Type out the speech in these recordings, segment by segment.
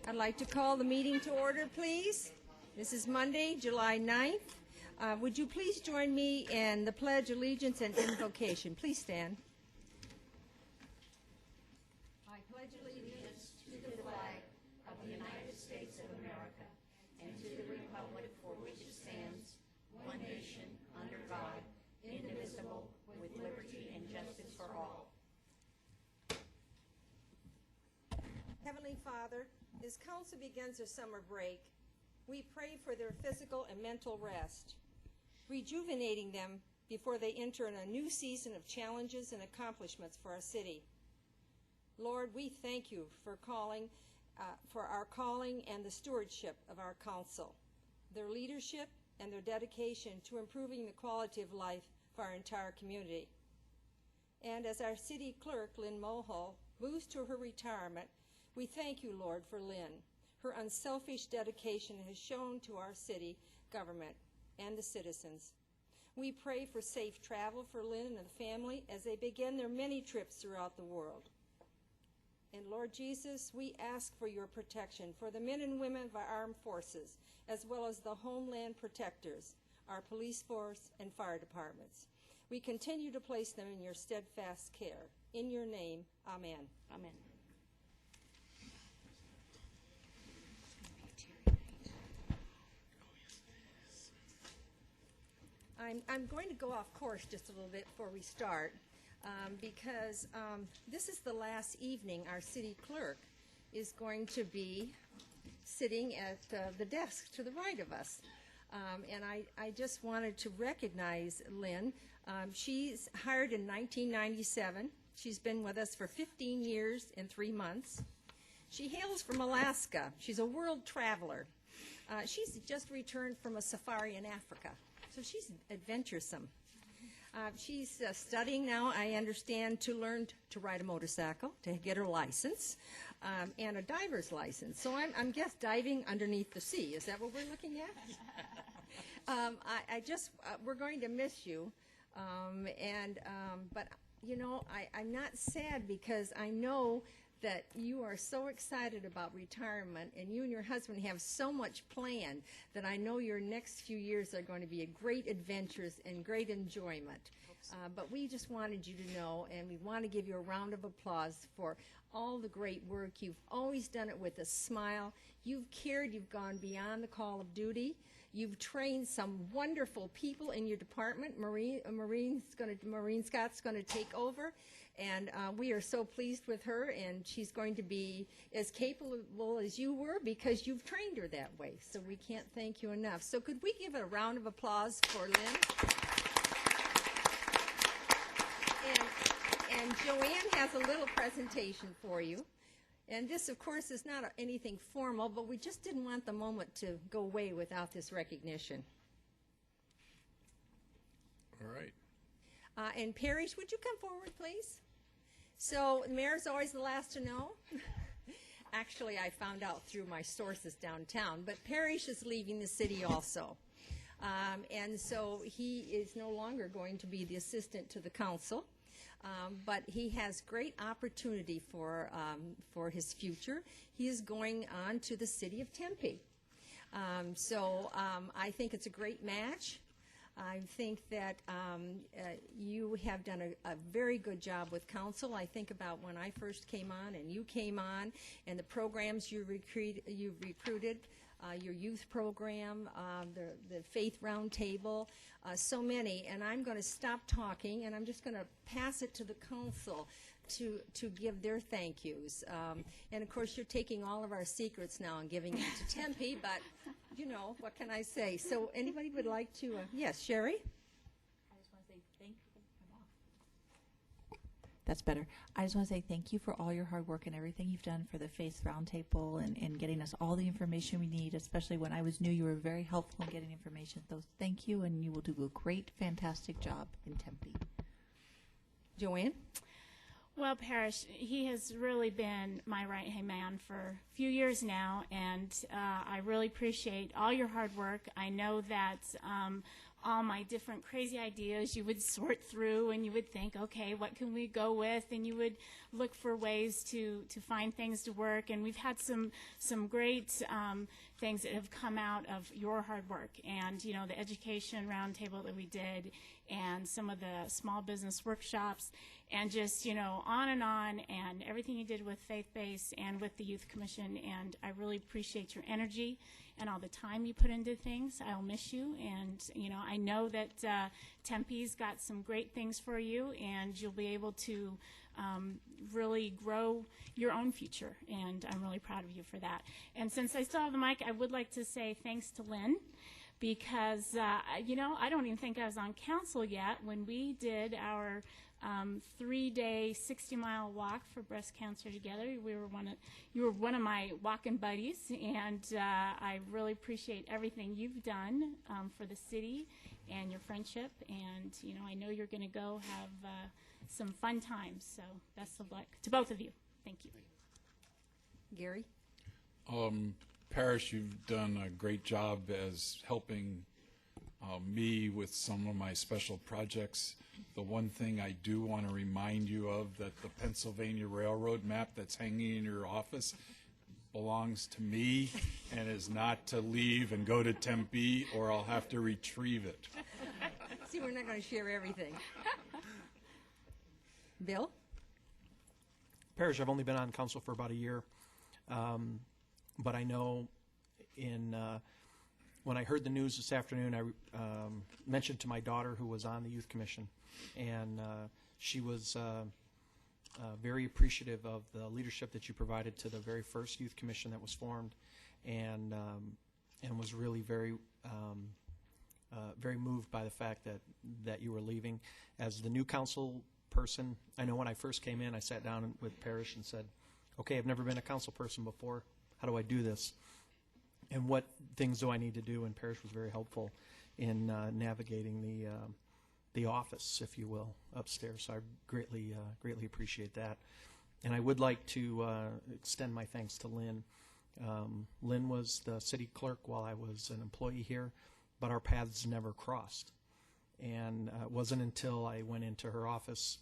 I'd like to call the meeting to order, please. This is Monday, July 9th. Would you please join me in the Pledge of Allegiance and invocation? Please stand. I pledge allegiance to the flag of the United States of America and to the republic for which it stands, one nation, under God, indivisible, with liberty and justice for all. Heavenly Father, as council begins their summer break, we pray for their physical and mental rest, rejuvenating them before they enter in a new season of challenges and accomplishments for our city. Lord, we thank you for our calling and the stewardship of our council, their leadership and their dedication to improving the quality of life for our entire community. And as our city clerk, Lynn Mulhall, moves to her retirement, we thank you, Lord, for Lynn. Her unselfish dedication has shown to our city government and the citizens. We pray for safe travel for Lynn and the family as they begin their many trips throughout the world. And Lord Jesus, we ask for your protection for the men and women of our armed forces, as well as the homeland protectors, our police force and fire departments. We continue to place them in your steadfast care. In your name, amen. Amen. I'm going to go off course just a little bit before we start because this is the last evening our city clerk is going to be sitting at the desk to the right of us. And I just wanted to recognize Lynn. She's hired in 1997. She's been with us for 15 years and 3 months. She hails from Alaska. She's a world traveler. She's just returned from a safari in Africa. So she's adventuresome. She's studying now, I understand, to learn to ride a motorcycle, to get her license, and a diver's license. So I'm guess diving underneath the sea. Is that what we're looking at? We're going to miss you. But, you know, I'm not sad because I know that you are so excited about retirement and you and your husband have so much planned that I know your next few years are going to be a great adventures and great enjoyment. But we just wanted you to know, and we want to give you a round of applause for all the great work. You've always done it with a smile. You've cared. You've gone beyond the call of duty. You've trained some wonderful people in your department. Maureen Scott's going to take over. And we are so pleased with her, and she's going to be as capable as you were because you've trained her that way. So we can't thank you enough. So could we give a round of applause for Lynn? And Joanne has a little presentation for you. And this, of course, is not anything formal, but we just didn't want the moment to go away without this recognition. All right. And Parrish, would you come forward, please? So the mayor's always the last to know. Actually, I found out through my sources downtown, but Parrish is leaving the city also. And so he is no longer going to be the assistant to the council, but he has great opportunity for his future. He is going on to the city of Tempe. I think it's a great match. I think that you have done a very good job with council. I think about when I first came on and you came on and the programs you recruited, your youth program, the Faith Roundtable, so many. And I'm going to stop talking and I'm just going to pass it to the council to give their thank yous. And of course, you're taking all of our secrets now and giving it to Tempe, but you know, what can I say? So anybody would like to, yes, Sherry? I just want to say thank you. That's better. I just want to say thank you for all your hard work and everything you've done for the Faith Roundtable and getting us all the information we need, especially when I was new. You were very helpful in getting information. So thank you, and you will do a great, fantastic job in Tempe. Joanne? Well, Parrish, he has really been my right-hand man for a few years now, and I really appreciate all your hard work. I know that all my different crazy ideas. You would sort through and you would think, okay, what can we go with? And you would look for ways to find things to work. And we've had some great things that have come out of your hard work. And, you know, the education roundtable that we did and some of the small business workshops and just, you know, on and everything you did with Faith Base and with the Youth Commission. And I really appreciate your energy and all the time you put into things. I'll miss you. And, you know, I know that Tempe's got some great things for you, and you'll be able to really grow your own future. And I'm really proud of you for that. And since I still have the mic, I would like to say thanks to Lynn, because, you know, I don't even think I was on council yet when we did our 3-day 60-mile walk for breast cancer together. You were one of my walking buddies, and I really appreciate everything you've done for the city and your friendship. And, you know, I know you're going to go have some fun times. So best of luck to both of you. Thank you. Gary? Parrish, you've done a great job as helping me with some of my special projects. The one thing I do want to remind you of, that the Pennsylvania Railroad map that's hanging in your office belongs to me and is not to leave and go to Tempe, or I'll have to retrieve it. See, we're not going to share everything. Bill? Parrish, I've only been on council for about a year, but I know when I heard the news this afternoon, I mentioned to my daughter, who was on the Youth Commission, and she was very appreciative of the leadership that you provided to the very first Youth Commission that was formed, and was really very very moved by the fact that you were leaving. As the new council person, I know when I first came in, I sat down with Parrish and said, okay, I've never been a council person before. How do I do this? And what things do I need to do? And Parrish was very helpful in navigating the office, if you will, upstairs. So I greatly appreciate that. And I would like to extend my thanks to Lynn. Lynn was the city clerk while I was an employee here, but our paths never crossed. And it wasn't until I went into her office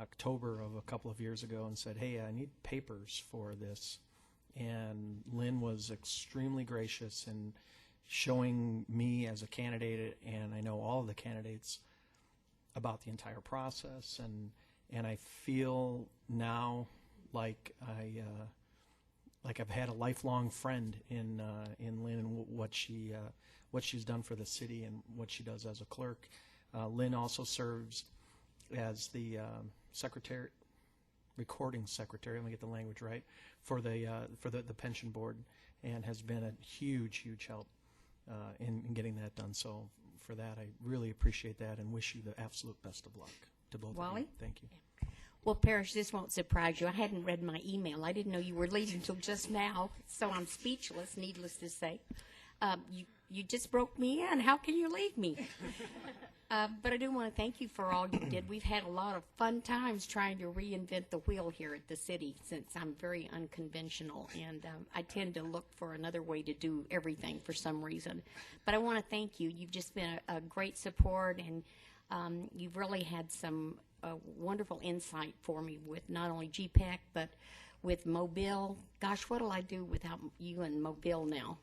October of a couple of years ago and said, hey, I need papers for this. And Lynn was extremely gracious in showing me as a candidate, and I know all of the candidates, about the entire process. And I feel now like I've had a lifelong friend in Lynn and what she's done for the city and what she does as a clerk. Lynn also serves as the recording secretary, let me get the language right, for the pension board, and has been a huge help in getting that done. So for that, I really appreciate that and wish you the absolute best of luck to both of Wally? you. Thank you. Well, Parrish, this won't surprise you. I hadn't read my email. I didn't know you were leaving until just now, so I'm speechless, needless to say. You just broke me in. How can you leave me? But I do want to thank you for all you did. We've had a lot of fun times trying to reinvent the wheel here at the city, since I'm very unconventional, and I tend to look for another way to do everything for some reason. But I want to thank you. You've just been a great support, and you've really had some wonderful insight for me with not only GPAC, but with Mobile. Gosh, what'll I do without you and Mobile now?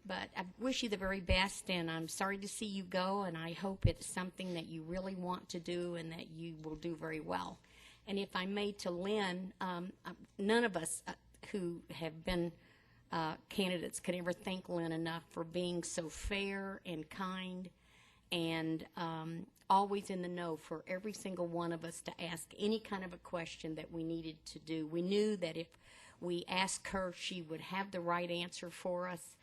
But I wish you the very best, and I'm sorry to see you go, and I hope it's something that you really want to do and that you will do very well. And if I may, to Lynn, none of us who have been candidates could ever thank Lynn enough for being so fair and kind and always in the know for every single one of us to ask any kind of a question that we needed to do. We knew that if we asked her, she would have the right answer for us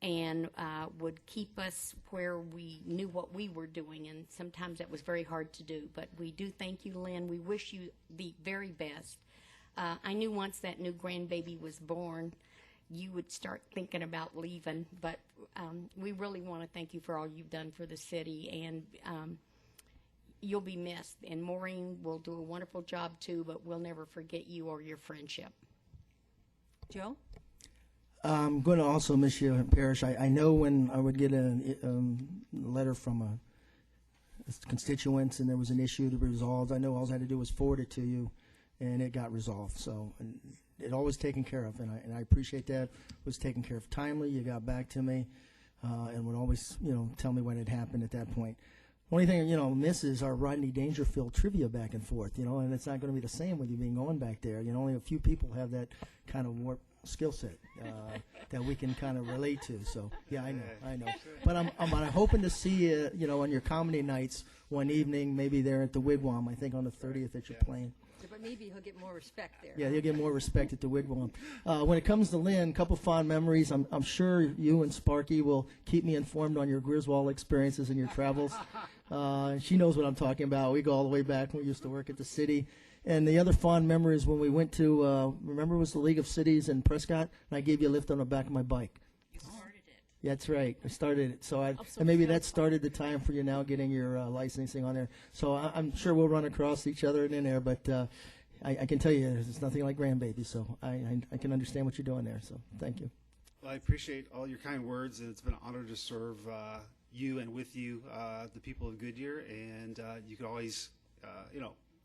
and would keep us where we knew what we were doing, and sometimes that was very hard to do. But we do thank you, Lynn. We wish you the very best. I knew once that new grandbaby was born, you would start thinking about leaving, but we really want to thank you for all you've done for the city, and you'll be missed. And Maureen will do a wonderful job too, but we'll never forget you or your friendship. Joe? I'm going to also miss you, Parrish. I know when I would get a letter from a constituents and there was an issue to be resolved, I know all I had to do was forward it to you, and it got resolved. So and it always taken care of, and I appreciate that. It was taken care of timely. You got back to me, and would always tell me what had happened at that point. Only thing miss is our Rodney Dangerfield trivia back and forth, and it's not going to be the same with you being on back there. Only a few people have that kind of warped skill set that we can kind of relate to. So yeah, I know. But I'm hoping to see you, on your comedy nights one evening, maybe there at the Wigwam. I think on the 30th that you're playing. But maybe he'll get more respect there. Yeah, you'll get more respect at the Wigwam. When it comes to Lynn, a couple fond memories. I'm sure you and Sparky will keep me informed on your Griswold experiences and your travels. She knows what I'm talking about. We go all the way back when we used to work at the city. And the other fond memory is when we went to, remember it was the League of Cities in Prescott, and I gave you a lift on the back of my bike. You started it. That's right. I started it. So and maybe that started the time for you now getting your licensing on there. So I'm sure we'll run across each other in there, but I can tell you it's nothing like grandbaby, so I can understand what you're doing there. So thank you. Well, I appreciate all your kind words, and it's been an honor to serve you and with you, the people of Goodyear. And you could always,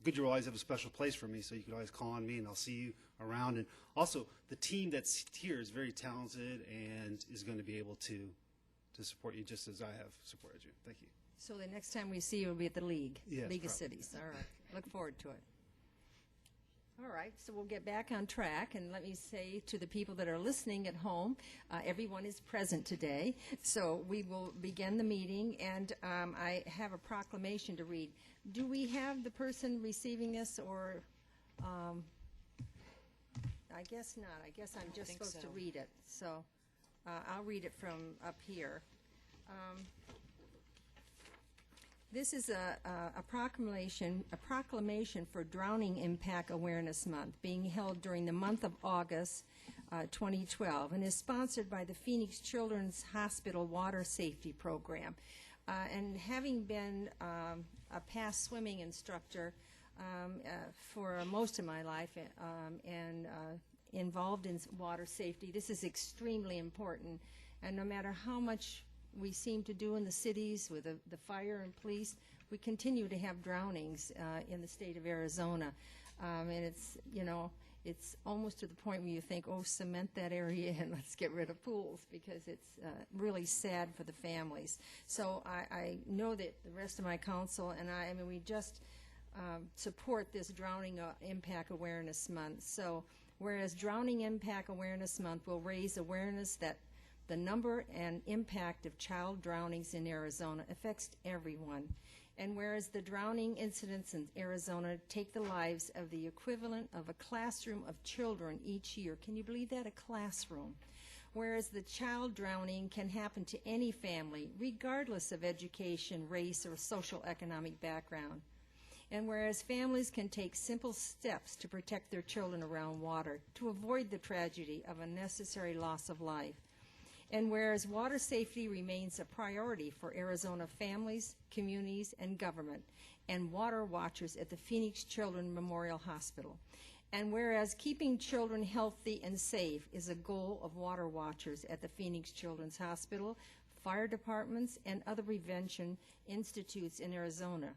Goodyear will always have a special place for me, so you could always call on me, and I'll see you around. And also, the team that's here is very talented and is going to be able to support you just as I have supported you. Thank you. So the next time we see you will be at the League, Yes, League of probably. Cities. All right. Look forward to it. All right, so we'll get back on track, and let me say to the people that are listening at home, everyone is present today, so we will begin the meeting, and I have a proclamation to read. Do we have the person receiving this, or I guess not. I guess I'm just supposed to read it, so I'll read it from up here. This is a proclamation for Drowning Impact Awareness Month, being held during the month of August 2012, and is sponsored by the Phoenix Children's Hospital Water Safety Program. And having been a past swimming instructor for most of my life and involved in water safety, this is extremely important. And no matter how much we seem to do in the cities with the fire and police, we continue to have drownings in the state of Arizona. And it's almost to the point where you think, oh, cement that area and let's get rid of pools, because it's really sad for the families. So I know that the rest of my council and we just support this Drowning Impact Awareness Month. So whereas Drowning Impact Awareness Month will raise awareness that the number and impact of child drownings in Arizona affects everyone. And whereas the drowning incidents in Arizona take the lives of the equivalent of a classroom of children each year. Can you believe that? A classroom. Whereas the child drowning can happen to any family, regardless of education, race, or social economic background. And whereas families can take simple steps to protect their children around water, to avoid the tragedy of unnecessary loss of life. And whereas water safety remains a priority for Arizona families, communities, and government, and water watchers at the Phoenix Children's Memorial Hospital. And whereas keeping children healthy and safe is a goal of water watchers at the Phoenix Children's Hospital, fire departments, and other prevention institutes in Arizona.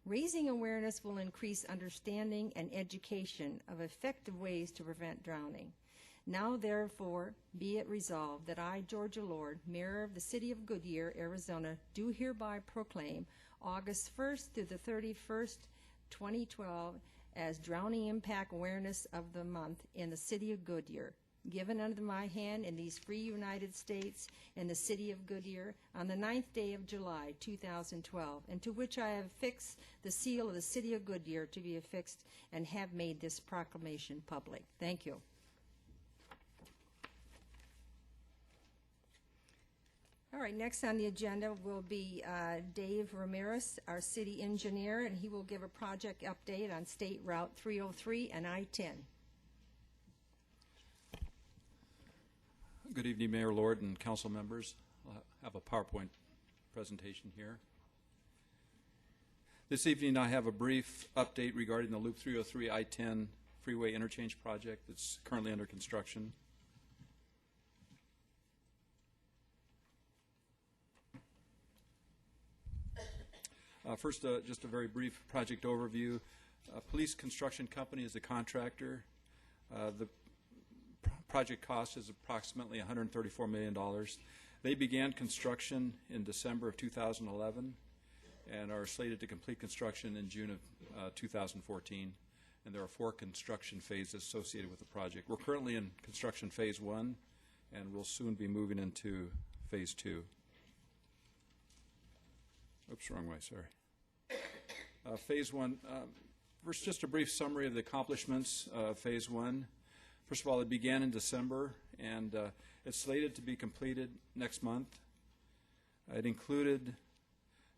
Raising awareness will increase understanding and education of effective ways to prevent drowning. Now, therefore, be it resolved that I, Georgia Lord, Mayor of the City of Goodyear, Arizona, do hereby proclaim August 1st through the 31st, 2012, as Drowning Impact Awareness of the Month in the City of Goodyear, given under my hand in these free United States in the City of Goodyear on the 9th day of July, 2012, and to which I have fixed the seal of the City of Goodyear to be affixed and have made this proclamation public. Thank you. All right, next on the agenda will be Dave Ramirez, our city engineer, and he will give a project update on State Route 303 and I-10. Good evening, Mayor Lord and council members. I have a PowerPoint presentation here. This evening I have a brief update regarding the Loop 303 I-10 freeway interchange project that's currently under construction. First, just a very brief project overview. Police Construction Company is the contractor. The project cost is approximately $134 million. They began construction in December of 2011 and are slated to complete construction in June of 2014. And there are 4 construction phases associated with the project. We're currently in construction phase 1, and we'll soon be moving into phase 2. Oops, wrong way, sorry. Phase 1, first just a brief summary of the accomplishments of phase 1. First of all, it began in December, and it's slated to be completed next month. It included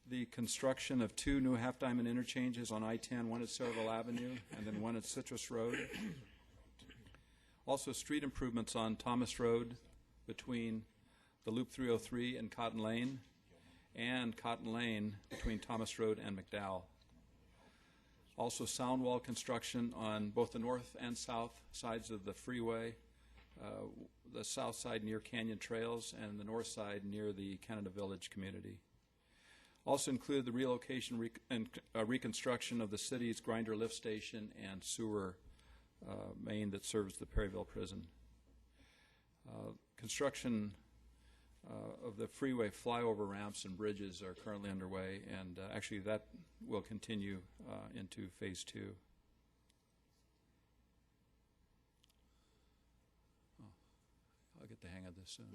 the construction of 2 new half-diamond interchanges on I-10, one at Saraville Avenue and then one at Citrus Road. Also, street improvements on Thomas Road between the Loop 303 and Cotton Lane, and Cotton Lane between Thomas Road and McDowell. Also, sound wall construction on both the north and south sides of the freeway, the south side near Canyon Trails and the north side near the Canada Village community. Also included the relocation and reconstruction of the city's grinder lift station and sewer main that serves the Perryville prison. Construction of the freeway flyover ramps and bridges are currently underway, and actually that will continue into phase 2. Oh, I'll get the hang of this soon.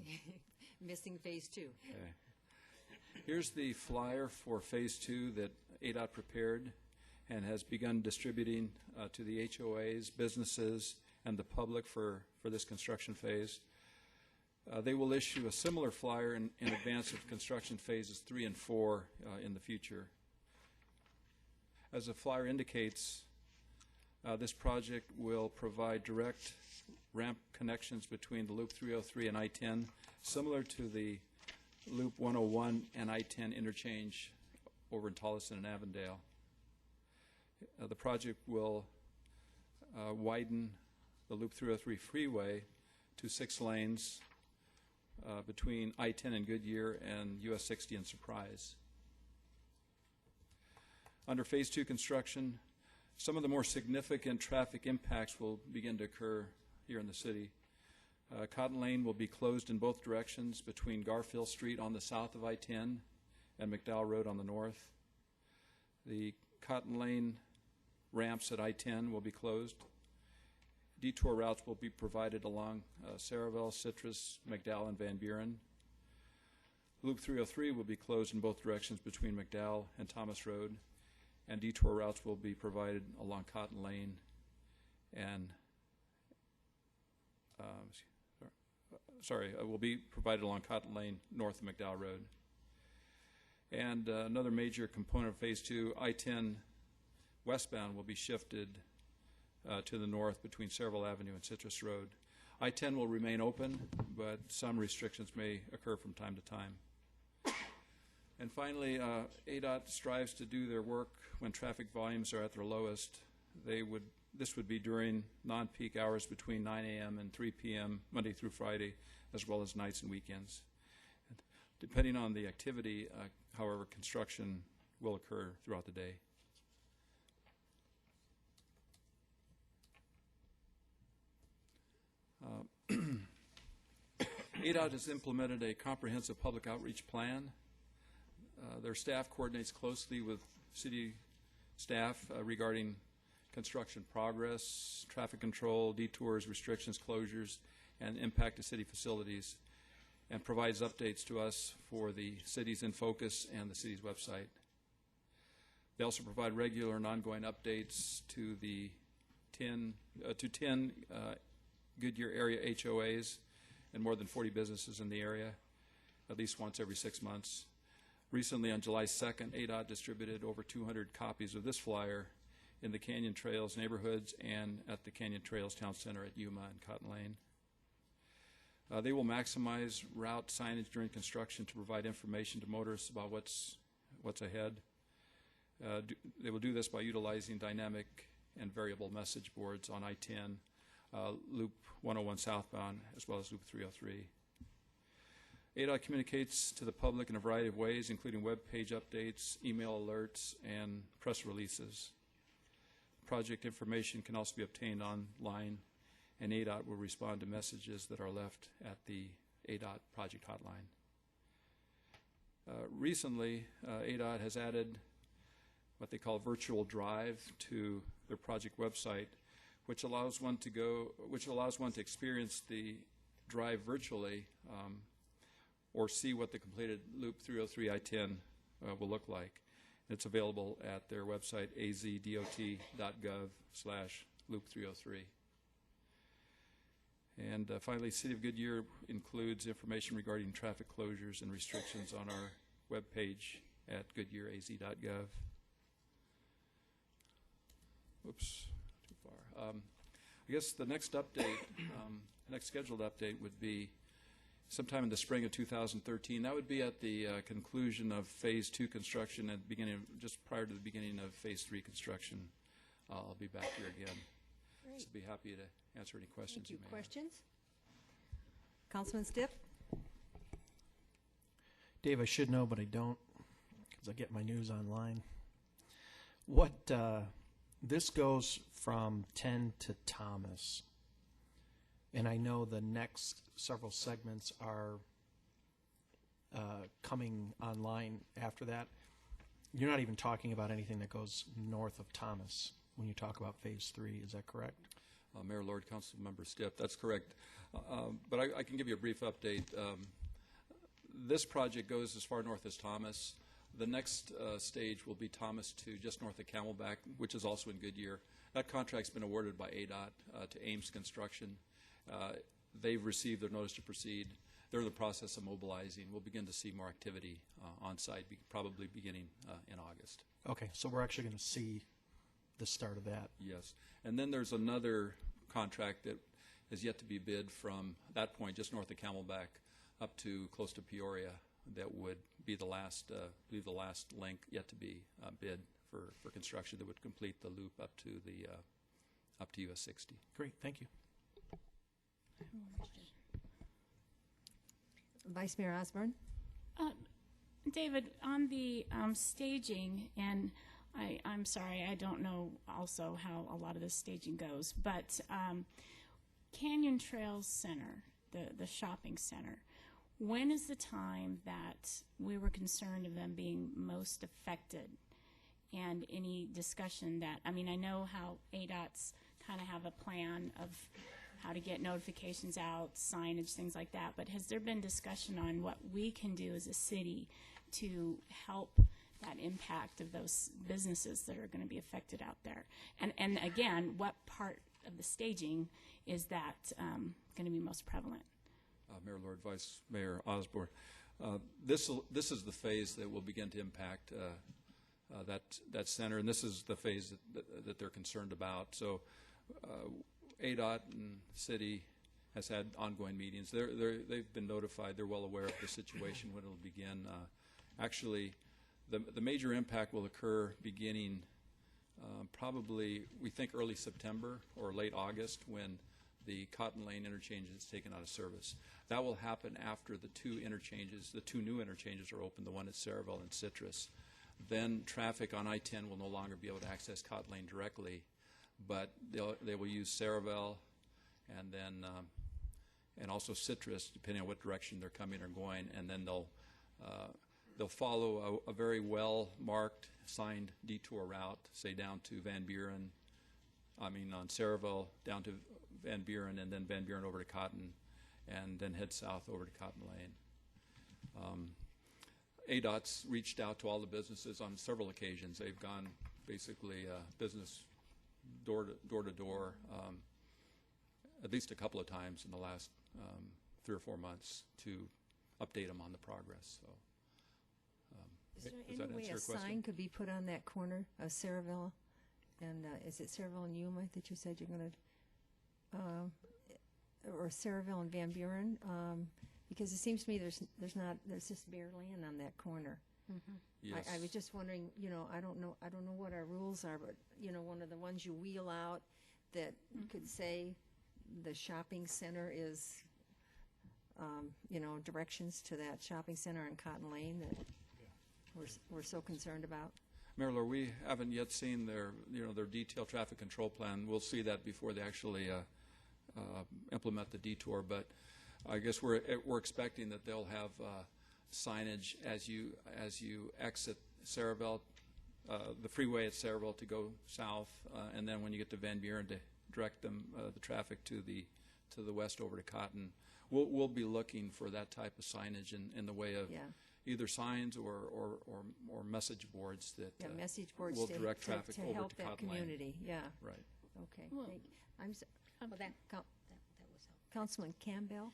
Missing phase 2. Okay. Here's the flyer for phase 2 that ADOT prepared and has begun distributing to the HOAs, businesses, and the public for this construction phase. They will issue a similar flyer in advance of construction phases 3 and 4 in the future. As the flyer indicates, this project will provide direct ramp connections between the Loop 303 and I-10, similar to the Loop 101 and I-10 interchange over in Tolleson and Avondale. The project will widen the Loop 303 freeway to 6 lanes between I-10 and Goodyear and US 60 and Surprise. Under phase 2 construction, some of the more significant traffic impacts will begin to occur here in the city. Cotton Lane will be closed in both directions between Garfield Street on the south of I-10 and McDowell Road on the north. The Cotton Lane ramps at I-10 will be closed. Detour routes will be provided along Saraville, Citrus, McDowell, and Van Buren. Loop 303 will be closed in both directions between McDowell and Thomas Road, and detour routes will be provided along Cotton Lane and will be provided along Cotton Lane north of McDowell Road. And another major component of phase 2, I-10 westbound will be shifted to the north between Saraville Avenue and Citrus Road. I-10 will remain open, but some restrictions may occur from time to time. And finally, ADOT strives to do their work when traffic volumes are at their lowest. This would be during non-peak hours between 9 a.m. and 3 p.m. Monday through Friday, as well as nights and weekends. Depending on the activity, however, construction will occur throughout the day. ADOT has implemented a comprehensive public outreach plan. Their staff coordinates closely with city staff regarding construction progress, traffic control, detours, restrictions, closures, and impact to city facilities, and provides updates to us for the cities in focus and the city's website. They also provide regular and ongoing updates to the 10 Goodyear area HOAs and more than 40 businesses in the area, at least once every 6 months. Recently, on July 2nd, ADOT distributed over 200 copies of this flyer in the Canyon Trails neighborhoods and at the Canyon Trails Town Center at Yuma and Cotton Lane. They will maximize route signage during construction to provide information to motorists about what's ahead. They will do this by utilizing dynamic and variable message boards on I-10, Loop 101 southbound, as well as Loop 303. ADOT communicates to the public in a variety of ways, including web page updates, email alerts, and press releases. Project information can also be obtained online, and ADOT will respond to messages that are left at the ADOT project hotline. Recently, ADOT has added what they call virtual drive to their project website, which allows one to experience the drive virtually, or see what the completed Loop 303 I-10 will look like. It's available at their website, azdot.gov/Loop303. And finally, City of Goodyear includes information regarding traffic closures and restrictions on our webpage at goodyearaz.gov. Oops, too far. I guess the next update, next scheduled update would be sometime in the spring of 2013. That would be at the conclusion of Phase 2 construction and just prior to the beginning of Phase 3 construction. I'll be back here again. Great. So be happy to answer any questions Thank you. you may have. Questions? Councilman Stipp? Dave, I should know, but I don't, because I get my news online. What, this goes from 10 to Thomas, and I know the next several segments are coming online after that. You're not even talking about anything that goes north of Thomas when you talk about Phase 3, is that correct? Mayor, Lord, Council Member Stipp, that's correct. But I can give you a brief update. This project goes as far north as Thomas. The next stage will be Thomas to just north of Camelback, which is also in Goodyear. That contract's been awarded by ADOT to Ames Construction. They've received their notice to proceed. They're in the process of mobilizing. We'll begin to see more activity on site, probably beginning in August. Okay, so we're actually going to see the start of that. Yes. And then there's another contract that is yet to be bid from that point, just north of Camelback, up to close to Peoria. That would be the last, the last link yet to be bid for construction that would complete the loop up to the up to US 60. Great, thank you. Vice Mayor Osborne? David, on the staging, and I'm sorry, I don't know also how a lot of this staging goes, but Canyon Trails Center, the shopping center, when is the time that we were concerned of them being most affected? And any discussion that, I mean, I know how ADOT's kind of have a plan of how to get notifications out, signage, things like that, but has there been discussion on what we can do as a city to help that impact of those businesses that are going to be affected out there? And again, what part of the staging is that going to be most prevalent? Mayor, Lord, Vice Mayor Osborne, this is the phase that will begin to impact that center, and this is the phase that they're concerned about. So ADOT and city has had ongoing meetings. They've been notified. They're well aware of the situation when it'll begin. Actually, the major impact will occur beginning probably, we think, early September or late August, when the Cotton Lane interchange is taken out of service. That will happen after the two new interchanges are open, the one at Saraville and Citrus. Then traffic on I-10 will no longer be able to access Cotton Lane directly, but they will use Saraville and then and also Citrus, depending on what direction they're coming or going, and then they'll follow a very well-marked, signed detour route, say down to Van Buren, on Saraville, down to Van Buren, and then Van Buren over to Cotton, and then head south over to Cotton Lane. ADOT's reached out to all the businesses on several occasions. They've gone basically business door to door at least a couple of times in the last 3 or 4 months to update them on the progress. So, Is there does that any way answer a your question? sign could be put on that corner of Saraville and is it Saraville and Yuma that you said you're going to, or Saraville and Van Buren? Because it seems to me there's just bare land on that corner. Yes. I was just wondering, I don't know what our rules are, but one of the ones you wheel out that could say the shopping center is directions to that shopping center in Cotton Lane that we're so concerned about? Mayor Lord, we haven't yet seen their detailed traffic control plan. We'll see that before they actually implement the detour. But I guess we're expecting that they'll have signage as you exit Saraville, the freeway at Saraville to go south, and then when you get to Van Buren to direct them the traffic to the west over to Cotton. We'll be looking for that type of signage in the way of either signs or message boards that message boards will to direct traffic to over help to that Cotton Lane. community. Yeah. Right. Okay. Well, That was Councilman Campbell.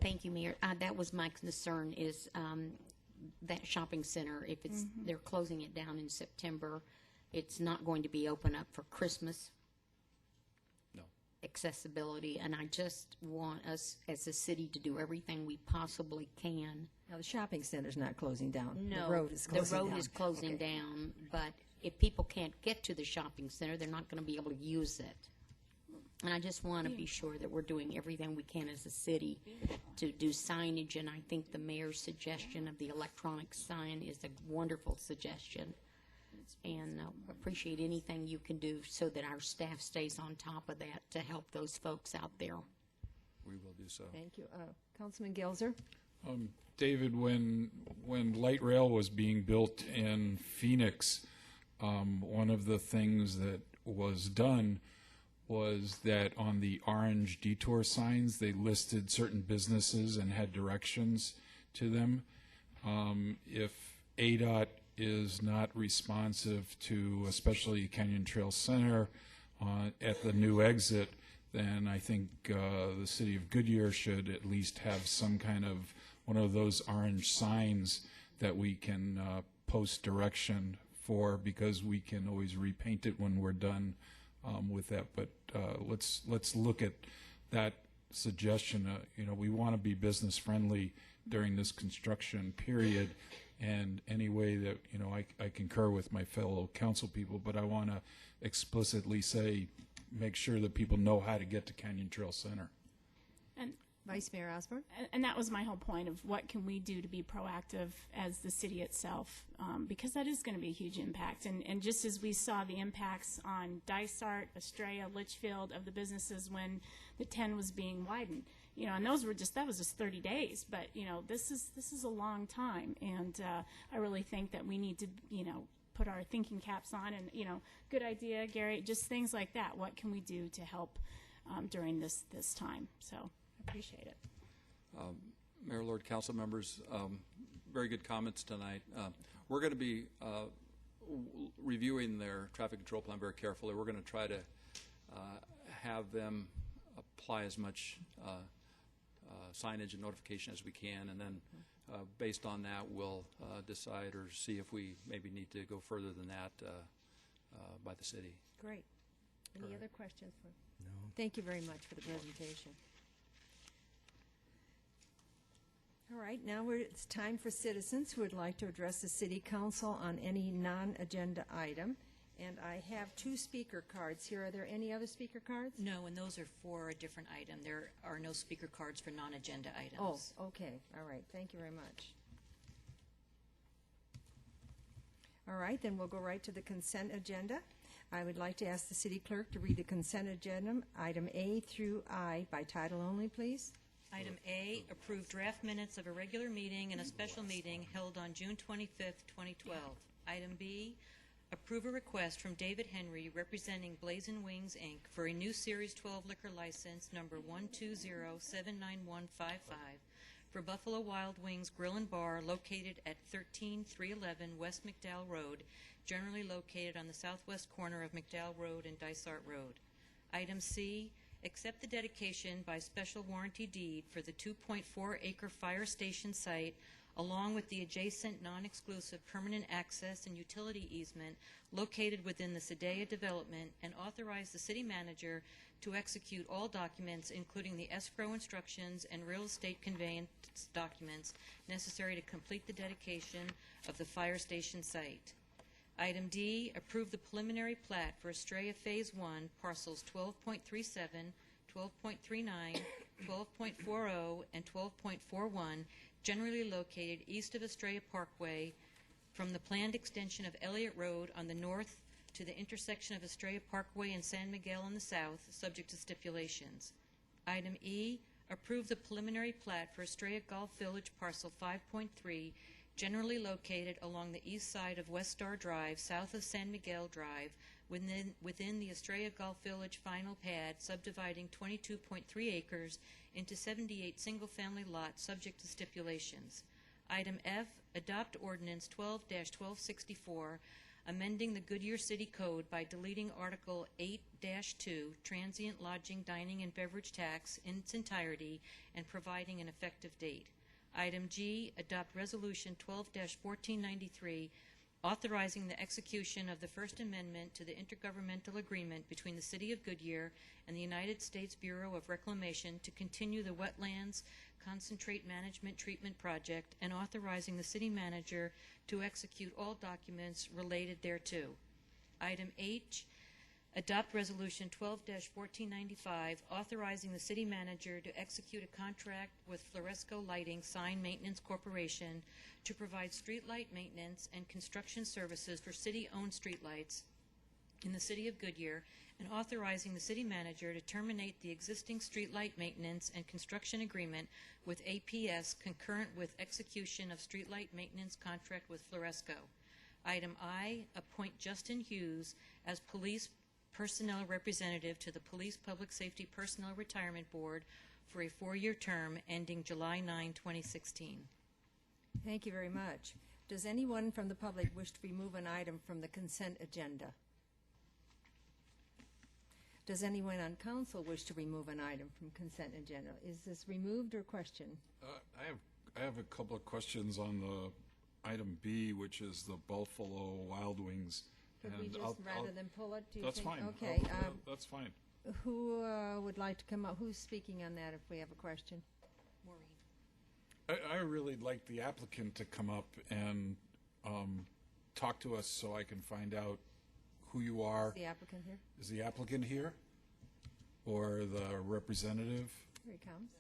Thank you, Mayor. That was my concern is that shopping center, if it's, they're closing it down in September, it's not going to be open up for Christmas No. accessibility, and I just want us as a city to do everything we possibly can. Now, the shopping center's not closing down. No, The road is closing down. is closing Okay. down, but if people can't get to the shopping center, they're not going to be able to use it. And I just want to be sure that we're doing everything we can as a city to do signage, and I think the mayor's suggestion of the electronic sign is a wonderful suggestion. And appreciate anything you can do so that our staff stays on top of that to help those folks out there. We will do so. Thank you. Councilman Gelzer? David, when light rail was being built in Phoenix, one of the things that was done was that on the orange detour signs, they listed certain businesses and had directions to them. If ADOT is not responsive to, especially Canyon Trail Center at the new exit, then I think the city of Goodyear should at least have some kind of one of those orange signs that we can post direction for, because we can always repaint it when we're done with that. But let's look at that suggestion. We want to be business friendly during this construction period, and any way that I concur with my fellow council people, but I want to explicitly say, make sure that people know how to get to Canyon Trail Center. And Vice Mayor Osborne? And that was my whole point of what can we do to be proactive as the city itself, because that is going to be a huge impact. And just as we saw the impacts on Dysart, Estrella, Litchfield of the businesses when the 10 was being widened, and those were that was just 30 days. But this is a long time, and I really think that we need to put our thinking caps on. And good idea, Gary. Just things like that. What can we do to help during this time? So. Appreciate it. Mayor, Lord, council members, very good comments tonight. We're going to be reviewing their traffic control plan very carefully. We're going to try to have them apply as much signage and notification as we can, and then based on that, we'll decide or see if we maybe need to go further than that by the city. Great. Any other questions? No. Thank you very much for the presentation. All right, now it's time for citizens who would like to address the City Council on any non-agenda item. And I have 2 speaker cards here. Are there any other speaker cards? No, and those are for a different item. There are no speaker cards for non-agenda items. Oh, okay. All right. Thank you very much. All right, then we'll go right to the consent agenda. I would like to ask the city clerk to read the consent agenda, item A through I, by title only, please. Item A, approve draft minutes of a regular meeting and a special meeting held on June 25th, 2012. Item B, approve a request from David Henry representing Blazing Wings, Inc. for a new Series 12 liquor license number 120-79155 for Buffalo Wild Wings Grill and Bar located at 13311 West McDowell Road, generally located on the southwest corner of McDowell Road and Dysart Road. Item C, accept the dedication by special warranty deed for the 2.4-acre fire station site along with the adjacent non-exclusive permanent access and utility easement located within the Sedaya development, and authorize the city manager to execute all documents, including the escrow instructions and real estate conveyance documents necessary to complete the dedication of the fire station site. Item D, approve the preliminary plat for Estrella Phase 1, parcels 12.37, 12.39, 12.40, and 12.41, generally located east of Estrella Parkway from the planned extension of Elliott Road on the north to the intersection of Estrella Parkway and San Miguel on the south, subject to stipulations. Item E, approve the preliminary plat for Estrella Golf Village Parcel 5.3, generally located along the east side of West Star Drive, south of San Miguel Drive, within the Estrella Golf Village final pad, subdividing 22.3 acres into 78 single-family lots, subject to stipulations. Item F, adopt ordinance 12-1264, amending the Goodyear City Code by deleting Article 8-2, transient lodging, dining, and beverage tax in its entirety, and providing an effective date. Item G, adopt Resolution 12-1493, authorizing the execution of the First Amendment to the Intergovernmental Agreement between the City of Goodyear and the United States Bureau of Reclamation to continue the Wetlands Concentrate Management Treatment Project, and authorizing the city manager to execute all documents related thereto. Item H, adopt Resolution 12-1495, authorizing the city manager to execute a contract with Floresco Lighting Sign Maintenance Corporation to provide streetlight maintenance and construction services for city-owned streetlights in the city of Goodyear, and authorizing the city manager to terminate the existing streetlight maintenance and construction agreement with APS concurrent with execution of streetlight maintenance contract with Floresco. Item I, appoint Justin Hughes as police personnel representative to the Police Public Safety Personnel Retirement Board for a 4-year term ending July 9, 2016. Thank you very much. Does anyone from the public wish to remove an item from the consent agenda? Does anyone on council wish to remove an item from consent agenda? Is this removed or questioned? I have a couple of questions on the item B, which is the Buffalo Wild Wings. Could we just, rather than pull it, do you That's think? fine. Okay. That's fine. Who would like to come up? Who's speaking on that if we have a question? Maureen. I really like the applicant to come up and talk to us so I can find out who you are. Is the applicant here? Is the applicant here? Or the representative? Here he comes.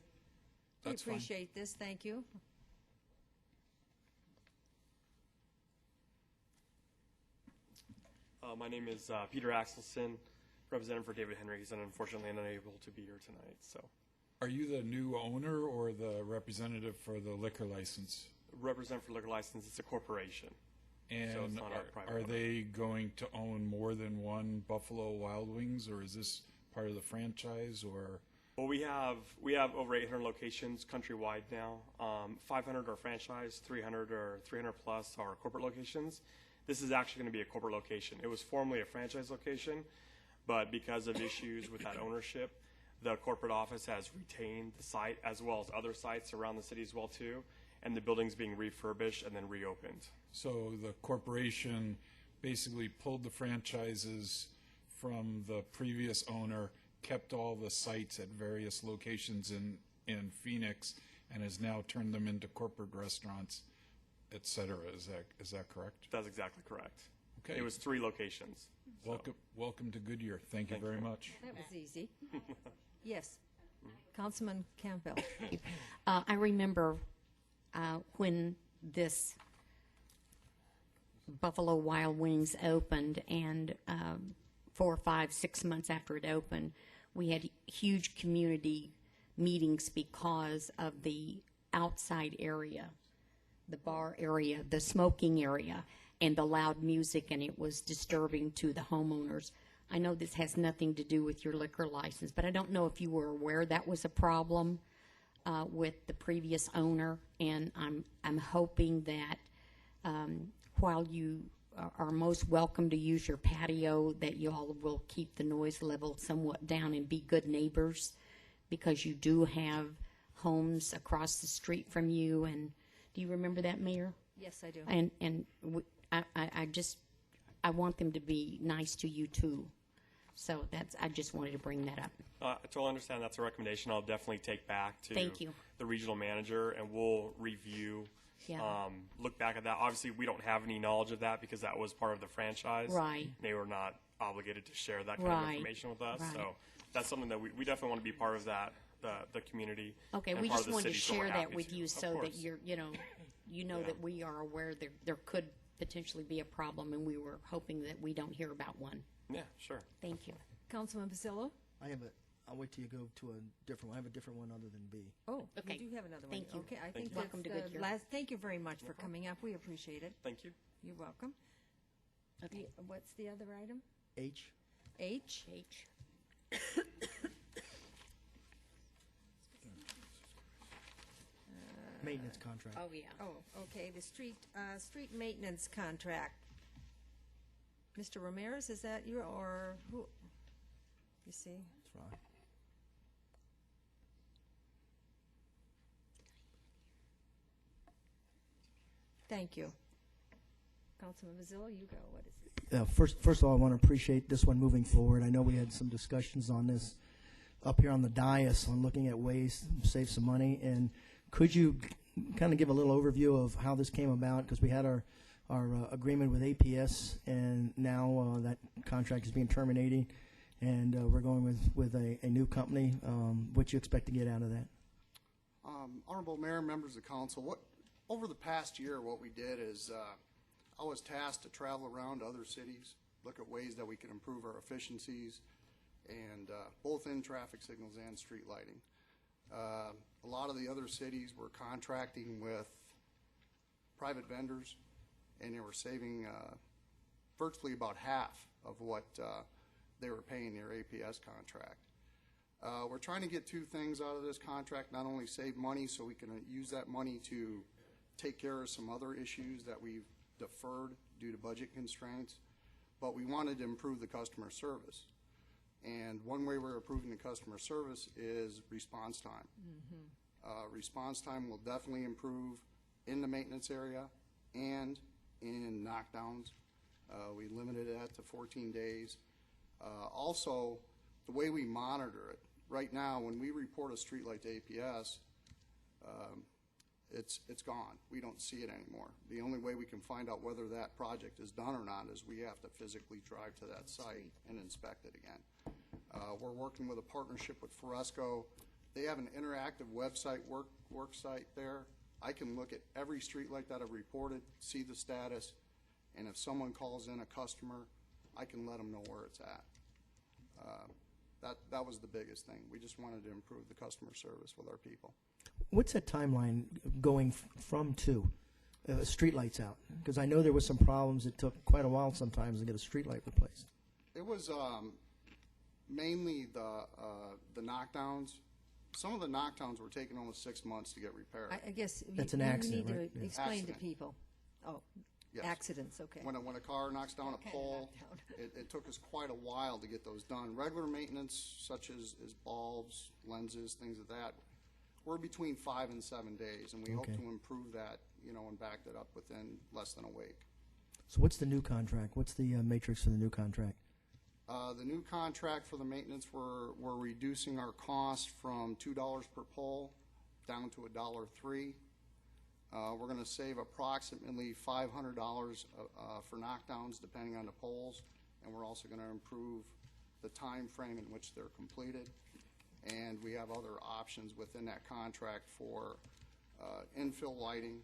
That's We fine. appreciate this. Thank you. My name is Peter Axelson, representative for David Henry. He's unfortunately unable to be here tonight. So, Are you the new owner or the representative for the liquor license? representative for liquor license. It's a corporation. And So it's not our private are owner. they going to own more than one Buffalo Wild Wings, or is this part of the franchise, or? Well, we have over 800 locations countrywide now. 500 are franchise, 300 or 300 plus are corporate locations. This is actually going to be a corporate location. It was formerly a franchise location, but because of issues with that ownership, the corporate office has retained the site as well as other sites around the city as well too, and the building's being refurbished and then reopened. So the corporation basically pulled the franchises from the previous owner, kept all the sites at various locations in Phoenix, and has now turned them into corporate restaurants, et cetera. Is that correct? That's exactly correct. Okay. It was 3 locations. So. Welcome to Goodyear. Thank you very much. That was easy. Yes. Councilman Campbell. I remember when this Buffalo Wild Wings opened, and 4, 5, 6 months after it opened, we had huge community meetings because of the outside area, the bar area, the smoking area, and the loud music, and it was disturbing to the homeowners. I know this has nothing to do with your liquor license, but I don't know if you were aware that was a problem with the previous owner, and I'm hoping that while you are most welcome to use your patio, that you all will keep the noise level somewhat down and be good neighbors, because you do have homes across the street from you. And do you remember that, Mayor? Yes, I do. I want them to be nice to you too. So I just wanted to bring that up. I totally understand that's a recommendation I'll definitely take back to Thank you. the regional manager, and we'll review, Yeah. look back at that. Obviously, we don't have any knowledge of that because that was part of the franchise. Right. They were not obligated to share that kind of Right. information with us. Right. So that's something that we definitely want to be part of that, the community. Okay, and we part just of the wanted to city, so we're share that happy with to. you Of so that course. you're, you know that we are aware there could potentially be a problem, and we were hoping that we don't hear about one. Yeah, sure. Thank you. Councilman Pasillo? I'll wait till you go to a different one. I have a different one other than B. Oh, Okay. you do have another one. Thank you. Okay, I think you. Welcome that's to the Goodyear. last. Thank you very much for coming up. We appreciate it. Thank you. You're welcome. Okay. What's the other item? H. H. H. Maintenance contract. Oh, yeah. Oh, okay, the street maintenance contract. Mr. Ramirez, is that you or who? You see? That's right. Thank you. Councilman Mazzillo, you go. What is it? First of all, I want to appreciate this one moving forward. I know we had some discussions on this up here on the dais on looking at ways to save some money. And could you kind of give a little overview of how this came about? Because we had our agreement with APS, and now that contract is being terminated, and we're going with a new company. What you expect to get out of that? Honorable Mayor, members of council, over the past year, what we did is I was tasked to travel around to other cities, look at ways that we can improve our efficiencies, and both in traffic signals and street lighting. A lot of the other cities were contracting with private vendors, and they were saving virtually about half of what they were paying their APS contract. We're trying to get two things out of this contract: not only save money so we can use that money to take care of some other issues that we've deferred due to budget constraints, but we wanted to improve the customer service. And one way we're improving the customer service is response time. Response time will definitely improve in the maintenance area and in knockdowns. We limited that to 14 days. Also, the way we monitor it, right now when we report a streetlight to APS, it's gone. We don't see it anymore. The only way we can find out whether that project is done or not is we have to physically drive to that site and inspect it again. We're working with a partnership with Foresco. They have an interactive website work site there. I can look at every streetlight that I've reported, see the status, and if someone calls in a customer, I can let them know where it's at. That was the biggest thing. We just wanted to improve the customer service with our people. What's that timeline going from to streetlights out? Because I know there was some problems. It took quite a while sometimes to get a streetlight replaced. It was mainly the knockdowns. Some of the knockdowns were taking almost 6 months to get repaired. I guess That's an you accident, need to right? Yeah. explain Accident. to people. Oh, Yes. accidents, okay. When a car knocks down a kind of pole, knockdown. it took us quite a while to get those done. Regular maintenance, such as bulbs, lenses, things of that, we're between 5 and 7 days, and we hope Okay. to improve that, and back that up within less than a week. So what's the new contract? What's the matrix for the new contract? The new contract for the maintenance, we're reducing our cost from $2 per pole down to $1.03. We're going to save approximately $500 for knockdowns depending on the poles, and we're also going to improve the time frame in which they're completed. And we have other options within that contract for infill lighting.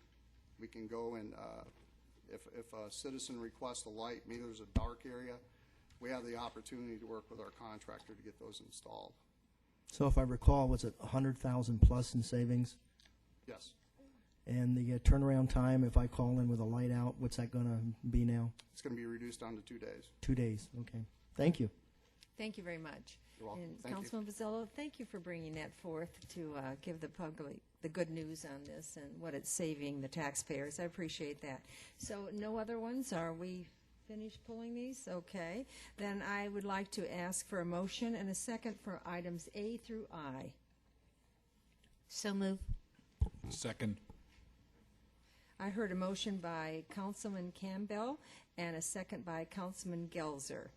We can go and if a citizen requests a light, maybe there's a dark area, we have the opportunity to work with our contractor to get those installed. So if I recall, was it 100,000 plus in savings? Yes. And the turnaround time, if I call in with a light out, what's that going to be now? It's going to be reduced down to 2 days. 2 days. Okay. Thank you. Thank you very much. You're welcome. And Thank you. Councilman Pizzello, thank you for bringing that forth to give the public the good news on this and what it's saving the taxpayers. I appreciate that. So no other ones? Are we finished pulling these? Okay. Then I would like to ask for a motion and a second for items A through I. So move. Second. I heard a motion by Councilman Campbell and a second by Councilman Gelzer.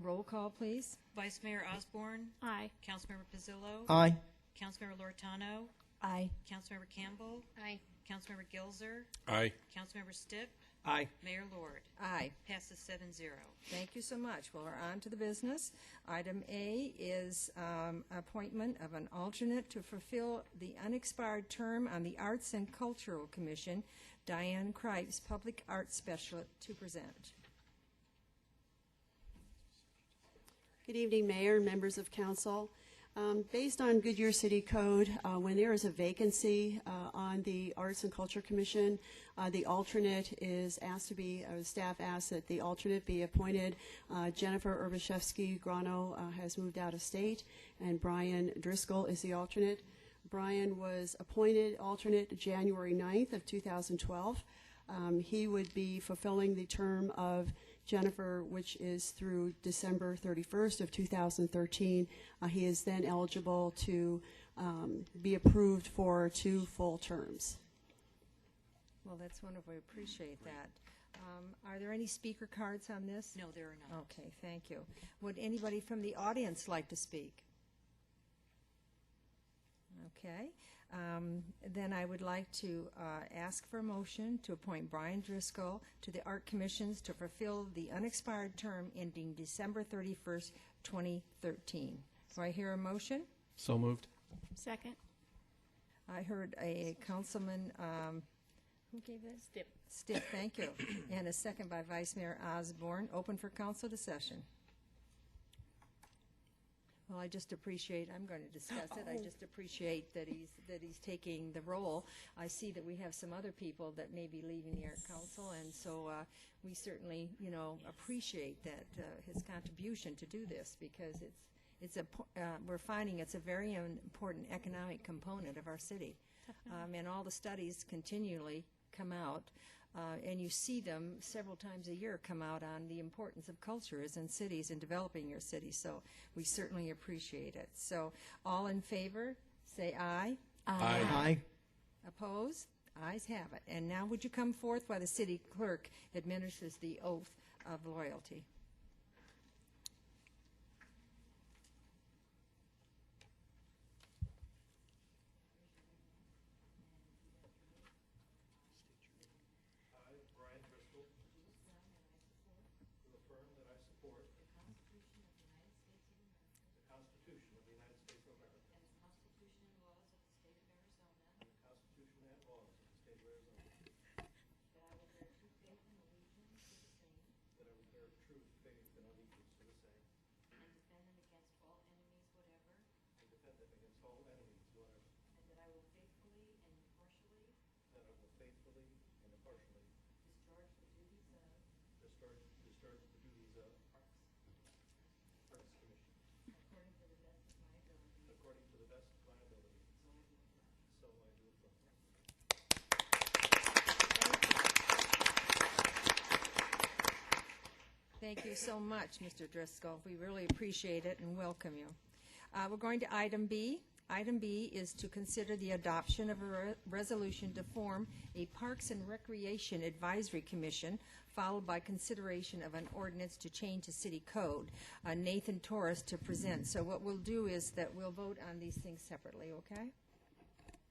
Roll call, please. Vice Mayor Osborne. Aye. Councilmember Pizzillo. Aye. Councilmember Aye. Councilmember Campbell. Aye. Councilmember Gilzer. Aye. Councilmember Stipp. Aye. Mayor Lord. Aye. Passes 7-0. Thank you so much. Well, we're on to the business. Item A is appointment of an alternate to fulfill the unexpired term on the Arts and Cultural Commission. Diane Cripes, Public Arts Specialist, to present. Good evening, Mayor and members of Council. Based on Goodyear City Code, when there is a vacancy on the Arts and Culture Commission, the alternate is asked to be, staff asks that the alternate be appointed. Jennifer Urbaszewski Grano has moved out of state, and Brian Driscoll is the alternate. Brian was appointed alternate January 9th of 2012. He would be fulfilling the term of Jennifer, which is through December 31st of 2013. He is then eligible to be approved for 2 full terms. Well, that's wonderful. We appreciate that. Are there any speaker cards on this? No, there are not. Okay, thank you. Would anybody from the audience like to speak? Okay. Then I would like to ask for a motion to appoint Brian Driscoll to the Art Commissions to fulfill the unexpired term ending December 31st, 2013. Do I hear a motion? So moved. Second. I heard a councilman, who gave this? Stipp, thank you. And a second by Vice Mayor Osborne. Open for council discussion. Well, I just appreciate, I'm going to discuss it, I just appreciate that he's taking the role. I see that we have some other people that may be leaving the Art Council, and so we certainly, appreciate that, his contribution to do this, because we're finding it's a very important economic component of our city. And all the studies continually come out, and you see them several times a year come out on the importance of cultures in cities and developing your city. So we certainly appreciate it. So all in favor, say aye. Aye. Aye. Opposed? Ayes have it. And now would you come forth while the city clerk administers the oath of loyalty? Thank you so much, Mr. Driscoll. We really appreciate it and welcome you. We're going to item B. Item B is to consider the adoption of a resolution to form a Parks and Recreation Advisory Commission, followed by consideration of an ordinance to change the city code. Nathan Torres to present. So what we'll do is that we'll vote on these things separately, okay?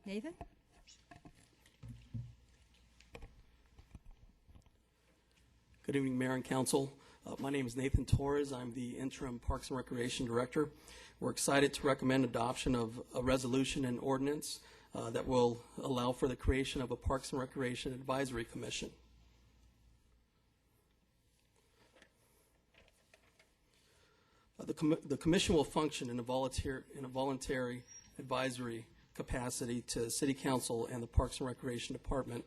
Nathan? Good evening, Mayor and Council. My name is Nathan Torres. I'm the Interim Parks and Recreation Director. We're excited to recommend adoption of a resolution and ordinance that will allow for the creation of a Parks and Recreation Advisory Commission. The commission will function in a voluntary advisory capacity to City Council and the Parks and Recreation Department,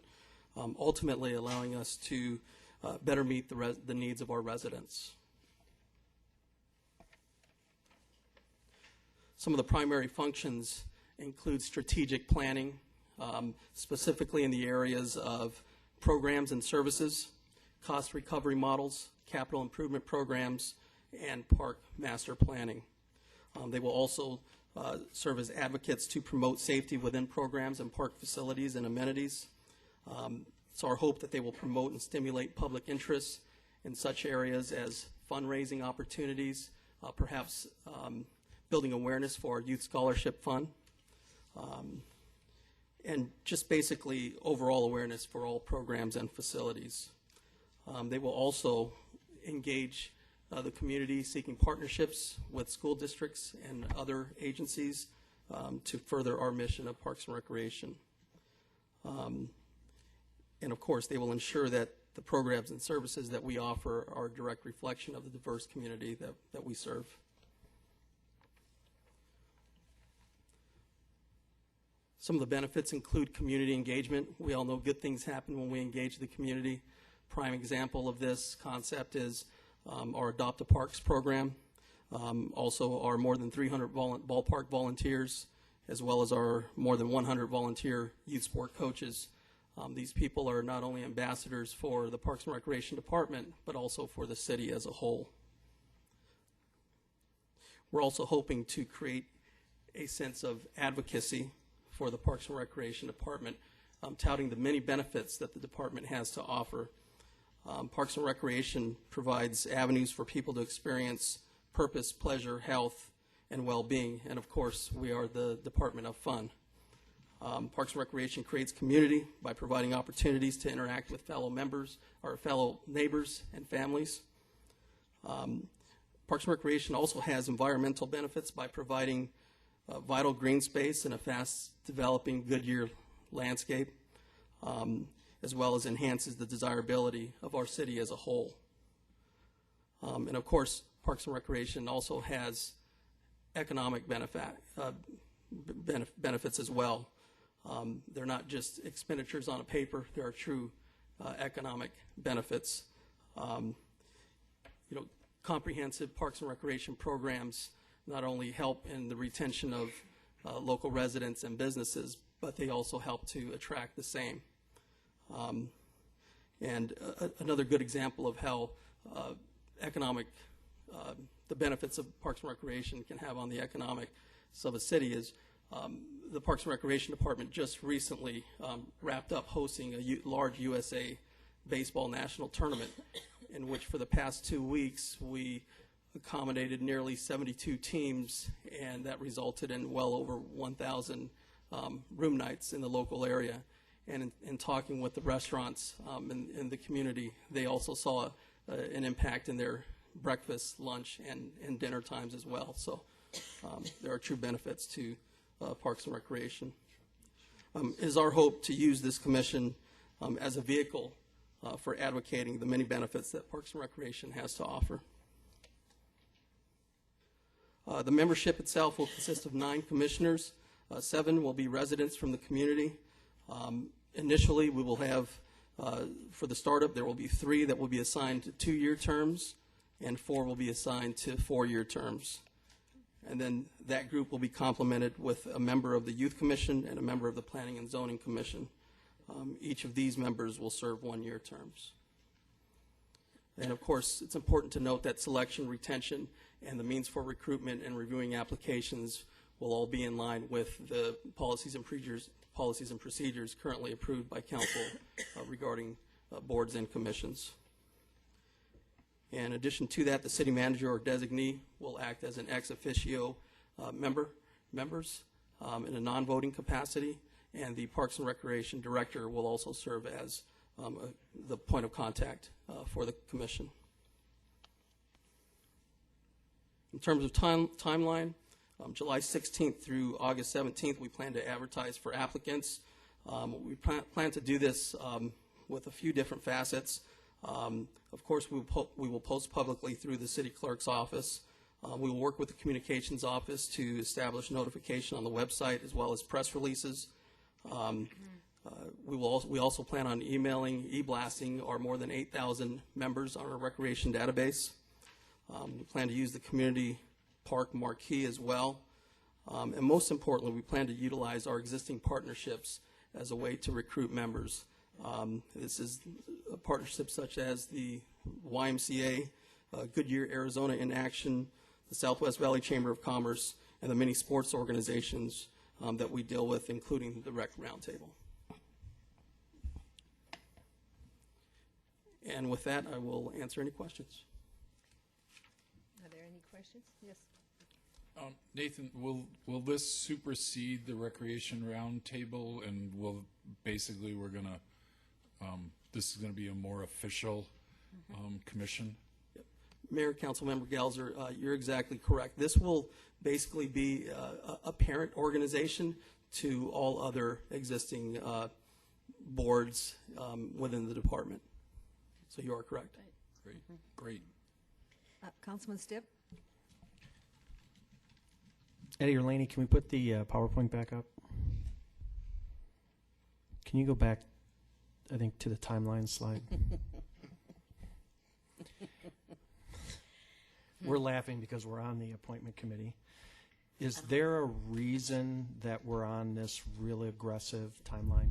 ultimately allowing us to better meet the needs of our residents. Some of the primary functions include strategic planning, specifically in the areas of programs and services, cost recovery models, capital improvement programs, and park master planning. They will also serve as advocates to promote safety within programs and park facilities and amenities. It's our hope that they will promote and stimulate public interest in such areas as fundraising opportunities, perhaps building awareness for our Youth Scholarship Fund, and just basically overall awareness for all programs and facilities. They will also engage the community seeking partnerships with school districts and other agencies to further our mission of Parks and Recreation. And of course, they will ensure that the programs and services that we offer are a direct reflection of the diverse community that we serve. Some of the benefits include community engagement. We all know good things happen when we engage the community. Prime example of this concept is our Adopt a Parks program. Also our more than 300 ballpark volunteers, as well as our more than 100 volunteer youth sport coaches. These people are not only ambassadors for the Parks and Recreation Department, but also for the city as a whole. We're also hoping to create a sense of advocacy for the Parks and Recreation Department, touting the many benefits that the department has to offer. Parks and Recreation provides avenues for people to experience purpose, pleasure, health, and well-being. And of course, we are the Department of Fun. Parks and Recreation creates community by providing opportunities to interact with fellow members, or fellow neighbors and families. Parks and Recreation also has environmental benefits by providing vital green space in a fast-developing Goodyear landscape, as well as enhances the desirability of our city as a whole. And of course, Parks and Recreation also has economic benefits as well. They're not just expenditures on a paper, there are true economic benefits. Comprehensive Parks and Recreation programs not only help in the retention of local residents and businesses, but they also help to attract the same. Another good example of how the benefits of Parks and Recreation can have on the economics of a city is the Parks and Recreation Department just recently wrapped up hosting a large USA baseball national tournament, in which for the past 2 weeks we accommodated nearly 72 teams, and that resulted in well over 1,000 room nights in the local area. And in talking with the restaurants in the community, they also saw an impact in their breakfast, lunch, and dinner times as well. So there are true benefits to Parks and Recreation. It is our hope to use this commission as a vehicle for advocating the many benefits that Parks and Recreation has to offer. The membership itself will consist of 9 commissioners. 7 will be residents from the community. Initially, we will have, for the startup, there will be 3 that will be assigned to 2-year terms, and 4 will be assigned to 4-year terms. And then that group will be complemented with a member of the Youth Commission and a member of the Planning and Zoning Commission. Each of these members will serve 1-year terms. And of course, it's important to note that selection, retention, and the means for recruitment and reviewing applications will all be in line with the policies and procedures currently approved by Council regarding boards and commissions. In addition to that, the city manager or designee will act as an ex officio members in a non-voting capacity, and the Parks and Recreation director will also serve as the point of contact for the commission. In terms of timeline, July 16th through August 17th, we plan to advertise for applicants. We plan to do this with a few different facets. Of course, we will post publicly through the city clerk's office. We will work with the communications office to establish notification on the website as well as press releases. We also plan on e-blasting our more than 8,000 members on our recreation database. We plan to use the community park marquee as well. And most importantly, we plan to utilize our existing partnerships as a way to recruit members. This is a partnership such as the YMCA, Goodyear, Arizona in Action, the Southwest Valley Chamber of Commerce, and the many sports organizations that we deal with, including the Rec Roundtable. And with that, I will answer any questions. Are there any questions? Yes. Nathan, will this supersede the Recreation Roundtable, and will basically this is going to be a more official commission? Mayor, Councilmember Gelzer, you're exactly correct. This will basically be a parent organization to all other existing boards within the department. So you are correct. Great, great. Councilman Stipp? Eddie or Laney, can we put the PowerPoint back up? Can you go back, I think, to the timeline slide? We're laughing because we're on the appointment committee. Is there a reason that we're on this really aggressive timeline?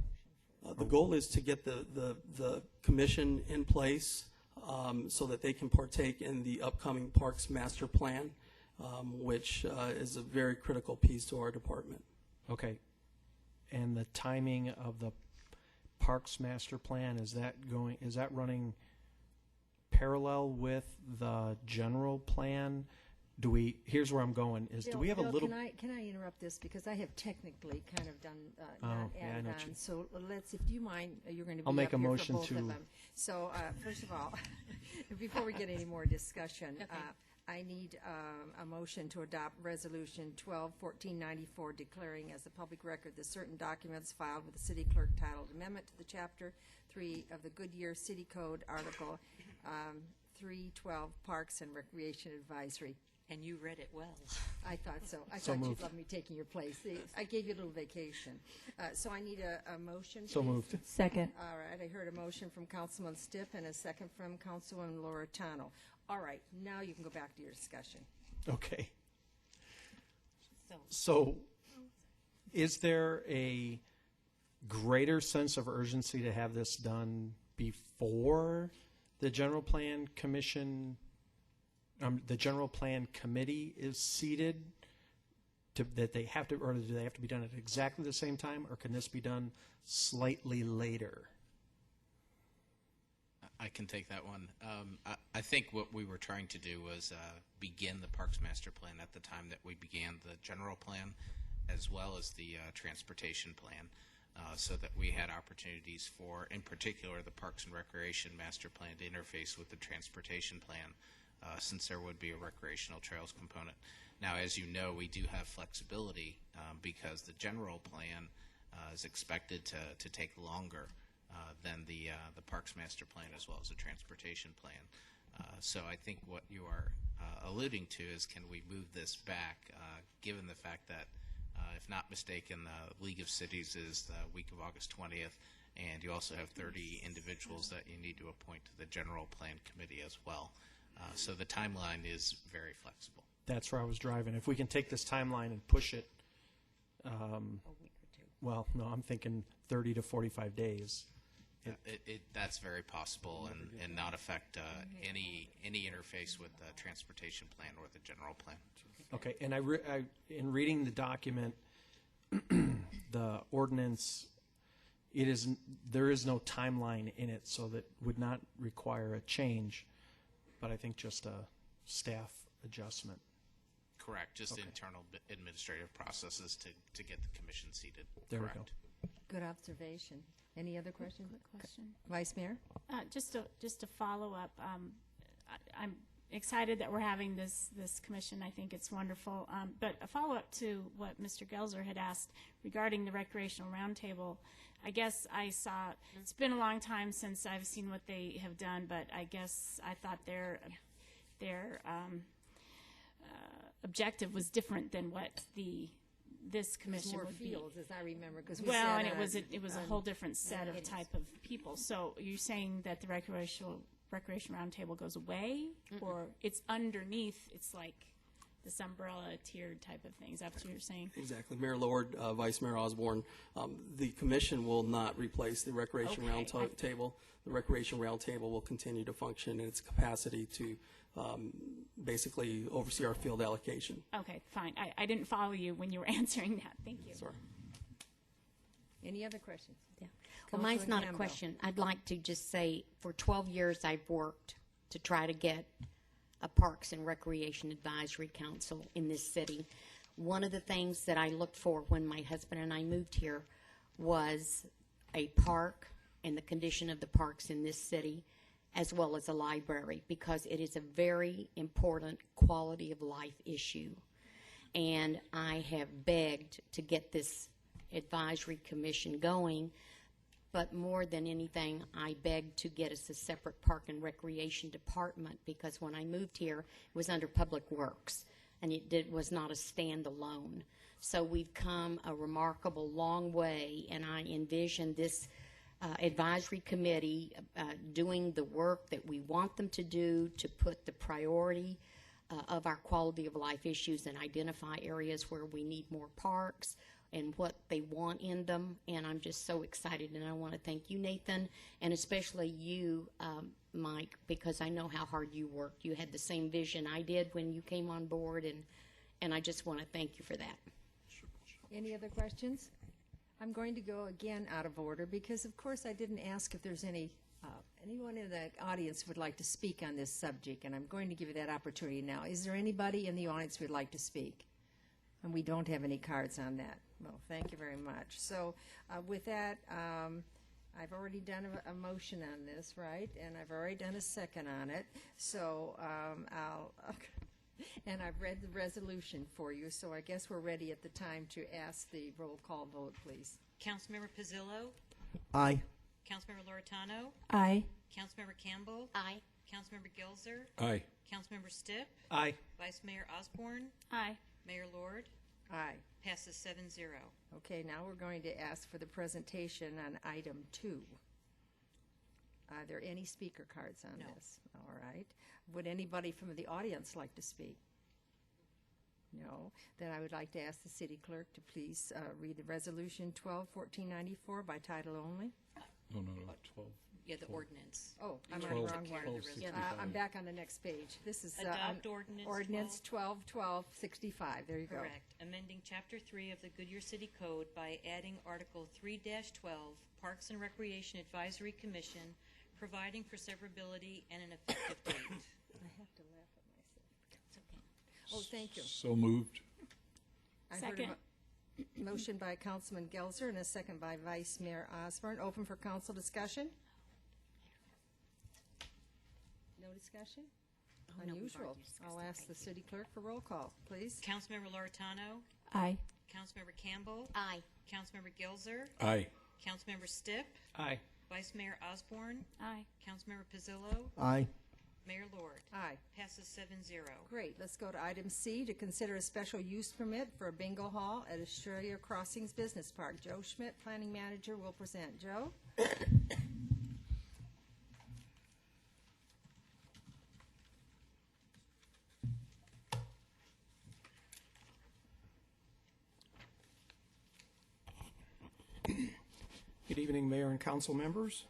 The goal is to get the commission in place so that they can partake in the upcoming Parks Master Plan, which is a very critical piece to our department. Okay. And the timing of the Parks Master Plan, is that running parallel with the general plan? Here's where I'm going, is do we have a little... Can I interrupt this, because I have technically kind of done, not yeah, I added know on. what you- So let's, if you mind, you're going to be I'll make up a here motion for both of to- them. So first of all, before we get any more discussion, I need a motion to adopt Resolution 12-1494, declaring as a public record the certain documents filed with the city clerk titled Amendment to the Chapter 3 of the Goodyear City Code, Article 312, Parks and Recreation Advisory. And you read it well. I thought so. I So thought moved. you'd love me taking your place. I gave you a little vacation. So I need a motion, So please. moved. Second. All right, I heard a motion from Councilman Stipp and a second from Councilwoman Loretano. All right, now you can go back to your discussion. Okay. So is there a greater sense of urgency to have this done before the general plan commission, the general plan committee is seated? That they have to, or do they have to be done at exactly the same time, or can this be done slightly later? I can take that one. I think what we were trying to do was begin the Parks Master Plan at the time that we began the general plan, as well as the transportation plan, so that we had opportunities for, in particular, the Parks and Recreation Master Plan to interface with the transportation plan, since there would be a recreational trails component. Now, as you know, we do have flexibility because the general plan is expected to take longer than the Parks Master Plan, as well as the transportation plan. So I think what you are alluding to is, can we move this back, given the fact that, if not mistaken, the League of Cities is the week of August 20th, and you also have 30 individuals that you need to appoint to the general plan committee as well. So the timeline is very flexible. That's where I was driving. If we can take this timeline and push it, A week or two. well, no, I'm thinking 30 to 45 days. That's very possible, and not affect any interface with the transportation plan or the general plan. Okay, and in reading the document, the ordinance, there is no timeline in it, so that would not require a change, but I think just a staff adjustment. Correct, just Okay. internal administrative processes to get the commission seated. There we Correct. go. Good observation. Any other questions? Quick question. Vice Mayor? Just to follow up, I'm excited that we're having this commission. I think it's wonderful. But a follow up to what Mr. Gelzer had asked regarding the recreational roundtable. I guess I saw, it's been a long time since I've seen what they have done, but I guess I thought their objective was different than what this commission More would be. fields, as I remember, because Well, and it was a whole different set of meetings. type of people. So you're saying that the recreation roundtable goes away, or it's underneath? It's like this umbrella tiered type of thing. Is that what you're saying? Exactly. Mayor Lord, Vice Mayor Osborne, the commission will not replace the Recreation Okay. Roundtable. The Recreation Roundtable will continue to function in its capacity to basically oversee our field allocation. Okay, fine. I didn't follow you when you were answering that. Thank you. Sorry. Any other questions? Yeah. Well, mine's Councilman not a Campbell. question. I'd like to just say, for 12 years, I've worked to try to get a Parks and Recreation Advisory Council in this city. One of the things that I looked for when my husband and I moved here was a park and the condition of the parks in this city as well as a library, because it is a very important quality of life issue. And I have begged to get this advisory commission going, but more than anything, I begged to get us a separate park and recreation department, because when I moved here, it was under Public Works, and was not a standalone. So we've come a remarkable long way, and I envision this advisory committee doing the work that we want them to do, to put the priority of our quality of life issues and identify areas where we need more parks and what they want in them. And I'm just so excited, and I want to thank you, Nathan, and especially you, Mike, because I know how hard you worked. You had the same vision I did when you came on board, and I just want to thank you for that. Any other questions? I'm going to go again out of order because, of course, I didn't ask if there's anyone in the audience would like to speak on this subject, and I'm going to give you that opportunity now. Is there anybody in the audience who would like to speak? And we don't have any cards on that. Well, thank you very much. So with that, I've already done a motion on this, right? And I've already done a second on it. So and I've read the resolution for you, so I guess we're ready at the time to ask the roll call vote, please. Councilmember Pizzillo? Aye. Councilmember Loretano? Aye. Councilmember Campbell? Aye. Councilmember Gilzer? Aye. Councilmember Stipp? Aye. Vice Mayor Osborne? Aye. Mayor Lord? Aye. Passes 7-0. Okay, now we're going to ask for the presentation on item 2. Are there any speaker cards on No. this? All right. Would anybody from the audience like to speak? No. Then I would like to ask the city clerk to please read the resolution 12-1494 by title only. No, 12. Yeah, the ordinance. Oh, I'm on the 12, wrong one. 1265. I'm back on the next page. This is Adopt ordinance ordinance 12-1265. There you go. Correct. Amending Chapter 3 of the Goodyear City Code by adding Article 3-12, Parks and Recreation Advisory Commission, providing for severability and an effective date. I have to laugh at myself. Oh, thank you. So moved. I heard Second. a motion by Councilman Gelzer and a second by Vice Mayor Osborne. Open for council discussion? No discussion? Oh, no, we've Unusual. already discussed I'll it. ask the city clerk for roll call, please. Councilmember Loretano? Aye. Councilmember Campbell? Aye. Councilmember Gilzer? Aye. Councilmember Stipp? Aye. Vice Mayor Osborne? Aye. Councilmember Pizzillo? Aye. Mayor Lord? Aye. Passes 7-0. Great. Let's go to item C, to consider a special use permit for a bingo hall at Australia Crossings Business Park. Joe Schmidt, planning manager, will present. Joe? Good evening, Mayor and council members.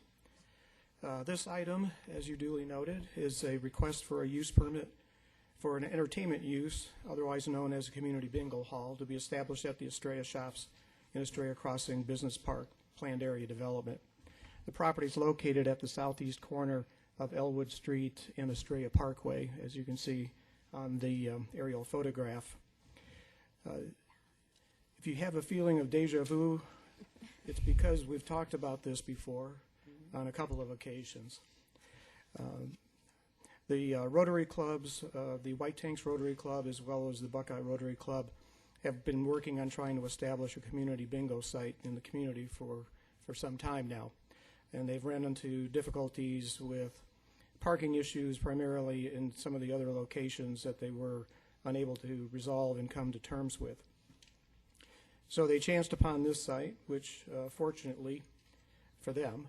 This item, as you duly noted, is a request for a use permit for an entertainment use, otherwise known as a community bingo hall, to be established at the Estrella Shops in Estrella Crossing Business Park planned area development. The property is located at the southeast corner of Elwood Street and Estrella Parkway, as you can see on the aerial photograph. If you have a feeling of deja vu, it's because we've talked about this before on a couple of occasions. The Rotary clubs, the White Tanks Rotary Club as well as the Buckeye Rotary Club, have been working on trying to establish a community bingo site in the community for some time now. And they've run into difficulties with parking issues, primarily in some of the other locations that they were unable to resolve and come to terms with. So they chanced upon this site, which fortunately for them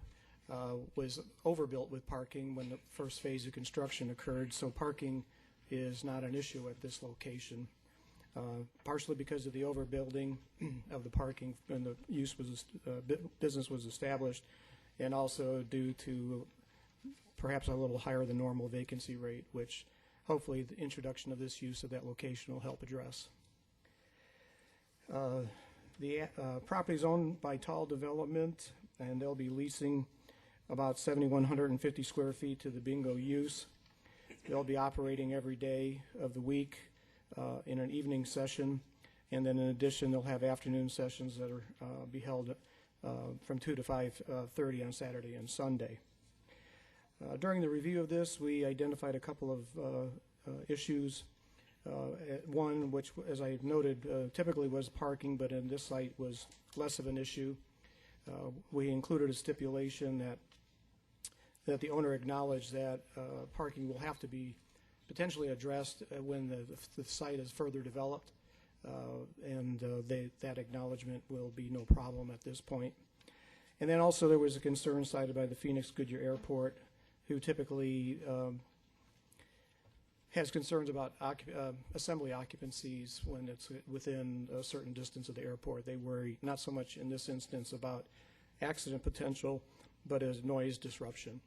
was overbuilt with parking when the first phase of construction occurred, so parking is not an issue at this location, partially because of the overbuilding of the parking when the use was business was established, and also due to perhaps a little higher than normal vacancy rate, which hopefully the introduction of this use at that location will help address. The property is owned by Tall Development, and they'll be leasing about 7,150 square feet to the bingo use. They'll be operating every day of the week in an evening session, and then in addition they'll have afternoon sessions that are be held from 2 to 5:30 on Saturday and Sunday. During the review of this, we identified a couple of issues. One, which, as I noted, typically was parking, but in this site was less of an issue. We included a stipulation that the owner acknowledged that parking will have to be potentially addressed when the site is further developed, and that acknowledgement will be no problem at this point. And then also there was a concern cited by the Phoenix Goodyear Airport, who typically has concerns about assembly occupancies when it's within a certain distance of the airport. They worry not so much in this instance about accident potential, but as noise disruption.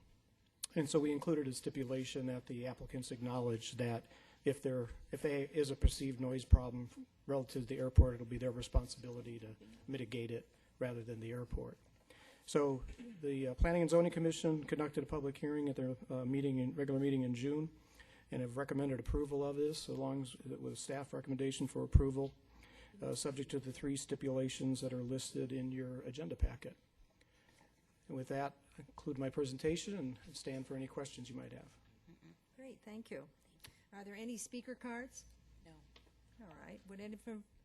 And so we included a stipulation that the applicants acknowledge that if there is a perceived noise problem relative to the airport, it'll be their responsibility to mitigate it rather than the airport. So the Planning and Zoning Commission conducted a public hearing at their regular meeting in June, and have recommended approval of this, along with staff recommendation for approval, subject to the 3 stipulations that are listed in your agenda packet. And with that, I conclude my presentation and stand for any questions you might have. Great, thank you. Are there any speaker cards? No. All right. Would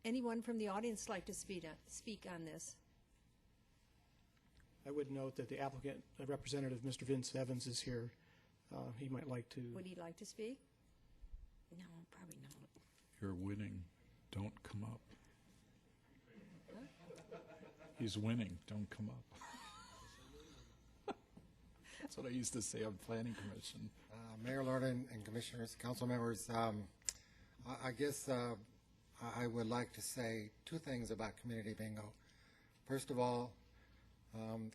anyone from the audience like to speak on this? I would note that the applicant, Representative Mr. Vince Evans, is here. He might like to. Would he like to speak? No, probably not. You're winning. Don't come up. He's winning. Don't come up. That's what I used to say on Planning Commission. Mayor Lordan and Commissioners, Council members, I guess I would like to say 2 things about Community Bingo. First of all,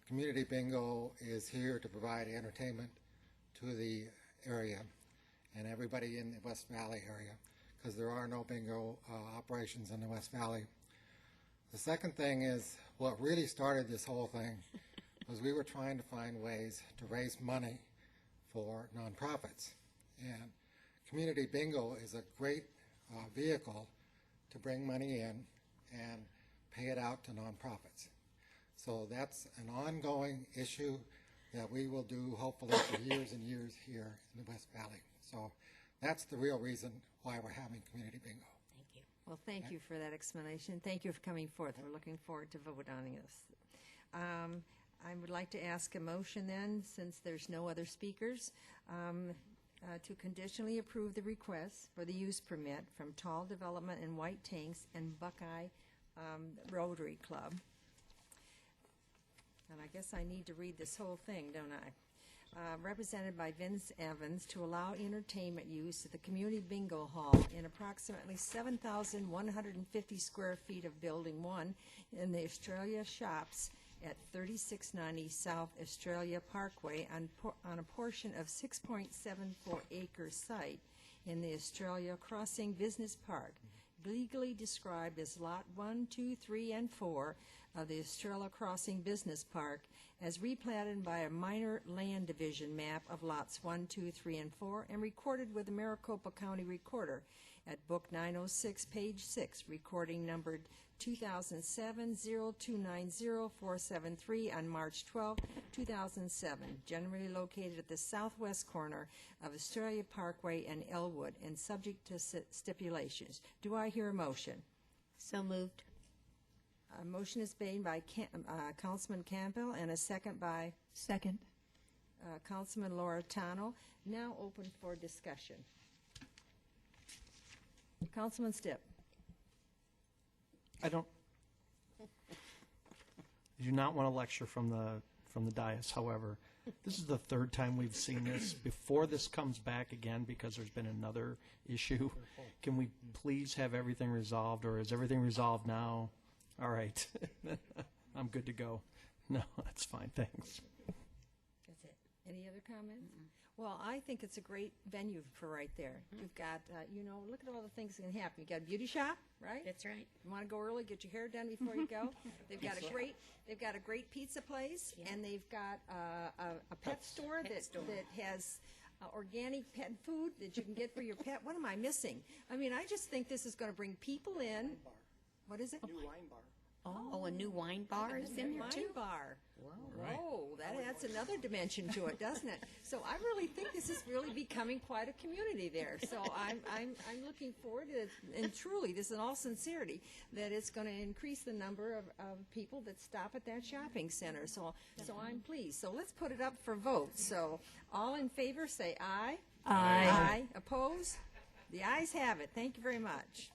Community Bingo is here to provide entertainment to the area and everybody in the West Valley area, because there are no bingo operations in the West Valley. The second thing is, what really started this whole thing was we were trying to find ways to raise money for nonprofits, and Community Bingo is a great vehicle to bring money in and pay it out to nonprofits. So that's an ongoing issue that we will do hopefully for years and years here in the West Valley. So that's the real reason why we're having Community Bingo. Thank you. Well, thank you for that explanation. Thank you for coming forth. We're looking forward to voting on this. I would like to ask a motion then, since there's no other speakers, to conditionally approve the request for the use permit from Tall Development and White Tanks and Buckeye Rotary Club. And I guess I need to read this whole thing, don't I? Represented by Vince Evans, to allow entertainment use at the Community Bingo Hall in approximately 7,150 square feet of Building 1 in the Australia Shops at 3690 South Australia Parkway on a portion of 6.74 acre site in the Australia Crossing Business Park, legally described as Lot 1, 2, 3, and 4 of the Australia Crossing Business Park, as replatted by a minor land division map of lots 1, 2, 3, and 4, and recorded with the Maricopa County Recorder at Book 906, page 6, recording numbered 2007-0290-473 on March 12, 2007, generally located at the southwest corner of Australia Parkway and Elwood, and subject to stipulations. Do I hear a motion? So moved. A motion is made by Councilman Campbell and a second by Second. Councilman Loretano. Now open for discussion. Councilman Stipp. I do not want to lecture from the dais. However, this is the 3rd time we've seen this. Before this comes back again, because there's been another issue, can we please have everything resolved, or is everything resolved now? All right. I'm good to go. No, that's fine. Thanks. That's it. Any other comments? Well, I think it's a great venue for right there. You've got, look at all the things that can happen. You got a beauty shop, right? That's right. You want to go early, get your hair done before you go. They've got a great pizza place, and they've got a pet store that has organic pet food that you can get for your pet. What am I missing? I mean, I just think this is going to bring people in. What is it? New wine bar. Oh, a new wine bar is in there too? Wine bar. Wow. Whoa, that adds adds another dimension to it, doesn't it? So I really think this is really becoming quite a community there. So I'm looking forward to it, and truly, this is in all sincerity, that it's going to increase the number of people that stop at that shopping center. So I'm pleased. So let's put it up for vote. So all in favor, say aye. Aye. Aye. Opposed? The ayes have it. Thank you very much.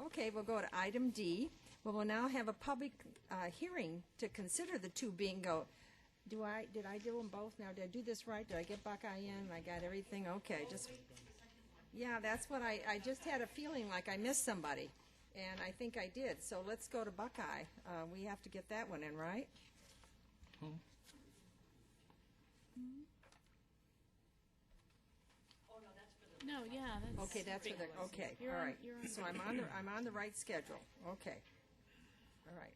Okay, we'll go to item D. We will now have a public hearing to consider the two bingo. Did I do them both now? Did I do this right? Did I get Buckeye in? I got everything? Okay, yeah, that's what I just had a feeling like I missed somebody, and I think I did. So let's go to Buckeye. We have to get that one in, right? No, yeah, that's. Okay, that's for the, okay, You're all on- right. you're on So the- I'm on the right schedule. Okay. All right.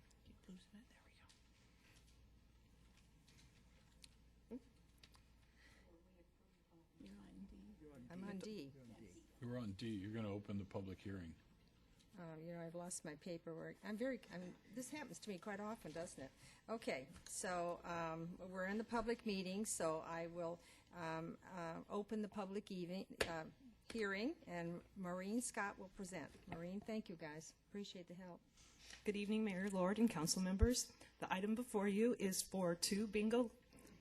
I'm on D. We're on D. You're going to open the public hearing. I've lost my paperwork. This happens to me quite often, doesn't it? Okay, so we're in the public meeting, so I will open the public hearing, and Maureen Scott will present. Maureen, thank you, guys. Appreciate the help. Good evening, Mayor, Lord, and council members. The item before you is for two bingo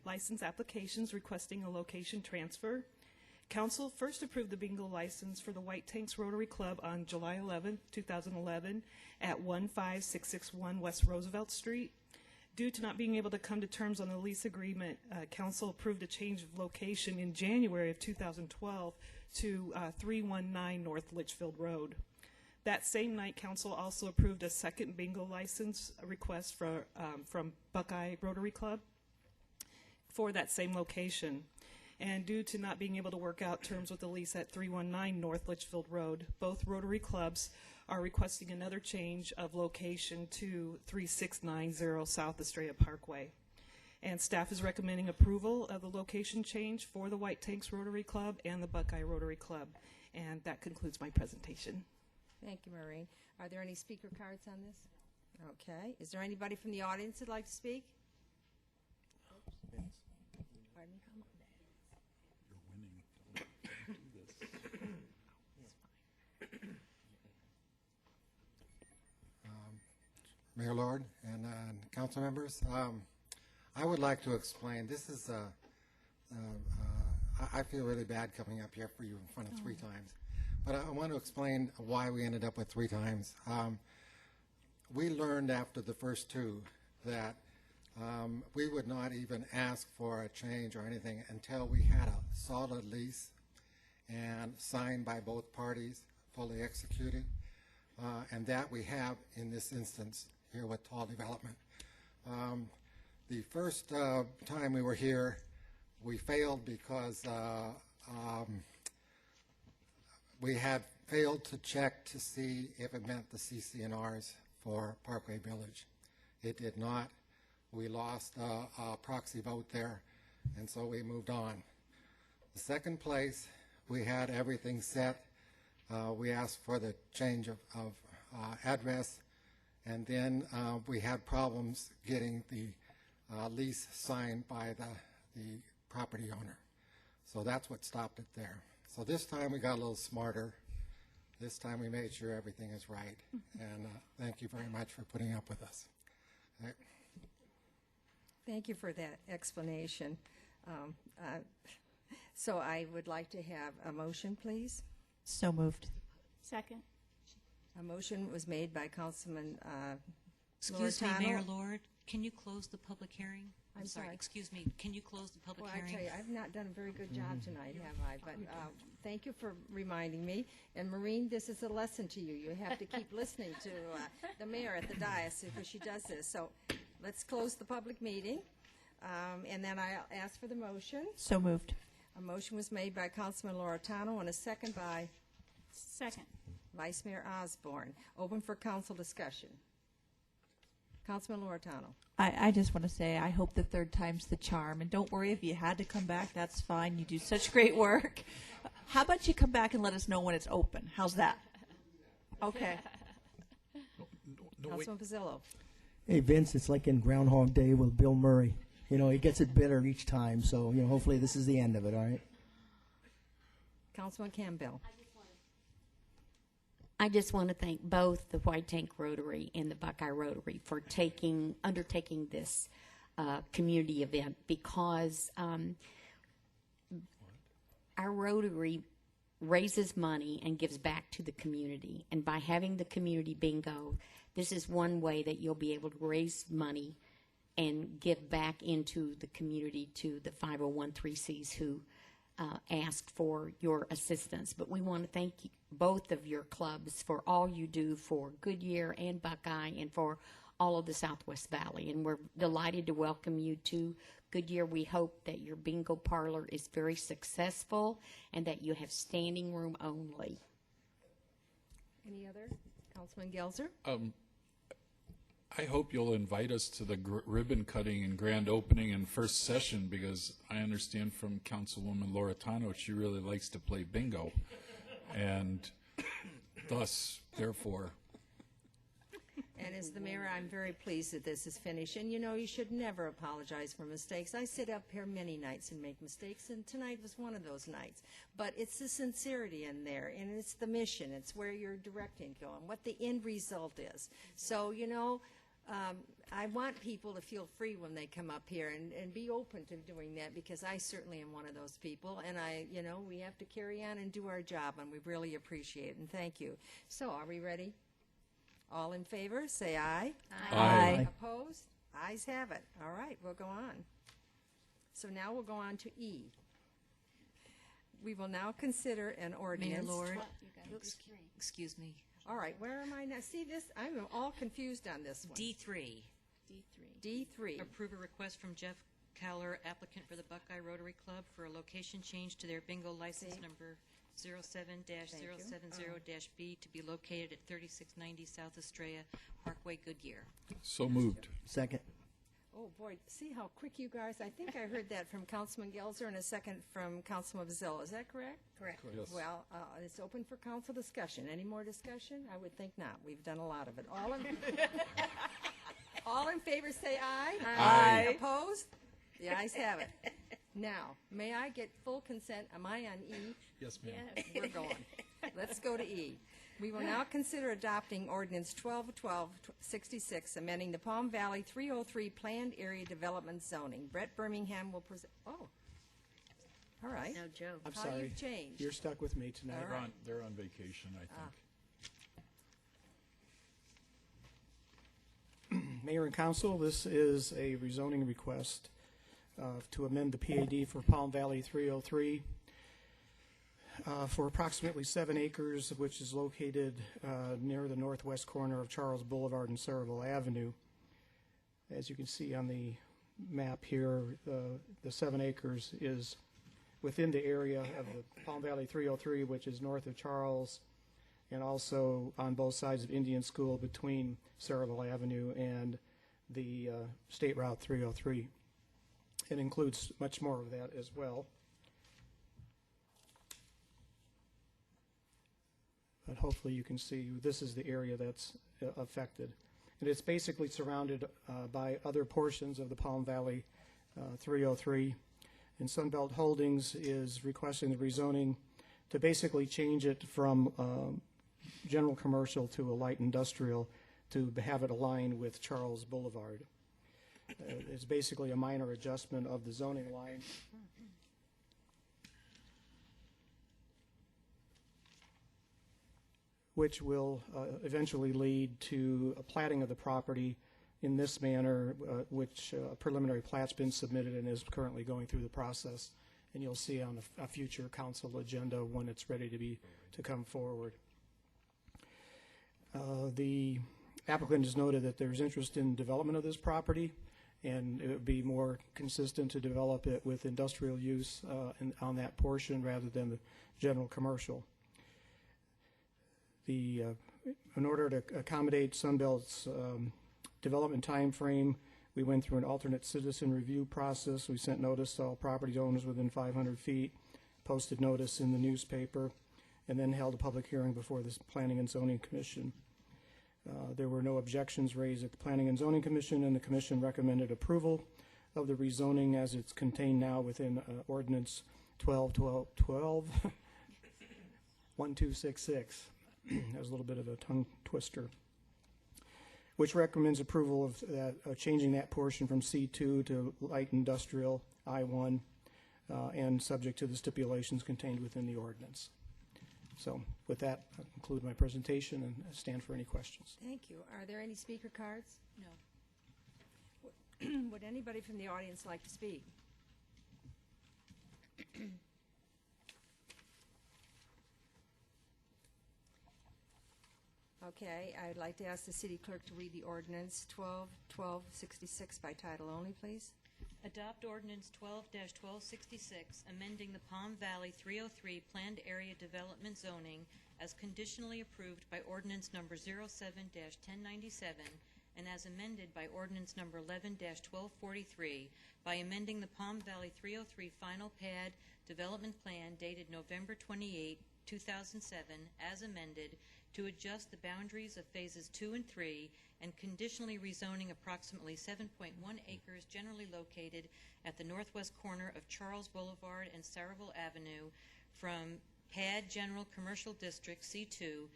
license applications requesting a location transfer. Council first approved the bingo license for the White Tanks Rotary Club on July 11, 2011 at 15661 West Roosevelt Street. Due to not being able to come to terms on the lease agreement, council approved a change of location in January of 2012 to 319 North Litchfield Road. That same night, council also approved a second bingo license request from Buckeye Rotary Club for that same location. And due to not being able to work out terms with the lease at 319 North Litchfield Road, both Rotary Clubs are requesting another change of location to 3690 South Estrella Parkway. And staff is recommending approval of the location change for the White Tanks Rotary Club and the Buckeye Rotary Club. And that concludes my presentation. Thank you, Maureen. Are there any speaker cards on this? Okay. Is there anybody from the audience that'd like to speak? Pardon me? Mayor Lord and council members, I would like to explain. This is, I feel really bad coming up here for you in front of three times, but I want to explain why we ended up with three times. We learned after the first two that we would not even ask for a change or anything until we had a solid lease and signed by both parties, fully executed, and that we have in this instance here with Tall Development. The first time we were here, we failed because we had failed to check to see if it met the CC&Rs for Parkway Village. It did not. We lost a proxy vote there, and so we moved on. The second place, we had everything set. We asked for the change of address, and then we had problems getting the lease signed by the property owner. So that's what stopped it there. So this time we got a little smarter. This time we made sure everything is right. And thank you very much for putting up with us. All right. Thank you for that explanation. So I would like to have a motion, please. So moved. Second. A motion was made by Councilman Excuse me, Loretano. Mayor Lord, can you close the public hearing? I'm sorry. Excuse me, can you close the public Well, I hearing? tell you, I've not done a very good job tonight, have I? But thank you for reminding me. And Maureen, this is a lesson to you. You have to keep listening to the mayor at the dais because she does this. So let's close the public meeting. And then I'll ask for the motion. So moved. A motion was made by Councilman Loretano and a second by Second. Vice Mayor Osborne. Open for council discussion. Councilman Loretano. I just want to say I hope the third time's the charm. And don't worry, if you had to come back, that's fine. You do such great work. How about you come back and let us know when it's open? How's that? Okay. Councilman Pizzillo. Hey, Vince, it's like in Groundhog Day with Bill Murray. he gets it better each time. So, hopefully this is the end of it, all right? Councilman Campbell. I just want to thank both the White Tank Rotary and the Buckeye Rotary for undertaking this community event, because our Rotary raises money and gives back to the community. And by having the community bingo, this is one way that you'll be able to raise money and give back into the community to the 501(c)(3)s who asked for your assistance. But we want to thank both of your clubs for all you do for Goodyear and Buckeye and for all of the Southwest Valley. And we're delighted to welcome you to Goodyear. We hope that your bingo parlor is very successful and that you have standing room only. Any other? Councilman Gelser? I hope you'll invite us to the ribbon cutting and grand opening and first session, because I understand from Councilwoman Loretano she really likes to play bingo, and thus, therefore. And as the mayor, I'm very pleased that this is finished. And you should never apologize for mistakes. I sit up here many nights and make mistakes, and tonight was one of those nights. But it's the sincerity in there, and it's the mission. It's where you're directing going, what the end result is. So, I want people to feel free when they come up here and be open to doing that, because I certainly am one of those people. And we have to carry on and do our job, and we really appreciate it. And thank you. So, are we ready? All in favor, say aye. Aye. Aye. Opposed? Ayes have it. All right, we'll go on. So now we'll go on to E. We will now consider an ordinance. Mayor Lord, excuse me. All right, where am I now? See this? I'm all confused on this one. D3. D3. Approve a request from Jeff Cowler, applicant for the Buckeye Rotary Club, for a location change to their bingo license number 07-070-B to be located at 3690 South Estrella Parkway, Goodyear. So moved. Second. Oh, boy, see how quick you guys, I think I heard that from Councilman Gelser and a second from Councilman Vazillo. Is that correct? Correct. Yes. Well, it's open for council discussion. Any more discussion? I would think not. We've done a lot of it. All in favor say aye. Aye. Opposed? The ayes have it. Now, may I get full consent? Am I on E? Yes, ma'am. We're going. Let's go to E. We will now consider adopting ordinance 12-12-66, amending the Palm Valley 303 Planned Area Development Zoning. Brett Birmingham will present. Oh, all right. Now, Joe. I'm How sorry. you've changed. You're stuck with me tonight. All right. They're on vacation, I think. Mayor and Council, this is a rezoning request to amend the PAD for Palm Valley 303 for approximately 7 acres, which is located near the northwest corner of Charles Boulevard and Saraville Avenue. As you can see on the map here, the 7 acres is within the area of the Palm Valley 303, which is north of Charles, and also on both sides of Indian School between Saraville Avenue and the State Route 303. It includes much more of that as well. But hopefully you can see this is the area that's affected. And it's basically surrounded by other portions of the Palm Valley 303. And Sunbelt Holdings is requesting the rezoning to basically change it from general commercial to a light industrial to have it align with Charles Boulevard. It's basically a minor adjustment of the zoning line. Which will eventually lead to a platting of the property in this manner, which a preliminary plat's been submitted and is currently going through the process. And you'll see on a future council agenda when it's ready to come forward. The applicant has noted that there's interest in development of this property, and it would be more consistent to develop it with industrial use on that portion rather than the general commercial. In order to accommodate Sunbelt's development time frame, we went through an alternate citizen review process. We sent notice to all property owners within 500 feet, posted notice in the newspaper, and then held a public hearing before the Planning and Zoning Commission. There were no objections raised at the Planning and Zoning Commission, and the Commission recommended approval of the rezoning as it's contained now within ordinance 1266. That was a little bit of a tongue twister. Which recommends approval of that, changing that portion from C2 to light industrial I1, and subject to the stipulations contained within the ordinance. So with that, I'll conclude my presentation and stand for any questions. Thank you. Are there any speaker cards? No. Would anybody from the audience like to speak? Okay, I'd like to ask the city clerk to read the ordinance 1266 by title only, please. Adopt ordinance 12-1266, amending the Palm Valley 303 Planned Area Development Zoning as conditionally approved by ordinance number 07-1097 and as amended by ordinance number 11-1243 by amending the Palm Valley 303 Final Pad Development Plan dated November 28, 2007, as amended, to adjust the boundaries of phases 2 and 3 and conditionally rezoning approximately 7.1 acres generally located at the northwest corner of Charles Boulevard and Saraville Avenue from PAD General Commercial District C2 to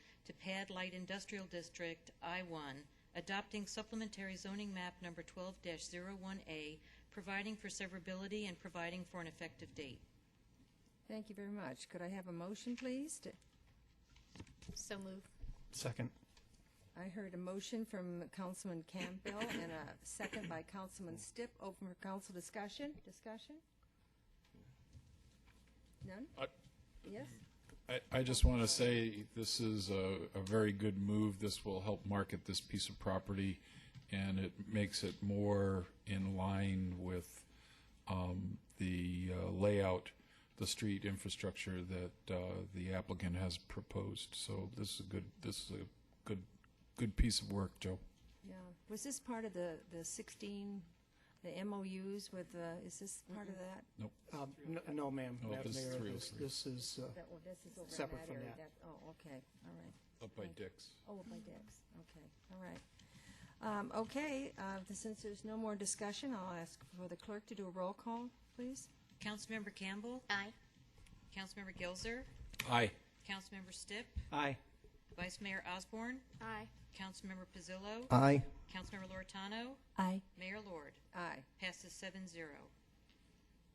PAD Light Industrial District I1, adopting supplementary zoning map number 12-01A, providing for severability and providing for an effective date. Thank you very much. Could I have a motion, please? So moved. Second. I heard a motion from Councilman Campbell and a second by Councilman Stipp. Open for council discussion. Discussion? None? Yes? I just want to say this is a very good move. This will help market this piece of property, and it makes it more in line with the layout, the street infrastructure that the applicant has proposed. So this is a good piece of work, Joe. Yeah. Was this part of the 16, the MOUs with, is this part of that? Nope. No, ma'am. No, Madam this is Mayor, 303. this is This is over separate in that from area. that. Oh, okay. All right. Up by Dick's. Oh, by Dick's. Okay. All right. Okay. Since there's no more discussion, I'll ask for the clerk to do a roll call, please. Councilmember Campbell? Aye. Councilmember Gilzer? Aye. Councilmember Stipp? Aye. Vice Mayor Osborne? Aye. Councilmember Pizzillo? Aye. Councilmember Loretano? Aye. Mayor Lord? Aye. Passes 7-0.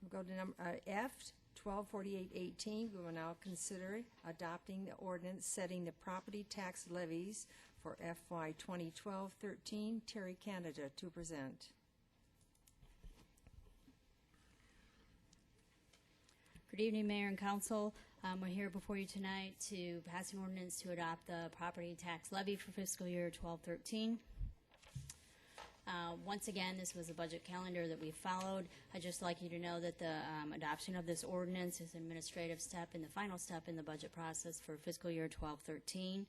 We'll go to number F, 124818. We will now consider adopting the ordinance setting the property tax levies for FY 2012-13. Terry Canada to present. Good evening, Mayor and Council. We're here before you tonight to pass an ordinance to adopt the property tax levy for fiscal year 12-13. Once again, this was a budget calendar that we followed. I'd just like you to know that the adoption of this ordinance is an administrative step and the final step in the budget process for fiscal year 12-13.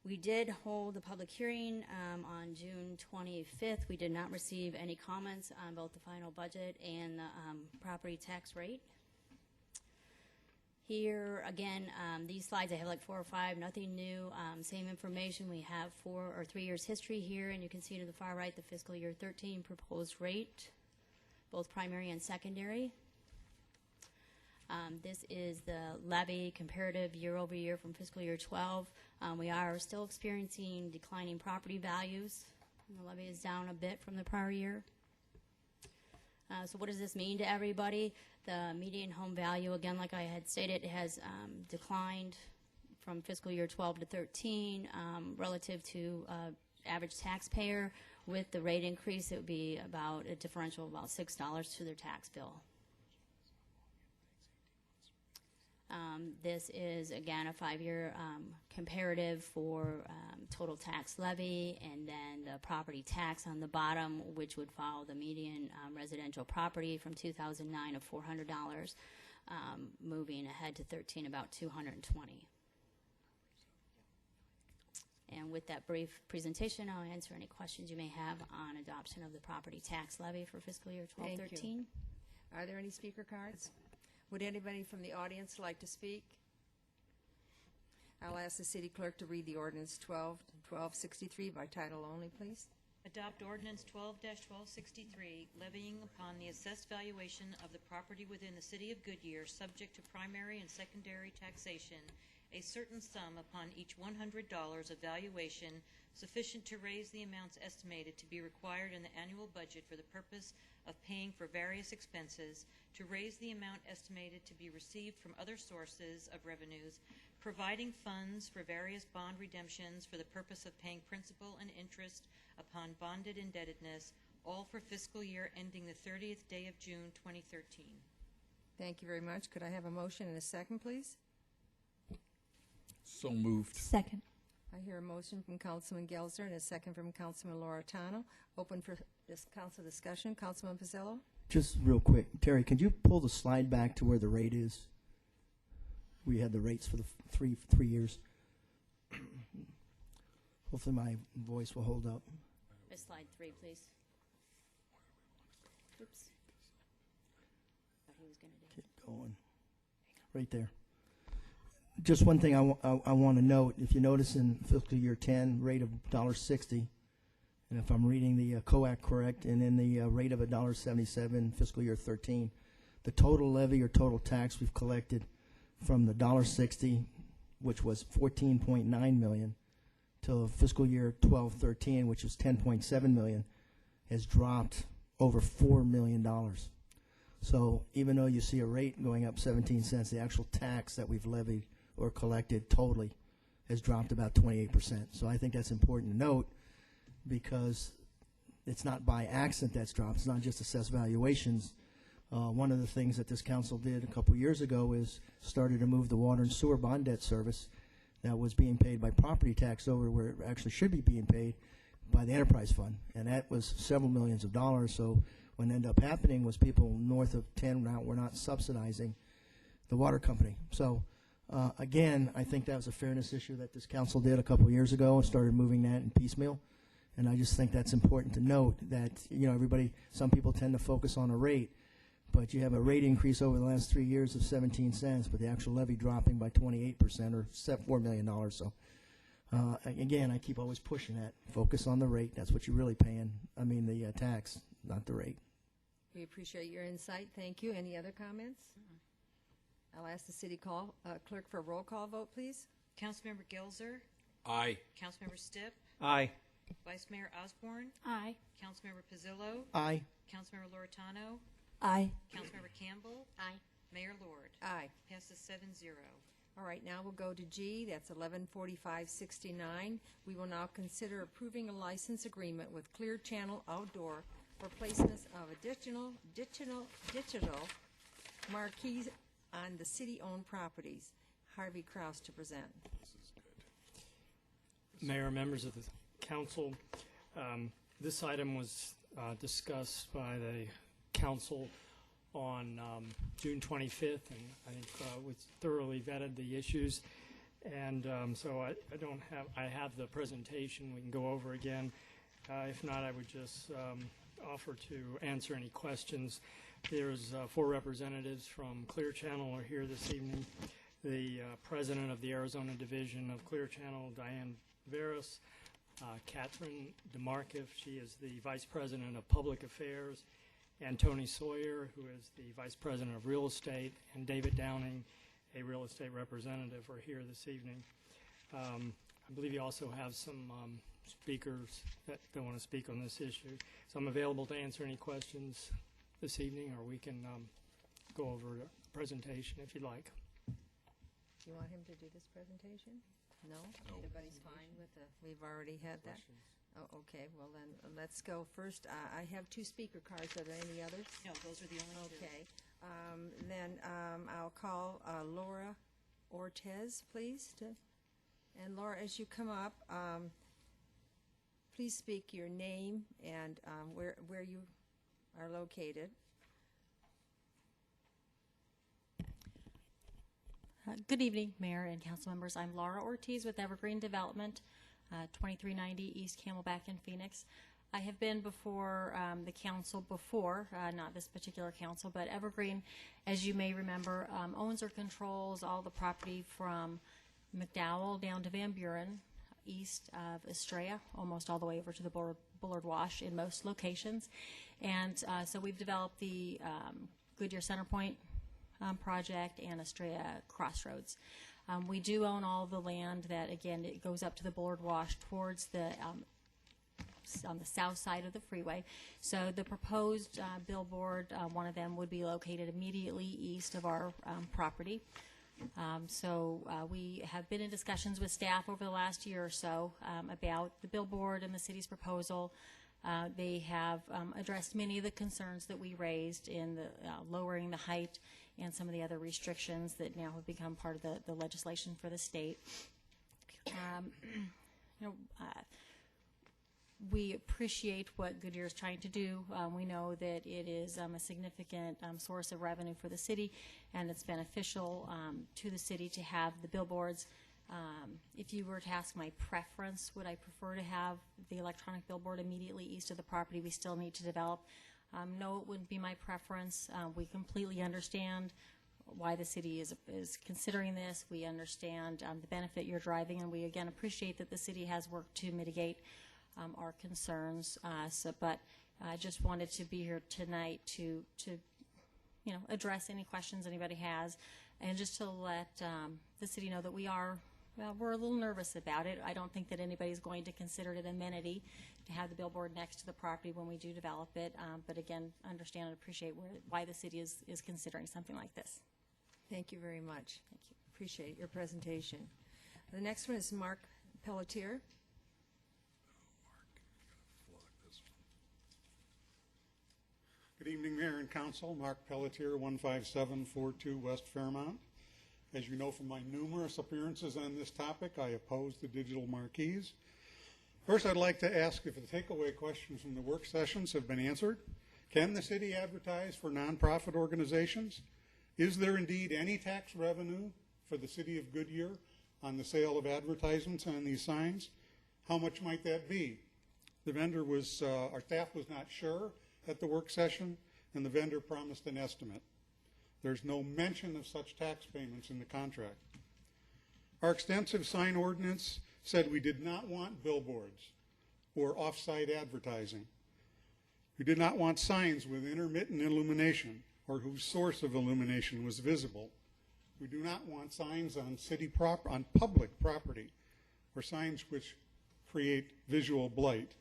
We did hold a public hearing on June 25th. We did not receive any comments on both the final budget and the property tax rate. Here, again, these slides, I have like 4 or 5, nothing new, same information. We have 4 or 3 years history here, and you can see to the far right the fiscal year 13 proposed rate, both primary and secondary. This is the levy comparative year over year from fiscal year 12. We are still experiencing declining property values. And the levy is down a bit from the prior year. So what does this mean to everybody? The median home value, again, like I had stated, has declined from fiscal year 12 to 13 relative to average taxpayer. With the rate increase, it would be about a differential of about $6 to their tax bill. This is, again, a 5-year comparative for total tax levy, and then the property tax on the bottom, which would follow the median residential property from 2009 of $400, moving ahead to 13 about $220. And with that brief presentation, I'll answer any questions you may have on adoption of the property tax levy for fiscal year 12-13. Thank you. Are there any speaker cards? Would anybody from the audience like to speak? I'll ask the city clerk to read the ordinance 1263 by title only, please. Adopt ordinance 12-1263, levying upon the assessed valuation of the property within the city of Goodyear, subject to primary and secondary taxation, a certain sum upon each $100 of valuation sufficient to raise the amounts estimated to be required in the annual budget for the purpose of paying for various expenses, to raise the amount estimated to be received from other sources of revenues, providing funds for various bond redemptions for the purpose of paying principal and interest upon bonded indebtedness, all for fiscal year ending the 30th day of June 2013. Thank you very much. Could I have a motion and a second, please? So moved. Second. I hear a motion from Councilman Gelser and a second from Councilman Loretano. Open for this council discussion. Councilman Pizzello? Just real quick, Terry, could you pull the slide back to where the rate is? We had the rates for the three years. Hopefully my voice will hold up. Slide 3, please. Oops. Thought he was going to do. Keep going. Right there. Just one thing I want to note, if you notice in fiscal year 10, rate of $1.60, and if I'm reading the COAC correct, and then the rate of $1.77 fiscal year 13, the total levy or total tax we've collected from the $1.60, which was $14.9 million, till fiscal year 12-13, which is $10.7 million, has dropped over $4 million. So even though you see a rate going up 17 cents, the actual tax that we've levied or collected totally has dropped about 28%. So I think that's important to note, because it's not by accident that's dropped. It's not just assessed valuations. One of the things that this council did a couple years ago is started to move the water and sewer bond debt service that was being paid by property tax over where it actually should be being paid by the enterprise fund. And that was several millions of dollars. So what ended up happening was people north of 10 now were not subsidizing the water company. So again, I think that was a fairness issue that this council did a couple years ago and started moving that in piecemeal. And I just think that's important to note that, you know, some people tend to focus on a rate, but you have a rate increase over the last 3 years of 17 cents, but the actual levy dropping by 28% or $4 million. So again, I keep always pushing that. Focus on the rate. That's what you're really paying. I mean, the tax, not the rate. We appreciate your insight. Thank you. Any other comments? I'll ask the city clerk for a roll call vote, please. Councilmember Gelser? Aye. Councilmember Stipp? Aye. Vice Mayor Osborne? Aye. Councilmember Pizzillo? Aye. Councilmember Loretano? Aye. Councilmember Campbell? Aye. Mayor Lord? Aye. Passes 7-0. All right, now we'll go to G. That's 114569. We will now consider approving a license agreement with Clear Channel Outdoor for placement of additional digital marquees on the city-owned properties. Harvey Kraus to present. Mayor, members of the council, this item was discussed by the council on June 25th, and I think we thoroughly vetted the issues. And so I have the presentation. We can go over again. If not, I would just offer to answer any questions. There's 4 representatives from Clear Channel are here this evening. The president of the Arizona Division of Clear Channel, Diane Veras, Catherine DeMarkiff, she is the vice president of public affairs, and Tony Sawyer, who is the vice president of real estate, and David Downing, a real estate representative, are here this evening. I believe you also have some speakers that want to speak on this issue. So I'm available to answer any questions this evening, or we can go over the presentation if you'd like. You want him to do this presentation? No? Everybody's fine with we've already had that? Oh, okay, well then, let's go first. I have 2 speaker cards. Are there any others? No, those are the only 2. Okay. Then I'll call Laura Ortiz, please. And Laura, as you come up, please speak your name and where you are located. Good evening, Mayor and council members. I'm Laura Ortiz with Evergreen Development, 2390 East Camelback in Phoenix. I have been before the council before, not this particular council, but Evergreen, as you may remember, owns or controls all the property from McDowell down to Van Buren, east of Estrella, almost all the way over to the Bullard Wash in most locations. And so we've developed the Goodyear Centerpoint project and Estrella Crossroads. We do own all the land that, again, it goes up to the Bullard Wash towards the on the south side of the freeway. So the proposed billboard, one of them would be located immediately east of our property. We have been in discussions with staff over the last year or so about the billboard and the city's proposal. They have addressed many of the concerns that we raised in the lowering the height and some of the other restrictions that now have become part of the legislation for the state. We appreciate what Goodyear is trying to do. We know that it is a significant source of revenue for the city, and it's beneficial to the city to have the billboards. If you were to ask my preference, would I prefer to have the electronic billboard immediately east of the property we still need to develop? No, it wouldn't be my preference. We completely understand why the city is considering this. We understand the benefit you're driving, and we again appreciate that the city has worked to mitigate our concerns. But I just wanted to be here tonight to address any questions anybody has, and just to let the city know that we're a little nervous about it. I don't think that anybody's going to consider it an amenity to have the billboard next to the property when we do develop it. But again, understand and appreciate why the city is considering something like this. Thank you very much. Thank you. Appreciate your presentation. The next one is Mark Pelletier. Good evening, Mayor and Council. Mark Pelletier, 15742 West Fairmount. As you know from my numerous appearances on this topic, I oppose the digital marquees. First, I'd like to ask if the takeaway questions from the work sessions have been answered. Can the city advertise for nonprofit organizations? Is there indeed any tax revenue for the city of Goodyear on the sale of advertisements on these signs? How much might that be? The vendor was, our staff was not sure at the work session, and the vendor promised an estimate. There's no mention of such tax payments in the contract. Our extensive sign ordinance said we did not want billboards or off-site advertising. We did not want signs with intermittent illumination or whose source of illumination was visible. We do not want signs on on public property or signs which create visual blight.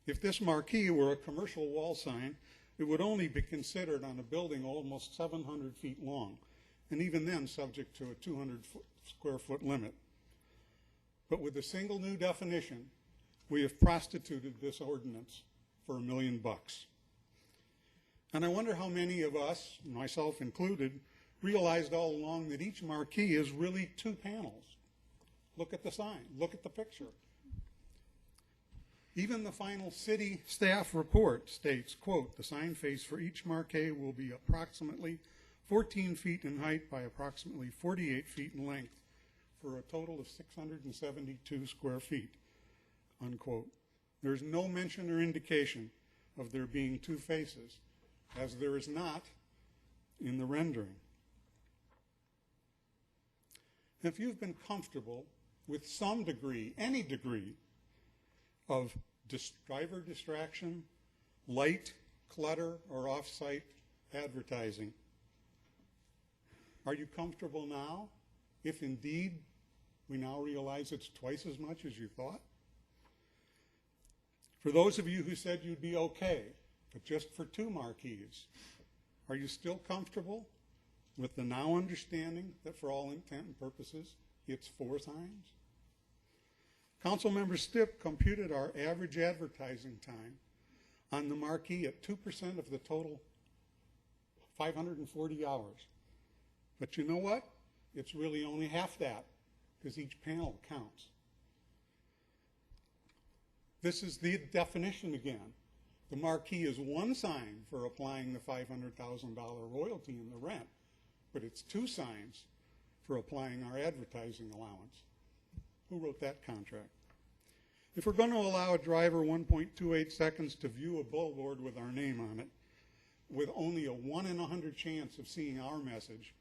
If this marquee were a commercial wall sign, it would only be considered on a building almost 700 feet long, and even then subject to a 200 square foot limit. But with a single new definition, we have prostituted this ordinance for $1 million. And I wonder how many of us, myself included, realized all along that each marquee is really 2 panels. Look at the sign, look at the picture. Even the final city staff report states, quote, the sign face for each marquee will be approximately 14 feet in height by approximately 48 feet in length for a total of 672 square feet, unquote. There's no mention or indication of there being 2 faces, as there is not in the rendering. If you've been comfortable with some degree, any degree, of driver distraction, light, clutter, or off-site advertising, are you comfortable now, if indeed we now realize it's twice as much as you thought? For those of you who said you'd be okay, but just for 2 marquees, are you still comfortable with the now understanding that for all intent and purposes, it's 4 signs? Councilmember Stipp computed our average advertising time on the marquee at 2% of the total 540 hours. But you know what? It's really only half that, because each panel counts. This is the definition again. The marquee is 1 sign for applying the $500,000 royalty in the rent, but it's 2 signs for applying our advertising allowance. Who wrote that contract? If we're going to allow a driver 1.28 seconds to view a billboard with our name on it, with only a 1 in 100 chance of seeing our message,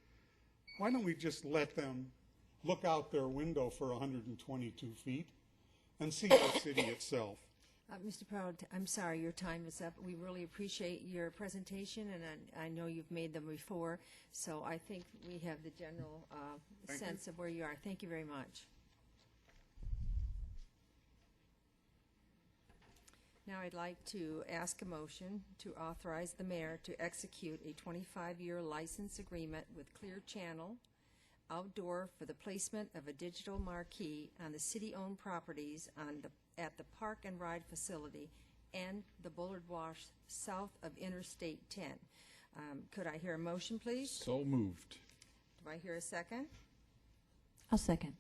why don't we just let them look out their window for 122 feet and see the city itself? Mr. Proud, I'm sorry, your time is up. We really appreciate your presentation, and I know you've made them before, so I think we have the general Thank sense you. of where you are. Thank you very much. Now I'd like to ask a motion to authorize the mayor to execute a 25-year license agreement with Clear Channel Outdoor for the placement of a digital marquee on the city-owned properties at the Park and Ride facility and the Bullard Wash south of Interstate 10. Could I hear a motion, please? So moved. Do I hear a second? I'll second.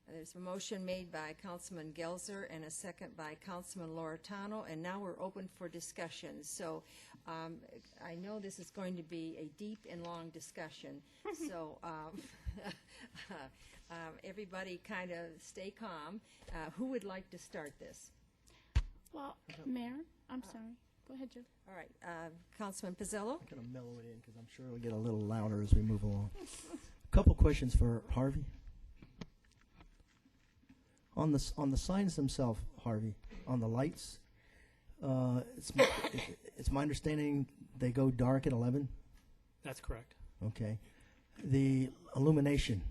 There's a motion made by Councilman Gelzer and a second by Councilman Loretano, and now we're open for discussion. So I know this is going to be a deep and long discussion, so everybody kind of stay calm. Who would like to start this? Well, Mayor, I'm sorry. Go ahead, Joe. All right, Councilman Pizzillo? I'm going to mellow it in because I'm sure it'll get a little louder as we move along. A couple questions for Harvey. On the signs themselves, Harvey, on the lights, it's my understanding they go dark at 11? That's correct. Okay. The illumination,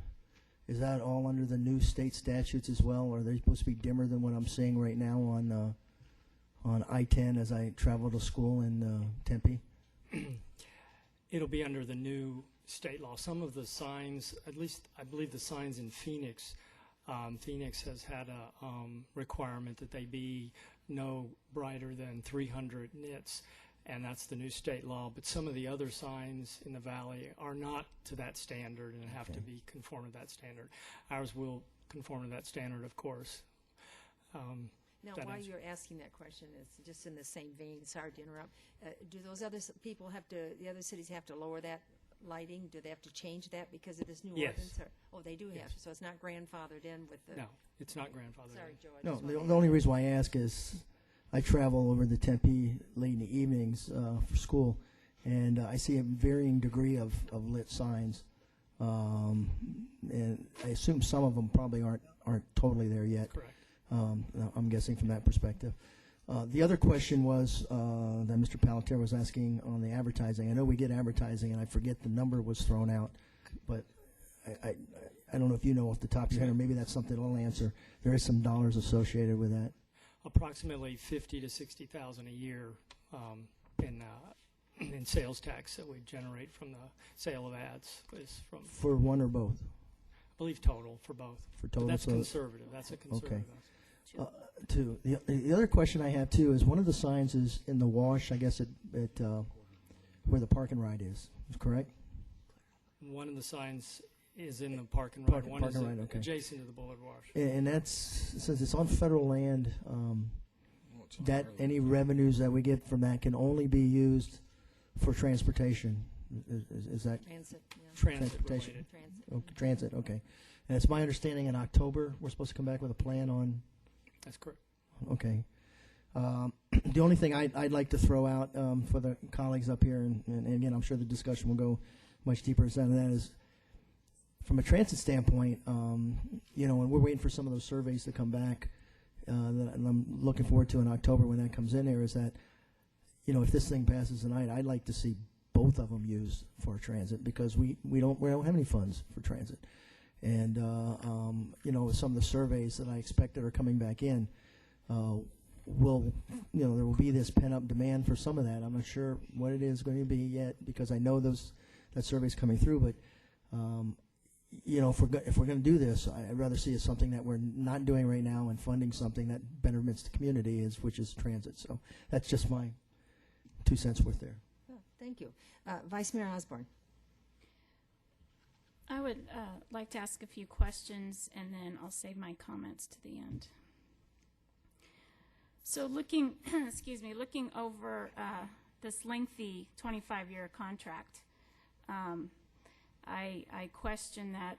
is that all under the new state statutes as well, or are they supposed to be dimmer than what I'm seeing right now on I-10 as I travel to school in Tempe? It'll be under the new state law. Some of the signs, at least I believe the signs in Phoenix, Phoenix has had a requirement that they be no brighter than 300 nits, and that's the new state law. But some of the other signs in the valley are not to that standard and have to be conform to that standard. Ours will conform to that standard, of course. Now, while you're asking that question, it's just in the same vein, sorry to interrupt, do those other people have to, the other cities have to lower that lighting? Do they have to change that because of this new Yes. ordinance? Or, they do Yes. have to, so it's not grandfathered in with the... No, it's not grandfathered. Sorry, Joe. I No, just the wanted the to- only reason why I ask is I travel over the Tempe late in the evenings for school, and I see a varying degree of lit signs. And I assume some of them probably aren't totally there yet. Correct. I'm guessing from that perspective. The other question was that Mr. Pelletier was asking on the advertising. I know we get advertising, and I forget the number was thrown out, but I don't know if you know off the top of your head, or maybe that's something I'll answer. There is some dollars associated with that. Approximately 50 to 60,000 a year in sales tax that we generate from the sale of ads. Is from For one or both? I believe total for both. For total, But that's so- conservative. That's a conservative. Two. The other question I have too is one of the signs is in the wash, I guess, at where the park and ride is correct? One of the signs is in the park and ride. One Park is and ride, okay. adjacent to the Bullard Wash. And that's, since it's on federal land, that any revenues that we get from that can only be used for transportation. Is that? Transit, yeah. Transit-related. Transit. Okay, transit, okay. And it's my understanding in October, we're supposed to come back with a plan on? That's correct. Okay. The only thing I'd like to throw out for the colleagues up here, and again, I'm sure the discussion will go much deeper into that, is from a transit standpoint, and we're waiting for some of those surveys to come back that I'm looking forward to in October when that comes in there, is that, if this thing passes tonight, I'd like to see both of them used for transit because we don't have any funds for transit. And, some of the surveys that I expect that are coming back in there will be this pent-up demand for some of that. I'm not sure what it is going to be yet because I know that survey's coming through. But, if we're going to do this, I'd rather see it something that we're not doing right now and funding something that benefits the community, which is transit. So that's just my 2 cents worth there. Oh, thank you. Vice Mayor Osborne. I would like to ask a few questions, and then I'll save my comments to the end. So looking over this lengthy 25-year contract, I question that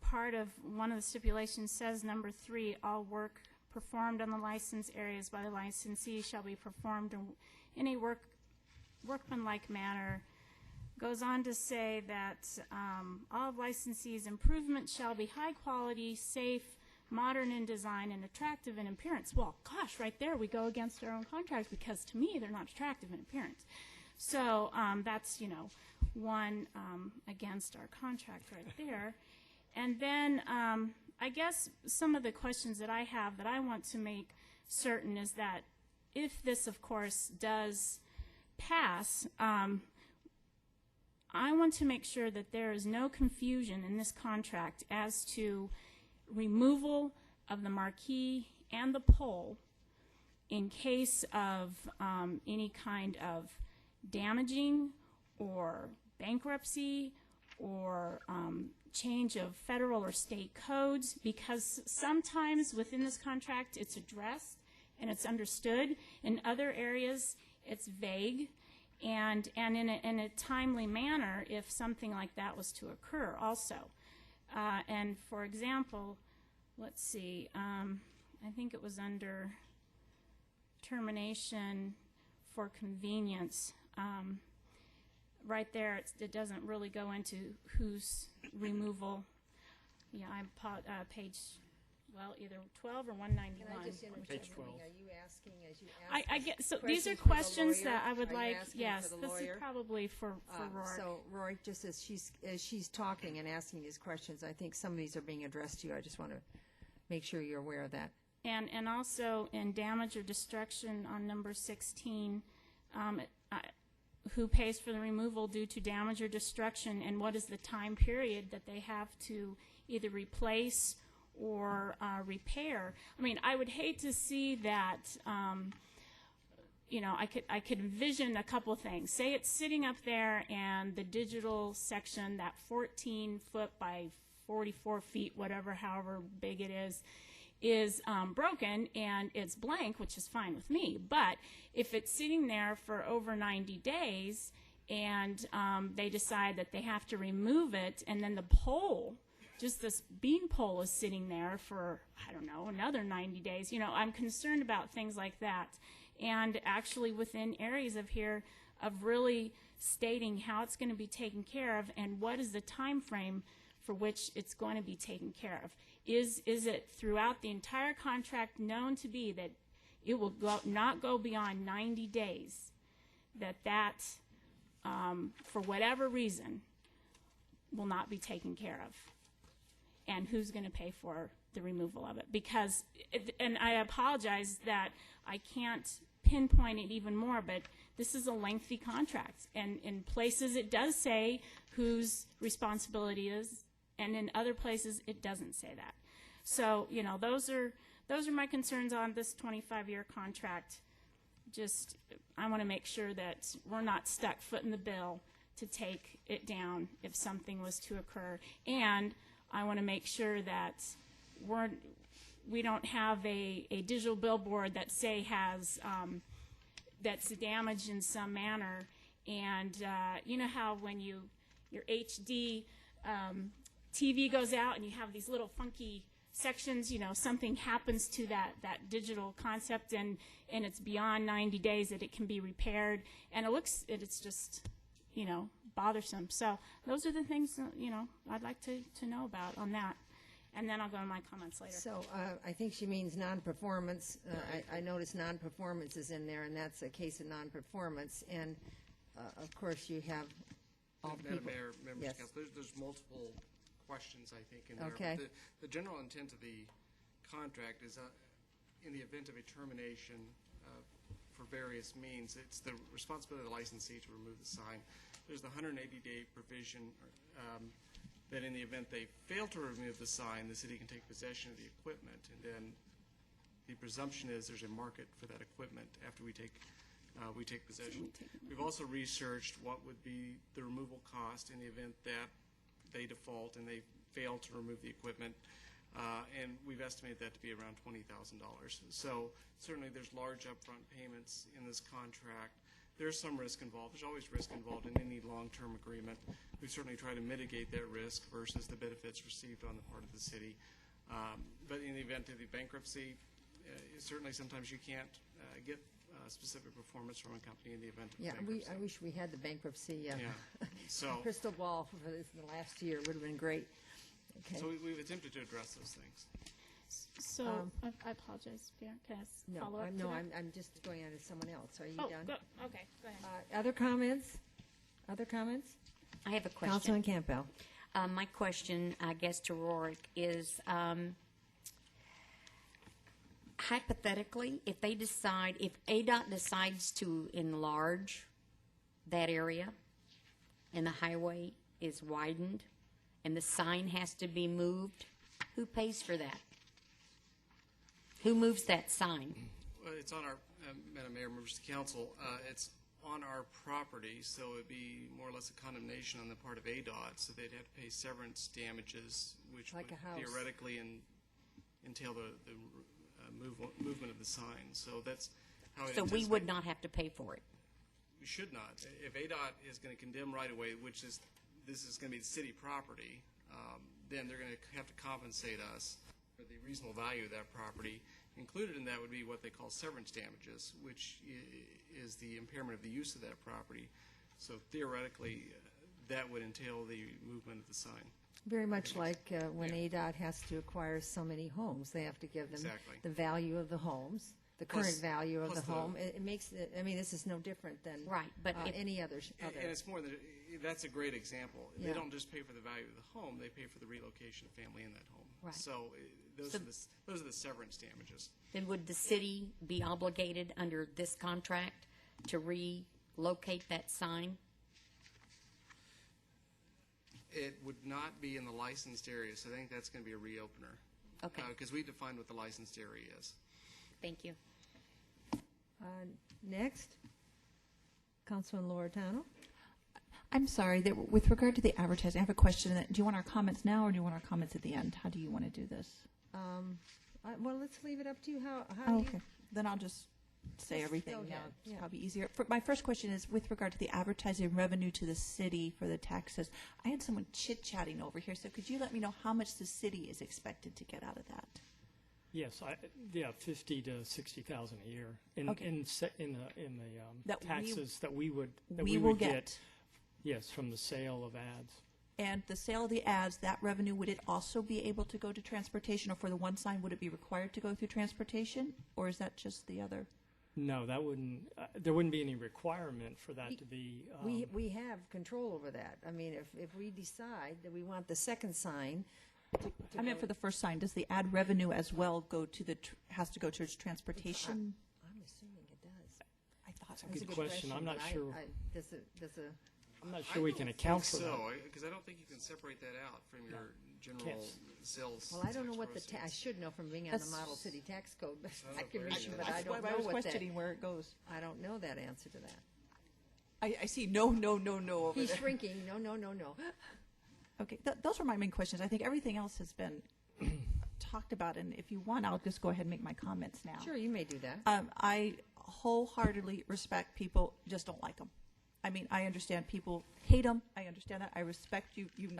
part of one of the stipulations says, number 3, all work performed on the licensed areas by the licensee shall be performed in a workmanlike manner. Goes on to say that all licensees' improvements shall be high quality, safe, modern in design and attractive in appearance. Well, gosh, right there we go against our own contracts because to me they're not attractive in appearance. So that's, one against our contract right there. And then I guess some of the questions that I have that I want to make certain is that if this, of course, does pass, I want to make sure that there is no confusion in this contract as to removal of the marquee and the pole in case of any kind of damaging or bankruptcy or change of federal or state codes, because sometimes within this contract it's addressed and it's understood. In other areas it's vague and in a timely manner if something like that was to occur also. And for example, let's see, I think it was under termination for convenience. Right there, it doesn't really go into whose removal. Yeah, I'm page, well, either 12 or 191. Can I just interject? Page 12. Are you asking, as you ask I get, so questions these are for the questions lawyer, that I would are you like, asking yes, for the this is lawyer? probably for Rourke. So, Roy, just as she's talking and asking these questions, I think some of these are being addressed to you. I just want to make sure you're aware of that. And also in damage or destruction on number 16, who pays for the removal due to damage or destruction, and what is the time period that they have to either replace or repair. I mean, I would hate to see that, I could envision a couple things. Say it's sitting up there and the digital section, that 14 foot by 44 feet, whatever, however big it is broken and it's blank, which is fine with me. But if it's sitting there for over 90 days and they decide that they have to remove it, and then the pole, just this beam pole, is sitting there for, I don't know, another 90 days, I'm concerned about things like that. And actually within areas of here of really stating how it's going to be taken care of and what is the time frame for which it's going to be taken care of. Is it throughout the entire contract known to be that it will not go beyond 90 days, that for whatever reason will not be taken care of? And who's going to pay for the removal of it? Because, and I apologize that I can't pinpoint it even more, but this is a lengthy contract. And in places it does say whose responsibility is, and in other places it doesn't say that. So, those are my concerns on this 25-year contract. Just, I want to make sure that we're not stuck footing the bill to take it down if something was to occur. And I want to make sure that we don't have a digital billboard that has that's damaged in some manner. And you know how when your HD TV goes out and you have these little funky sections, something happens to that digital concept and it's beyond 90 days that it can be repaired, and it's just bothersome. So those are the things I'd like to know about on that, and then I'll go to my comments later. So I think she means non-performance. I noticed non-performance is in there, and that's a case of non-performance. And of course you have all the Madam people. Mayor, members Yes. of council, there's multiple questions, I think, in there. Okay. But the general intent of the contract is in the event of a termination for various means, it's the responsibility of the licensee to remove the sign. There's the 180-day provision that in the event they fail to remove the sign, the city can take possession of the equipment, and then the presumption is there's a market for that equipment after we take possession. We've also researched what would be the removal cost in the event that they default and they fail to remove the equipment, and we've estimated that to be around $20,000. So certainly there's large upfront payments in this contract. There's some risk involved. There's always risk involved in any long-term agreement. We certainly try to mitigate that risk versus the benefits received on the part of the city. But in the event of the bankruptcy, certainly sometimes you can't get specific performance from a company in the event of bankruptcy. I wish we had the bankruptcy So crystal ball for this in the last year. Would have been great. Okay. So we've attempted to address those things. So I apologize, Mayor. Can I follow up? to that? I'm just going on to someone else. Are you Oh, done? okay, go ahead. Other comments? Other comments? I have a question. Councilman Campbell. My question, I guess, to Rorik is, hypothetically, if ADOT decides to enlarge that area and the highway is widened and the sign has to be moved, who pays for that? Who moves that sign? Well, it's on our, Madam Mayor, members of the council, it's on our property, so it'd be more or less a condemnation on the part of ADOT, so they'd have to pay severance damages, which Like would a house. theoretically entail the movement of the sign. So that's how it So we would not have to pay for it? We should not. If ADOT is going to condemn right away, which is, this is going to be city property, then they're going to have to compensate us for the reasonable value of that property. Included in that would be what they call severance damages, which is the impairment of the use of that property. So theoretically, that would entail the movement of the sign. Very much like when ADOT has to acquire so many homes, they have to give them Exactly. the value of the homes, the Plus- current value of the plus the- home. It makes it, I mean, this is no different than Right, but any other. And it's more than, that's a great example. Yeah. They don't just pay for the value of the home, they pay for the relocation of family in that home. Right. So those So- are the severance damages. Then would the city be obligated under this contract to relocate that sign? It would not be in the licensed area, so I think that's going to be a reopener. Okay. Because we defined what the licensed area is. Thank you. Next, Councilman Loretano. I'm sorry, with regard to the advertising, I have a question. Do you want our comments now or do you want our comments at the end? How do you want to do this? Well, let's leave it up to you. How Oh, do you? okay. Then I'll just say Just everything go now. ahead. It's Yeah. probably easier. My first question is with regard to the advertising revenue to the city for the taxes. I had someone chit-chatting over here, so could you let me know how much the city is expected to get out of that? Yes, 50 to 60,000 a year Okay. in the That we- taxes that we would get. Yes, from the sale of ads. And the sale of the ads, that revenue, would it also be able to go to transportation, or for the one sign, would it be required to go through transportation, or is that just the other? No, that wouldn't. There wouldn't be any requirement for that to be. We have control over that. I mean, if we decide that we want the second sign. I meant for the first sign, does the ad revenue as well go to has to go towards transportation? I'm assuming it does. I thought That's a good question. I'm not but sure. Does a I'm not sure we can account for that. So, because I don't think you can separate that out from your general sales. Well, I don't know tax what proceeds. I should know from being on the model city tax code, but I don't I know can if read there it, is. but I That's don't why know I was what questioning where it goes. I don't know that answer to that. I see no over He's there. shrinking. No. Okay, those were my main questions. I think everything else has been talked about, and if you want, I'll just go ahead and make my comments now. Sure, you may do that. I wholeheartedly respect people just don't like them. I mean, I understand people hate them. I understand that. I respect you. You're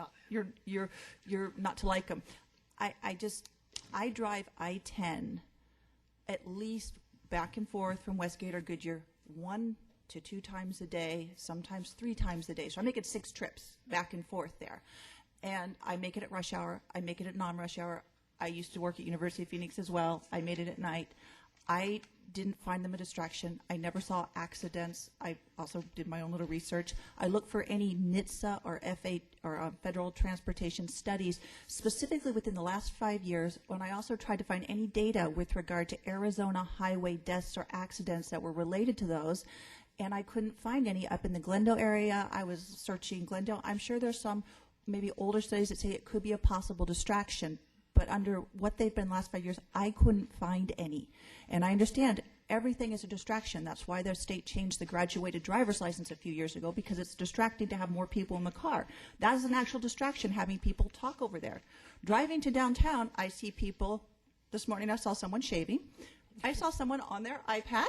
not to like them. I drive I-10 at least back and forth from Westgate or Goodyear 1 to 2 times a day, sometimes 3 times a day. So I make it 6 trips back and forth there. And I make it at rush hour. I make it at non-rush hour. I used to work at University of Phoenix as well. I made it at night. I didn't find them a distraction. I never saw accidents. I also did my own little research. I looked for any NHTSA or FA or Federal Transportation studies, specifically within the last 5 years, when I also tried to find any data with regard to Arizona highway deaths or accidents that were related to those, and I couldn't find any up in the Glendale area. I was searching Glendale. I'm sure there's some maybe older studies that say it could be a possible distraction, but under what they've been last 5 years, I couldn't find any. And I understand everything is a distraction. That's why the state changed the graduated driver's license a few years ago, because it's distracting to have more people in the car. That is an actual distraction, having people talk over there. Driving to downtown, I see people. This morning I saw someone shaving. I saw someone on their iPad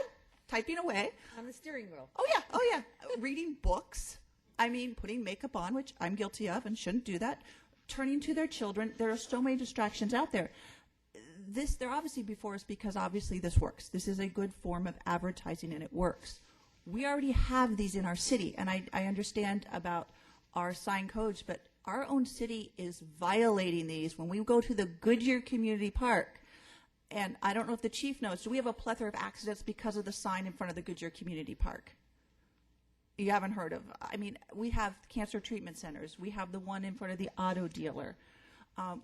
typing away. On the steering wheel. Oh yeah. Reading books. I mean, putting makeup on, which I'm guilty of and shouldn't do that. Turning to their children. There are so many distractions out there. They're obviously before us because obviously this works. This is a good form of advertising and it works. We already have these in our city, and I understand about our sign codes, but our own city is violating these. When we go to the Goodyear Community Park, And I don't know if the chief knows, do we have a plethora of accidents because of the sign in front of the Goodyear Community Park? You haven't heard of, I mean, we have cancer treatment centers. We have the one in front of the auto dealer.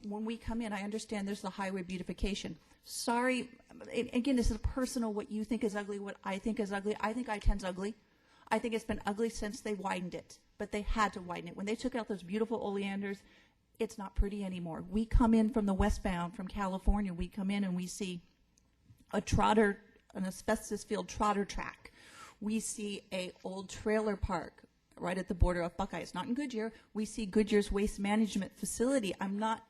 When we come in, I understand there's the highway beautification. Sorry, again, this is personal, what you think is ugly, what I think is ugly. I think I-10's ugly. I think it's been ugly since they widened it, but they had to widen it. When they took out those beautiful oleanders, it's not pretty anymore. We come in from the westbound, from California, we come in and we see a trotter, an asbestos-filled trotter track. We see a old trailer park right at the border of Buckeye. It's not in Goodyear. We see Goodyear's waste management facility. I'm not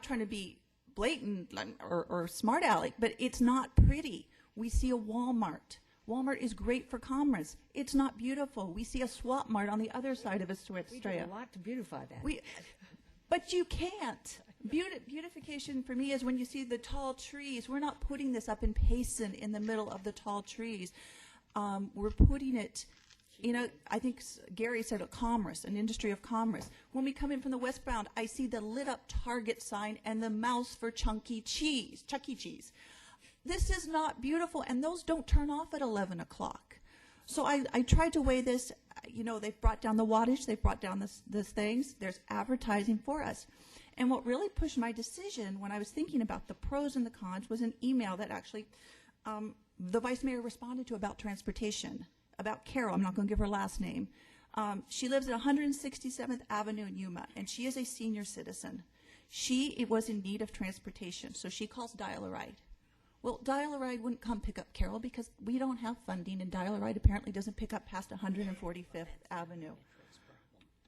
trying to be blatant or smart aleck, but it's not pretty. We see a Walmart. Walmart is great for commerce. It's not beautiful. We see a Swap Mart on the other side of Estrella. We did a lot to beautify that. But you can't. Beautification for me is when you see the tall trees. We're not putting this up in Payson in the middle of the tall trees. We're putting it, you know, I think Gary said commerce, an industry of commerce. When we come in from the westbound, I see the lit up Target sign and the mouse for Chuck E. Cheese. This is not beautiful, and those don't turn off at 11 o'clock. So I tried to weigh this. You know, they've brought down the wattage, they've brought down this things. There's advertising for us. And what really pushed my decision when I was thinking about the pros and the cons was an email that actually the vice mayor responded to about transportation, about Carol. I'm not going to give her last name. She lives at 167th Avenue in Yuma, and she is a senior citizen. She was in need of transportation, so she calls Dial-A-Ride. Well, Dial-A-Ride wouldn't come pick up Carol because we don't have funding, and Dial-A-Ride apparently doesn't pick up past 145th Avenue.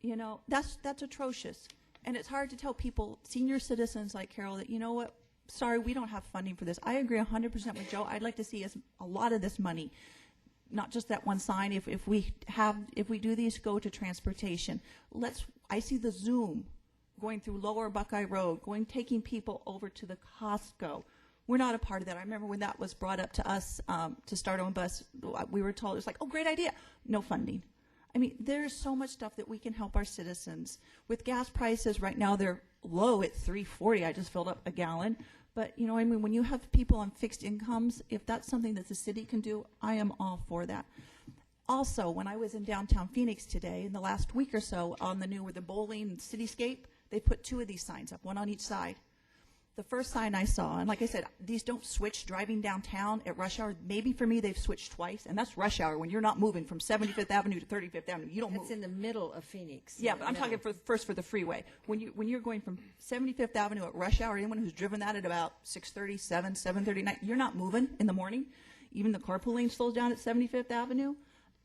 You know, that's atrocious. And it's hard to tell people, senior citizens like Carol, that, you know what, sorry, we don't have funding for this. I agree 100% with Joe. I'd like to see a lot of this money, not just that one sign. If we do these, go to transportation. I see the Zoom going through Lower Buckeye Road, taking people over to the Costco. We're not a part of that. I remember when that was brought up to us to start our own bus, we were told, it was like, oh, great idea. No funding. I mean, there's so much stuff that we can help our citizens. With gas prices right now, they're low at $3.40. I just filled up a gallon. But, you know, I mean, when you have people on fixed incomes, if that's something that the city can do, I am all for that. Also, when I was in downtown Phoenix today, in the last week or so, on the new with the bowling cityscape, they put 2 of these signs up, one on each side. The first sign I saw, and like I said, these don't switch driving downtown at rush hour. Maybe for me they've switched twice, and that's rush hour when you're not moving from 75th Avenue to 35th Avenue. You don't move. It's in the middle of Phoenix. Yeah, but I'm talking first for the freeway. When you're going from 75th Avenue at rush hour, anyone who's driven that at about 6:30, 7:30, you're not moving in the morning. Even the carpooling slows down at 75th Avenue.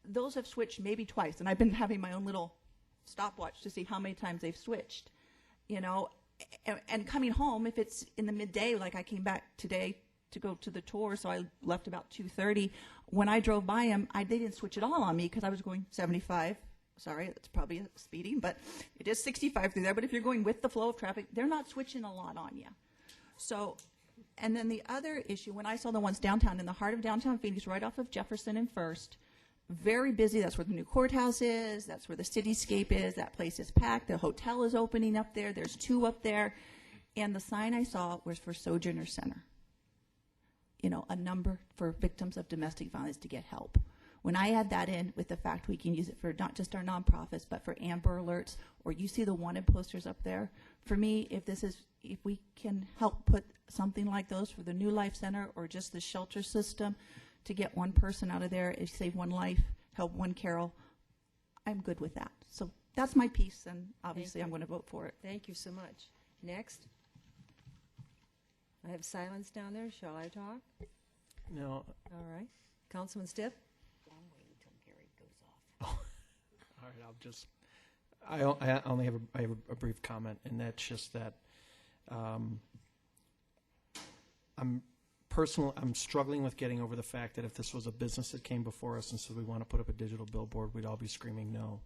Those have switched maybe twice, and I've been having my own little stopwatch to see how many times they've switched. You know. And coming home, if it's in the midday, like I came back today to go to the tour, so I left about 2:30. When I drove by them, they didn't switch at all on me because I was going 75. Sorry, that's probably speeding, but it is 65 through there. But if you're going with the flow of traffic, they're not switching a lot on you. So, and then the other issue, when I saw the ones downtown, in the heart of downtown Phoenix, right off of Jefferson and First, very busy. That's where the new courthouse is. That's where the cityscape is. That place is packed. The hotel is opening up there. There's 2 up there. And the sign I saw was for Sojourner Center. You know, a number for victims of domestic violence to get help. When I add that in with the fact we can use it for not just our nonprofits, but for Amber Alerts, or you see the wanted posters up there, for me, if we can help put something like those for the New Life Center or just the shelter system, to get one person out of there, save one life, help one Carol, I'm good with that. So that's my piece, and obviously I'm going to vote for it. Thank you so much. Next. I have silence down there. Shall I talk? No. All right. Councilman Stiff? I'm waiting until Gary goes off. All right, I only have a brief comment, and that's just that I'm struggling with getting over the fact that if this was a business that came before us and said we want to put up a digital billboard, we'd all be screaming no.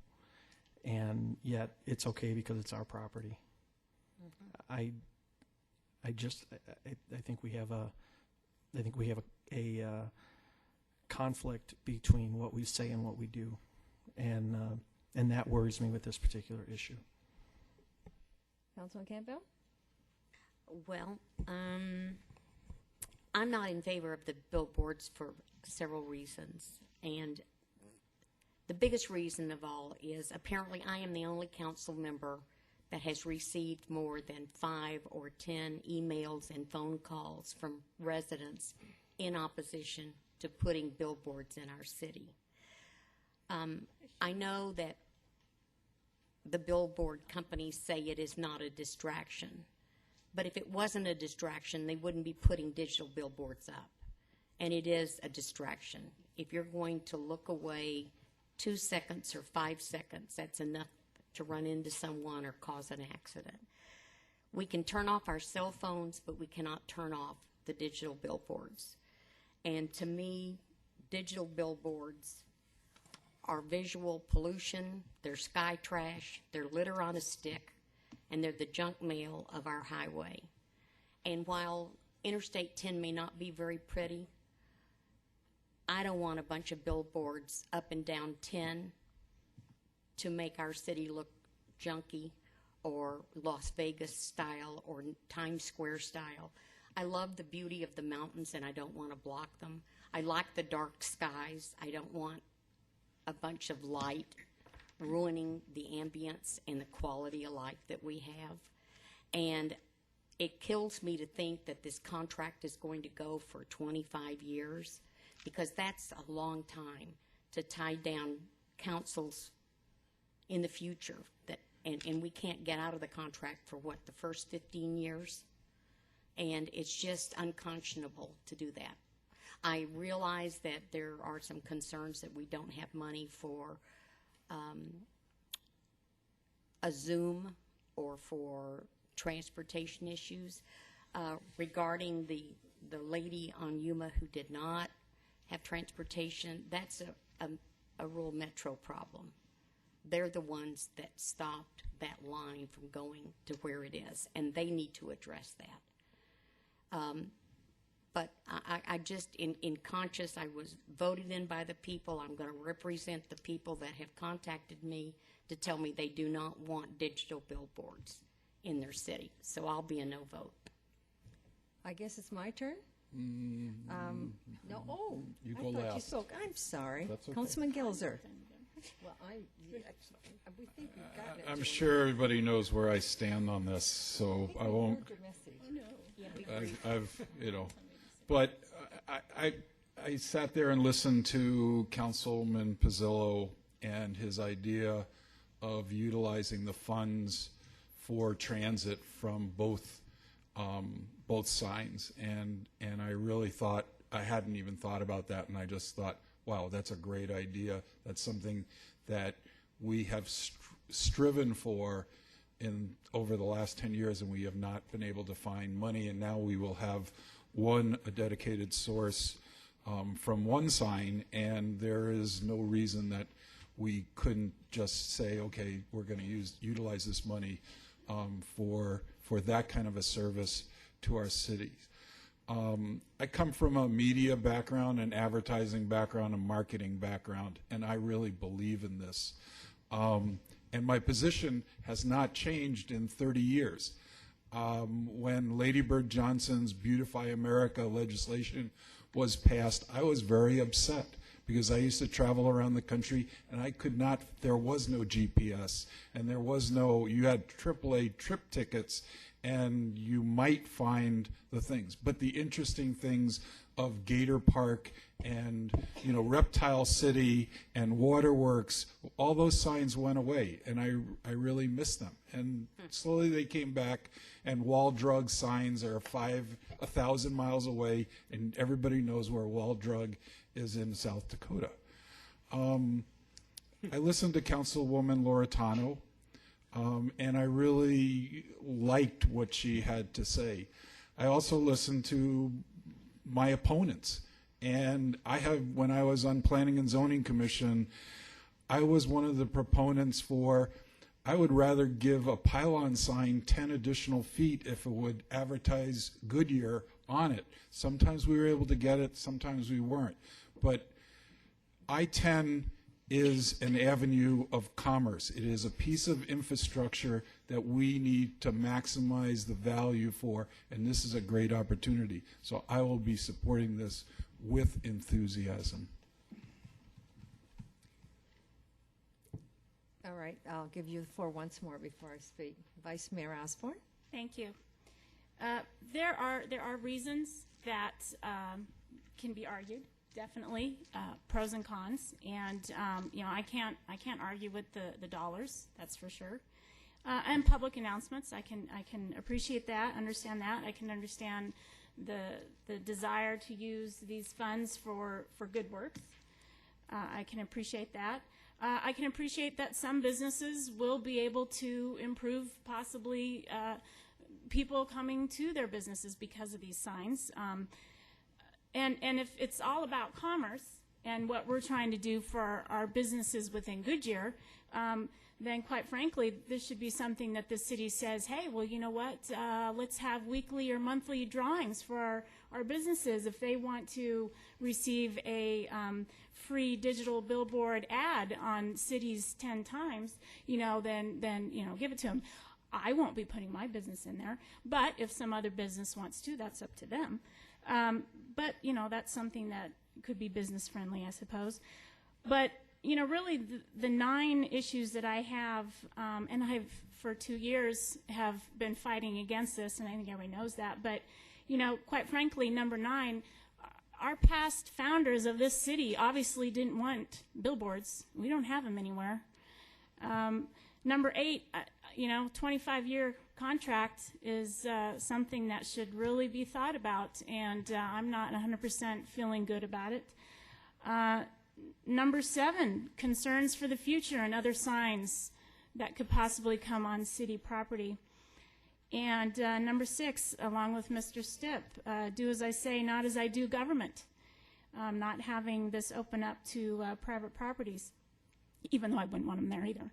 And yet it's okay because it's our property. Mm-hmm. I think we have a conflict between what we say and what we do, and that worries me with this particular issue. Councilman Campbell? Well, I'm not in favor of the billboards for several reasons. And the biggest reason of all is apparently I am the only council member that has received more than 5 or 10 emails and phone calls from residents in opposition to putting billboards in our city. I know that the billboard companies say it is not a distraction, but if it wasn't a distraction, they wouldn't be putting digital billboards up. And it is a distraction. If you're going to look away 2 seconds or 5 seconds, that's enough to run into someone or cause an accident. We can turn off our cell phones, but we cannot turn off the digital billboards. And to me, digital billboards are visual pollution, they're sky trash, they're litter on a stick, and they're the junk mail of our highway. And while Interstate 10 may not be very pretty, I don't want a bunch of billboards up and down 10 to make our city look junky or Las Vegas style or Times Square style. I love the beauty of the mountains and I don't want to block them. I like the dark skies. I don't want a bunch of light ruining the ambience and the quality of life that we have. And it kills me to think that this contract is going to go for 25 years because that's a long time to tie down councils in the future. And we can't get out of the contract for what, the first 15 years? And it's just unconscionable to do that. I realize that there are some concerns that we don't have money for a Zoom or for transportation issues. Regarding the lady on Yuma who did not have transportation, that's a rural metro problem. They're the ones that stopped that line from going to where it is, and they need to address that. But I just, in conscience, I was voted in by the people. I'm going to represent the people that have contacted me to tell me they do not want digital billboards in their city. So I'll be a no vote. I guess it's my turn? No, You I go thought you last. spoke. I'm sorry. That's okay. Councilman Gilzer. Well, we think we've gotten it. I'm sure everybody knows where I stand on this, so I won't. I've, but I sat there and listened to Councilman Pizzillo and his idea of utilizing the funds for transit from both signs, and I really thought, I hadn't even thought about that, and I just thought, wow, that's a great idea. That's something that we have striven for over the last 10 years, and we have not been able to find money, and now we will have a dedicated source from one sign, and there is no reason that we couldn't just say, okay, we're going to utilize this money for that kind of a service to our cities. I come from a media background, an advertising background, a marketing background, and I really believe in this. And my position has not changed in 30 years. When Lady Bird Johnson's Beautify America legislation was passed, I was very upset because I used to travel around the country and I could not, there was no GPS and there was no, you had AAA trip tickets and you might find the things. But the interesting things of Gator Park and, Reptile City and Waterworks, all those signs went away, and I really miss them. And slowly they came back, and Wall Drug signs are 1,000 miles away, and everybody knows where Wall Drug is in South Dakota. I listened to Councilwoman Loretano, and I really liked what she had to say. I also listened to my opponents. And when I was on Planning and Zoning Commission, I was one of the proponents for, I would rather give a pylon sign 10 additional feet if it would advertise Goodyear on it. Sometimes we were able to get it, sometimes we weren't. But I-10 is an avenue of commerce. It is a piece of infrastructure that we need to maximize the value for, and this is a great opportunity. So I will be supporting this with enthusiasm. All right, I'll give you the floor once more before I speak. Vice Mayor Osborne. Thank you. There are reasons that can be argued, definitely, pros and cons, and I can't argue with the dollars, that's for sure. And public announcements, I can appreciate that, understand that. I can understand the desire to use these funds for good work. I can appreciate that. I can appreciate that some businesses will be able to improve possibly people coming to their businesses because of these signs. And if it's all about commerce and what we're trying to do for our businesses within Goodyear, then quite frankly, this should be something that the city says, hey, well, you know what, let's have weekly or monthly drawings for our businesses. If they want to receive a free digital billboard ad on cities 10 times, then give it to them. I won't be putting my business in there, but if some other business wants to, that's up to them. But that's something that could be business friendly, I suppose. But really the 9 issues that I have, and I've for 2 years have been fighting against this, and I think everybody knows that. But quite frankly, number 9, our past founders of this city obviously didn't want billboards. We don't have them anywhere. Number 8, 25-year contract is something that should really be thought about, and I'm not 100% feeling good about it. Number 7, concerns for the future and other signs that could possibly come on city property. And number 6, along with Mr. Stipp, do as I say, not as I do government. Not having this open up to private properties, even though I wouldn't want them there either.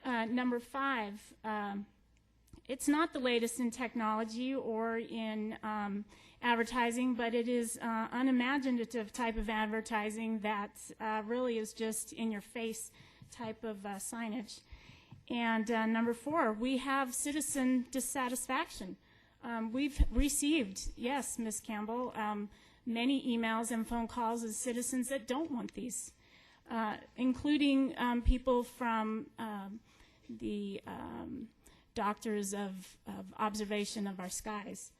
Number 5, it's not the latest in technology or in advertising, but it is unimaginative type of advertising that really is just in your face type of signage. And number 4, we have citizen dissatisfaction. We've received, yes, Ms. Campbell, many emails and phone calls of citizens that don't want these, including people from the doctors of observation of our skies.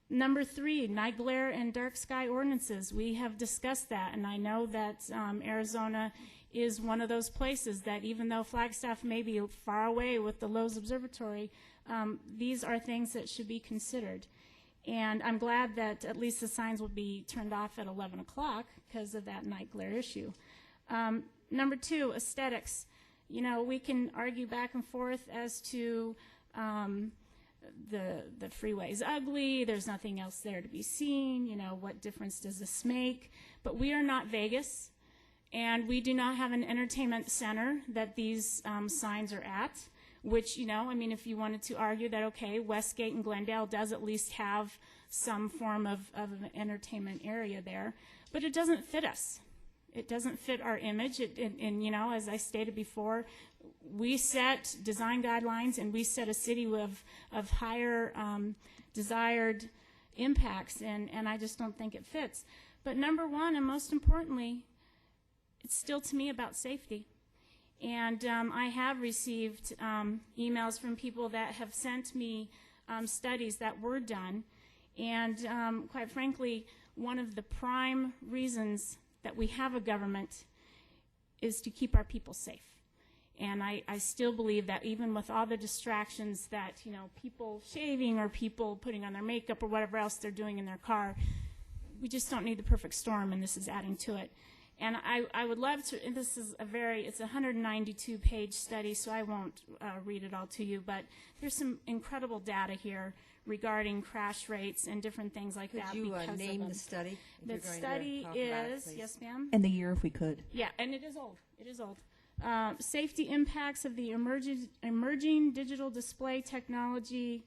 Number 3, night glare and dark sky ordinances. We have discussed that, and I know that Arizona is one of those places that even though Flagstaff may be far away with the Lowe's Observatory, these are things that should be considered. And I'm glad that at least the signs will be turned off at 11 o'clock because of that night glare issue. Number 2, aesthetics. We can argue back and forth as to the freeway's ugly, there's nothing else there to be seen, what difference does this make? But we are not Vegas, and we do not have an entertainment center that these signs are at, which, if you wanted to argue that, okay, Westgate and Glendale does at least have some form of an entertainment area there, but it doesn't fit us. It doesn't fit our image, and as I stated before, we set design guidelines and we set a city of higher desired impacts, and I just don't think it fits. But number 1, and most importantly, it's still to me about safety. And I have received emails from people that have sent me studies that were done, and quite frankly, one of the prime reasons that we have a government is to keep our people safe. And I still believe that even with all the distractions that, people shaving or people putting on their makeup or whatever else they're doing in their car, we just don't need the perfect storm, and this is adding to it. And I would love to, and this is it's a 192-page study, so I won't read it all to you, but there's some incredible data here regarding crash rates and different things like that. Could you because name of the study? The study is, yes, ma'am? And the year, if we could. Yeah, and it is old. It is old. Safety impacts of the emerging digital display technology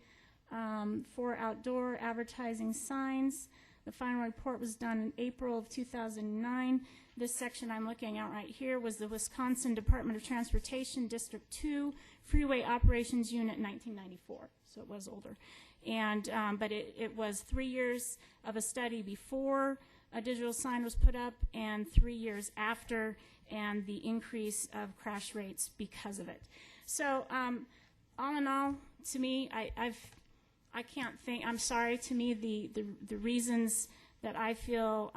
for outdoor advertising signs. The final report was done in April of 2009. This section I'm looking at right here was the Wisconsin Department of Transportation District 2 Freeway Operations Unit in 1994, so it was older. And but it was 3 years of a study before a digital sign was put up and 3 years after, and the increase of crash rates because of it. So all in all, to me, I can't think, I'm sorry, to me the reasons that I feel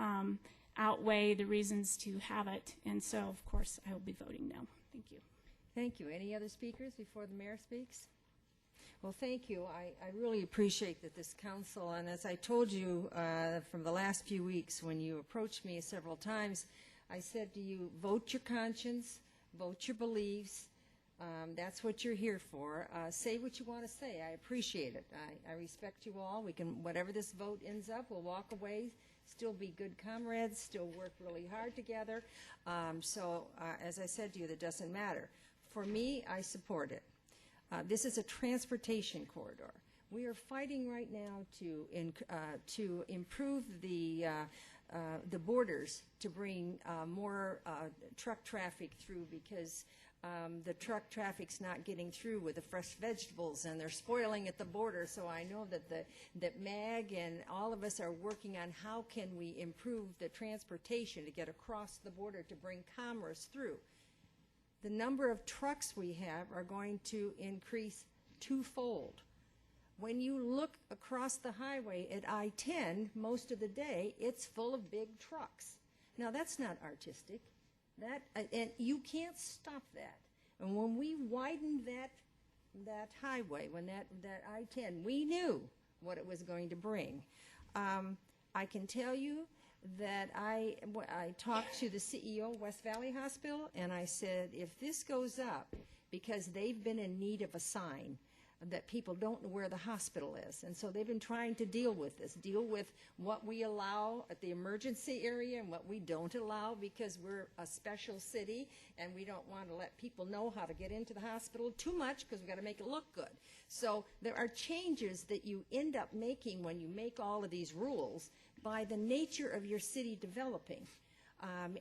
outweigh the reasons to have it, and so of course I will be voting no. Thank you. Thank you. Any other speakers before the mayor speaks? Well, thank you. I really appreciate that this council, and as I told you from the last few weeks when you approached me several times, I said to you, vote your conscience, vote your beliefs. That's what you're here for. Say what you want to say. I appreciate it. I respect you all. We can, whatever this vote ends up, we'll walk away, still be good comrades, still work really hard together. As I said to you, that doesn't matter. For me, I support it. This is a transportation corridor. We are fighting right now to improve the borders, to bring more truck traffic through, because the truck traffic's not getting through with the fresh vegetables, and they're spoiling at the border. So I know that MAG and all of us are working on how can we improve the transportation to get across the border to bring commerce through. The number of trucks we have are going to increase twofold. When you look across the highway at I-10, most of the day, it's full of big trucks. Now, that's not artistic. And you can't stop that. And when we widened that highway, when that I-10, we knew what it was going to bring. I can tell you that I talked to the CEO of West Valley Hospital, and I said, if this goes up, because they've been in need of a sign that people don't know where the hospital is, and so they've been trying to deal with this, deal with what we allow at the emergency area and what we don't allow, because we're a special city and we don't want to let people know how to get into the hospital too much, because we've got to make it look good. So there are changes that you end up making when you make all of these rules by the nature of your city developing.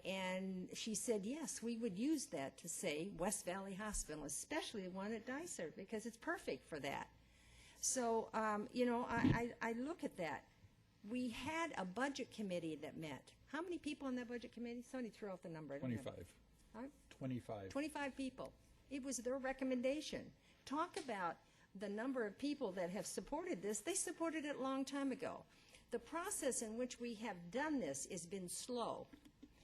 And she said, yes, we would use that to say West Valley Hospital, especially the one at Dysart, because it's perfect for that. So, you know, I look at that. We had a budget committee that met. How many people on that budget committee? Somebody threw out the number. 25. Huh? 25. 25 people. It was their recommendation. Talk about the number of people that have supported this. They supported it a long time ago. The process in which we have done this has been slow.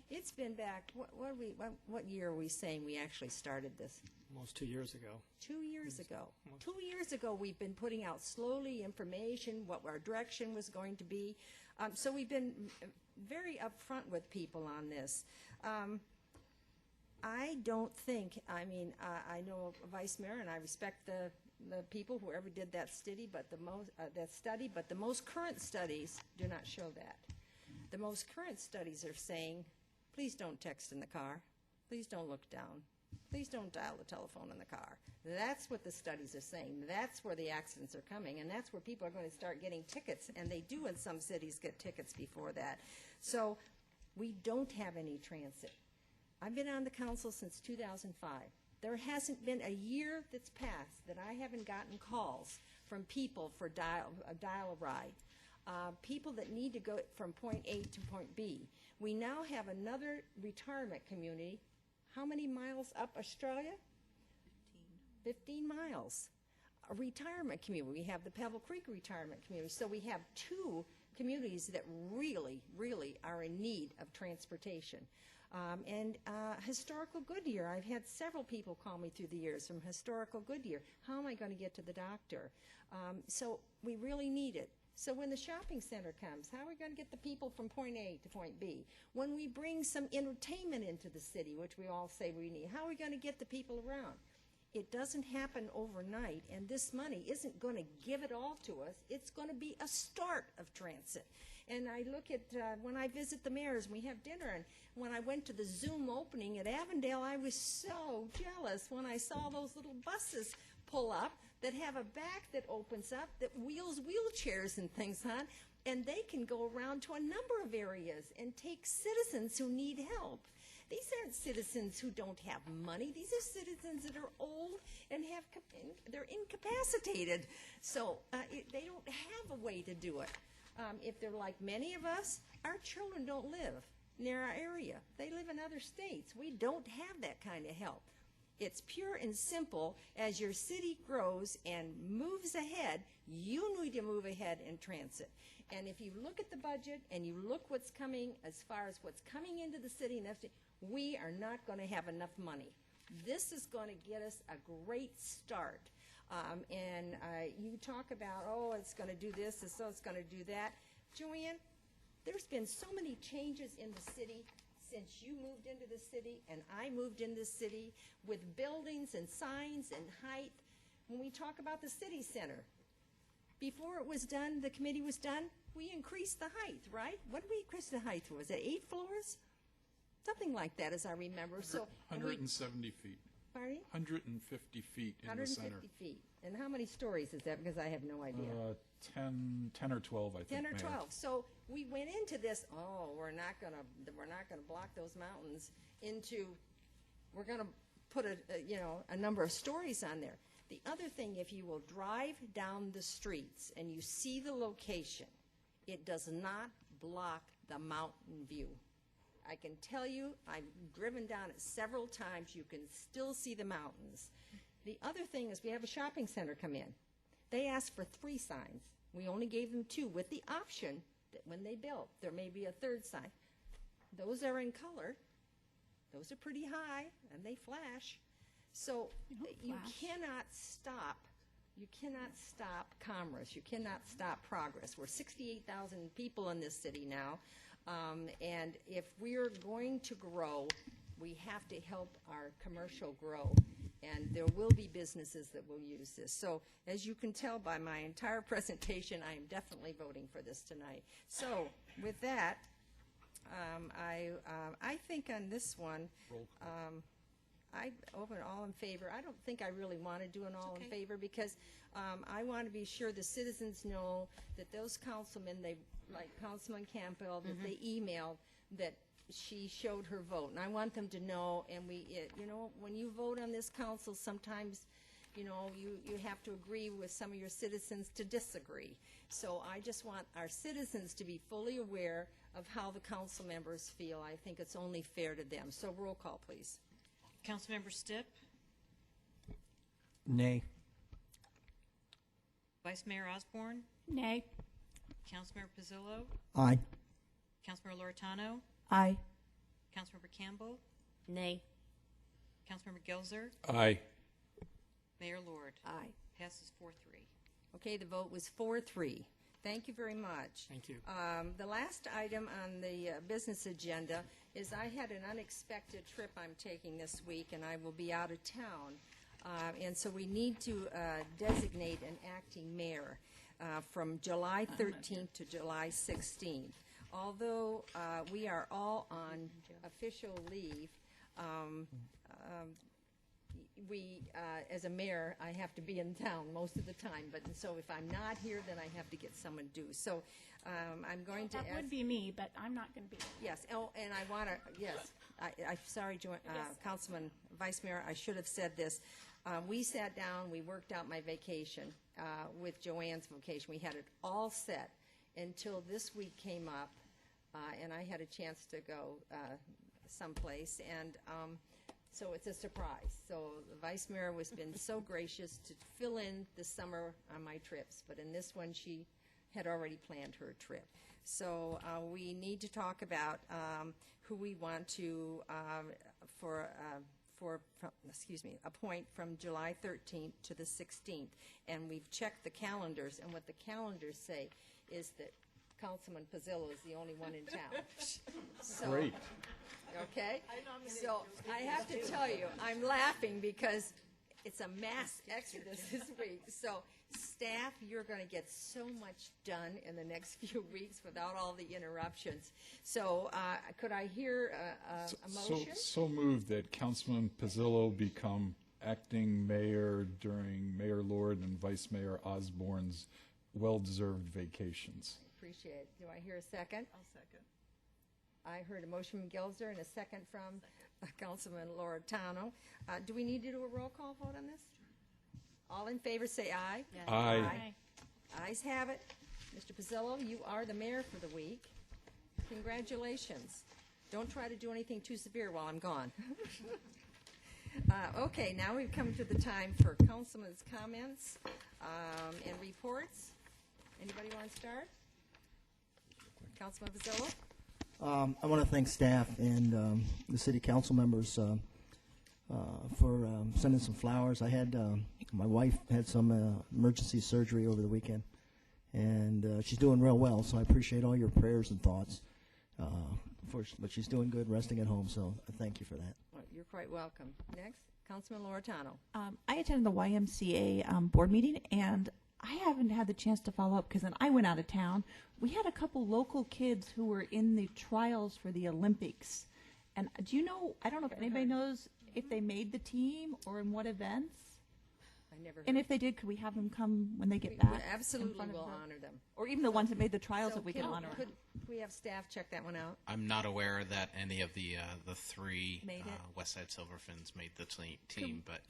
It's been back, what year are we saying we actually started this? Almost 2 years ago. 2 years ago. 2 years ago, we've been putting out slowly information, what our direction was going to be. So we've been very upfront with people on this. I don't think, I mean, I know Vice Mayor, and I respect the people, whoever did that study, but the most current studies do not show that. The most current studies are saying, please don't text in the car. Please don't look down. Please don't dial the telephone in the car. That's what the studies are saying. That's where the accidents are coming, and that's where people are going to start getting tickets, and they do in some cities get tickets before that. So we don't have any transit. I've been on the council since 2005. There hasn't been a year that's passed that I haven't gotten calls from people for dial a ride. People that need to go from point A to point B. We now have another retirement community. How many miles up Australia? 15 miles. A retirement community. We have the Pebble Creek retirement community. So we have two communities that really, really are in need of transportation. Historical Goodyear, I've had several people call me through the years from Historical Goodyear. How am I going to get to the doctor? So we really need it. So when the shopping center comes, how are we going to get the people from point A to point B? When we bring some entertainment into the city, which we all say we need, how are we going to get the people around? It doesn't happen overnight, and this money isn't going to give it all to us. It's going to be a start of transit. And I look at when I visit the mayors and we have dinner, and when I went to the Zoom opening at Avondale, I was so jealous when I saw those little buses pull up that have a back that opens up, that wheels wheelchairs and things on. and they can go around to a number of areas and take citizens who need help. These aren't citizens who don't have money. These are citizens that are old and they're incapacitated. So they don't have a way to do it. If they're like many of us, our children don't live near our area. They live in other states. We don't have that kind of help. It's pure and simple. As your city grows and moves ahead, you need to move ahead in transit. And if you look at the budget and you look what's coming as far as what's coming into the city, we are not going to have enough money. This is going to get us a great start. You talk about, oh, it's going to do this, and so it's going to do that. Joanne, there's been so many changes in the city since you moved into the city and I moved into the city, with buildings and signs and height. When we talk about the city center, before it was done, the committee was done, we increased the height, right? What did we increase the height to? Was it 8 floors? Something like that, as I remember. So 170 feet. Pardon? 150 feet in the center. 150 feet. And how many stories is that? Because I have no idea. 10 or 12, I think. 10 or Mayor. 12. So we went into this, we're not gonna block those mountains into, we're gonna put a number of stories on there. The other thing, if you will drive down the streets and you see the location, it does not block the mountain view. I can tell you, I've driven down it several times, you can still see the mountains. The other thing is we have a shopping center come in. They asked for 3 signs. We only gave them 2 with the option that when they built, there may be a 3rd sign. Those are in color. Those are pretty high and they flash. So you cannot stop. You cannot stop commerce. You cannot stop progress. We're 68,000 people in this city now. And if we're going to grow, we have to help our commercial grow. And there will be businesses that will use this. So as you can tell by my entire presentation, I am definitely voting for this tonight. So with that, I think on this one, I open all in favor. I don't think I really want to do an all in favor because I want to be sure the citizens know that those councilmen, like Councilman Campbell, that they emailed that she showed her vote. And I want them to know, and when you vote on this council, sometimes, you have to agree with some of your citizens to disagree. So I just want our citizens to be fully aware of how the council members feel. I think it's only fair to them. So roll call, please. Councilmember Stipp, Nay. Vice Mayor Osborne, Nay. Councilmember Pizzillo, Aye. Councilmember Loretano, Aye. Councilmember Campbell, Nay. Councilmember Gelzer, Aye. Mayor Lord. Aye. Passes 4-3. Okay, the vote was 4-3. Thank you very much. Thank you. The last item on the business agenda is I had an unexpected trip I'm taking this week, and I will be out of town. And so we need to designate an acting mayor from July 13th to July 16th. Although we are all on official leave, as a mayor, I have to be in town most of the time. But so if I'm not here, then I have to get someone to do. So I'm going to That ask. would be me, but I'm not going to be. Yes. Oh, and I want to. Yes. I'm sorry, Councilman, Vice Mayor. I should have said this. We sat down. We worked out my vacation with Joanne's vacation. We had it all set until this week came up, and I had a chance to go someplace and. So it's a surprise. So the Vice Mayor has been so gracious to fill in this summer on my trips, but in this one she had already planned her trip. So we need to talk about who we want to appoint from July 13th to the 16th. And we've checked the calendars, and what the calendars say is that Councilman Pizzillo is the only one in town. So, Great. Okay? So I have to tell you, I'm laughing because it's a mass exodus this week. So staff, you're going to get so much done in the next few weeks without all the interruptions. So could I hear a motion? So moved that Councilman Pizzillo become acting mayor during Mayor Lord and Vice Mayor Osborne's well-deserved vacations. appreciate it. Do I hear a second? I'll second. I heard a motion from Gilzer and a second from Councilman Loretano. Do we need to do a roll call vote on this? All in favor say aye. Yes. Aye. Ayes have it. Mr. Pizzillo, you are the mayor for the week. Congratulations. Don't try to do anything too severe while I'm gone. Okay, now we've come to the time for councilman's comments and reports. Anybody want to start? Councilman Pizzillo? I want to thank staff and the city council members for sending some flowers. I had my wife had some emergency surgery over the weekend, and she's doing real well. So I appreciate all your prayers and thoughts. But she's doing good, resting at home. So thank you for that. Well, you're quite welcome. Next, Councilman Loretano. I attended the YMCA board meeting, and I haven't had the chance to follow up because then I went out of town. We had a couple local kids who were in the trials for the Olympics. And do you know, I don't know if anybody knows if they made the team or in what events? I never heard. And if they did, could we have them come when they get We back? absolutely will honor them. Or even the ones that made the trials, So if we could honor could them. we have staff check that one out? I'm not aware that any of the three Made it? Westside Silverfins made the team, but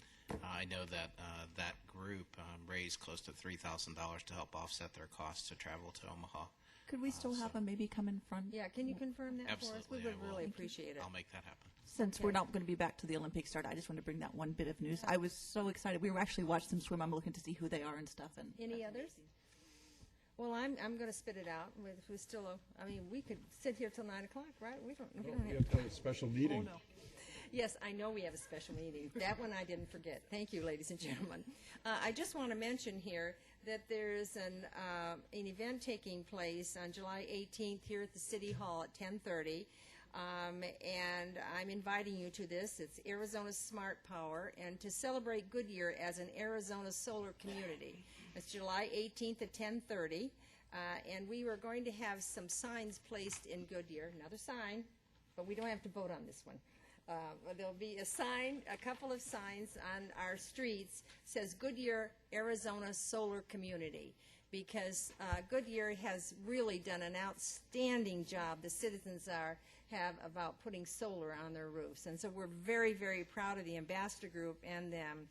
I know that that group raised close to $3,000 to help offset their costs to travel to Omaha. Could we still have them maybe come in front? Yeah, can you confirm that Absolutely, for us? We would I will. really appreciate it. I'll make that happen. Since we're not going to be back to the Olympics start, I just wanted to bring that one bit of news. I was so excited. We were actually watching them swim. I'm looking to see who they are and stuff. And Any others? Well, I'm going to spit it out. We're still, I mean, we could sit here till 9 o'clock, right? We don't We have have to have a special meeting. Yes, I know we have a special meeting. That one I didn't forget. Thank you, ladies and gentlemen. I just want to mention here that there's an event taking place on July 18th here at the City Hall at 10:30. And I'm inviting you to this. It's Arizona Smart Power, and to celebrate Goodyear as an Arizona solar community. It's July 18th at 10:30, and we are going to have some signs placed in Goodyear. Another sign, but we don't have to vote on this one. There'll be a sign, a couple of signs on our streets, says Goodyear, Arizona Solar Community, because Goodyear has really done an outstanding job, the citizens have about putting solar on their roofs. And so we're very, very proud of the Ambassador Group and them.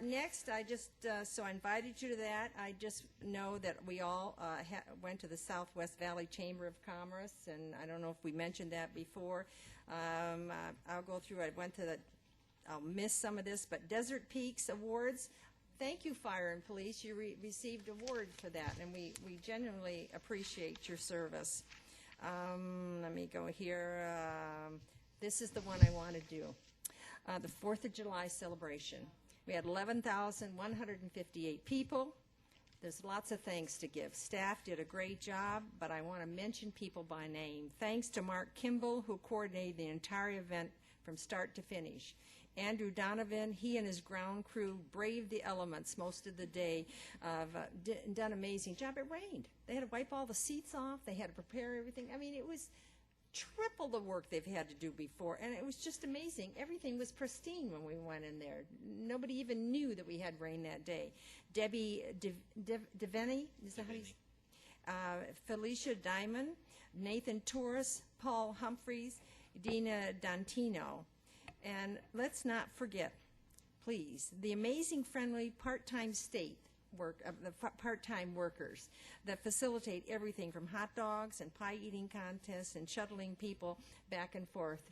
Next, so I invited you to that. I just know that we all went to the Southwest Valley Chamber of Commerce, and I don't know if we mentioned that before. I'll go through, I'll miss some of this, but Desert Peaks Awards. Thank you, Fire and Police. You received awards for that, and we genuinely appreciate your service. Let me go here. This is the one I want to do. The 4th of July celebration. We had 11,158 people. There's lots of thanks to give. Staff did a great job, but I want to mention people by name. Thanks to Mark Kimball, who coordinated the entire event from start to finish. Andrew Donovan, he and his ground crew braved the elements most of the day, done an amazing job. It rained. They had to wipe all the seats off. They had to prepare everything. I mean, it was triple the work they've had to do before, and it was just amazing. Everything was pristine when we went in there. Nobody even knew that we had rain that day. Debbie Devaney, is that how you Felicia Diamond, Nathan Torres, Paul Humphreys, Dina Dantino. And let's not forget, please, the amazing, friendly part-time part-time workers that facilitate everything from hot dogs and pie eating contests and shuttling people back and forth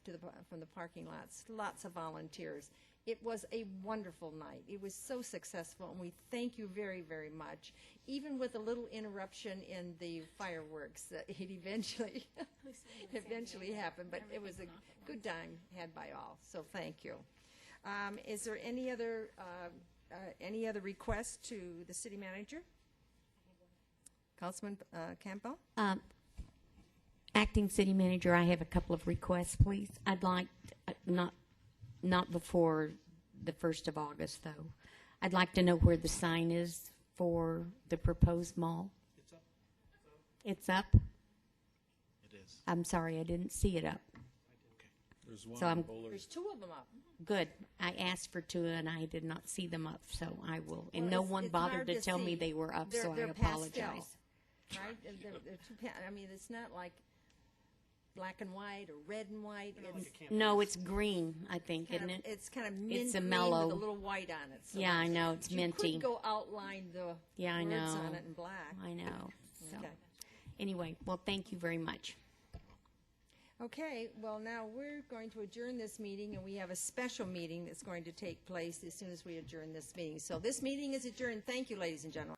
from the parking lots. Lots of volunteers. It was a wonderful night. It was so successful, and we thank you very, very much. Even with a little interruption in the fireworks, it eventually happened, but it was a good time had by all. So thank you. Is there any other requests to the city manager? Councilman Campbell? Acting City Manager, I have a couple of requests, please. I'd like, not before the 1st of August, though. I'd like to know where the sign is for the proposed mall. It's up? It is. I'm sorry, I didn't see it up. There's one So in I'm- Bullard. There's 2 of them up. Good. I asked for 2 and I did not see them up, so I will. And Well, no it's- one it's bothered hard to to tell me see. they were up, so I They're apologize. pastel. right? They're two I mean, it's not like black and white or red and white. No, it's green, I think, isn't it? It's kind of mint It's a green mellow. with a little white on it. So Yeah, I know, it's minty. You could go outline the Yeah, I words know. on it in black. I know. So, Okay. anyway, well, thank you very much. Okay, well, now we're going to adjourn this meeting, and we have a special meeting that's going to take place as soon as we adjourn this meeting. So this meeting is adjourned. Thank you, ladies and gentlemen.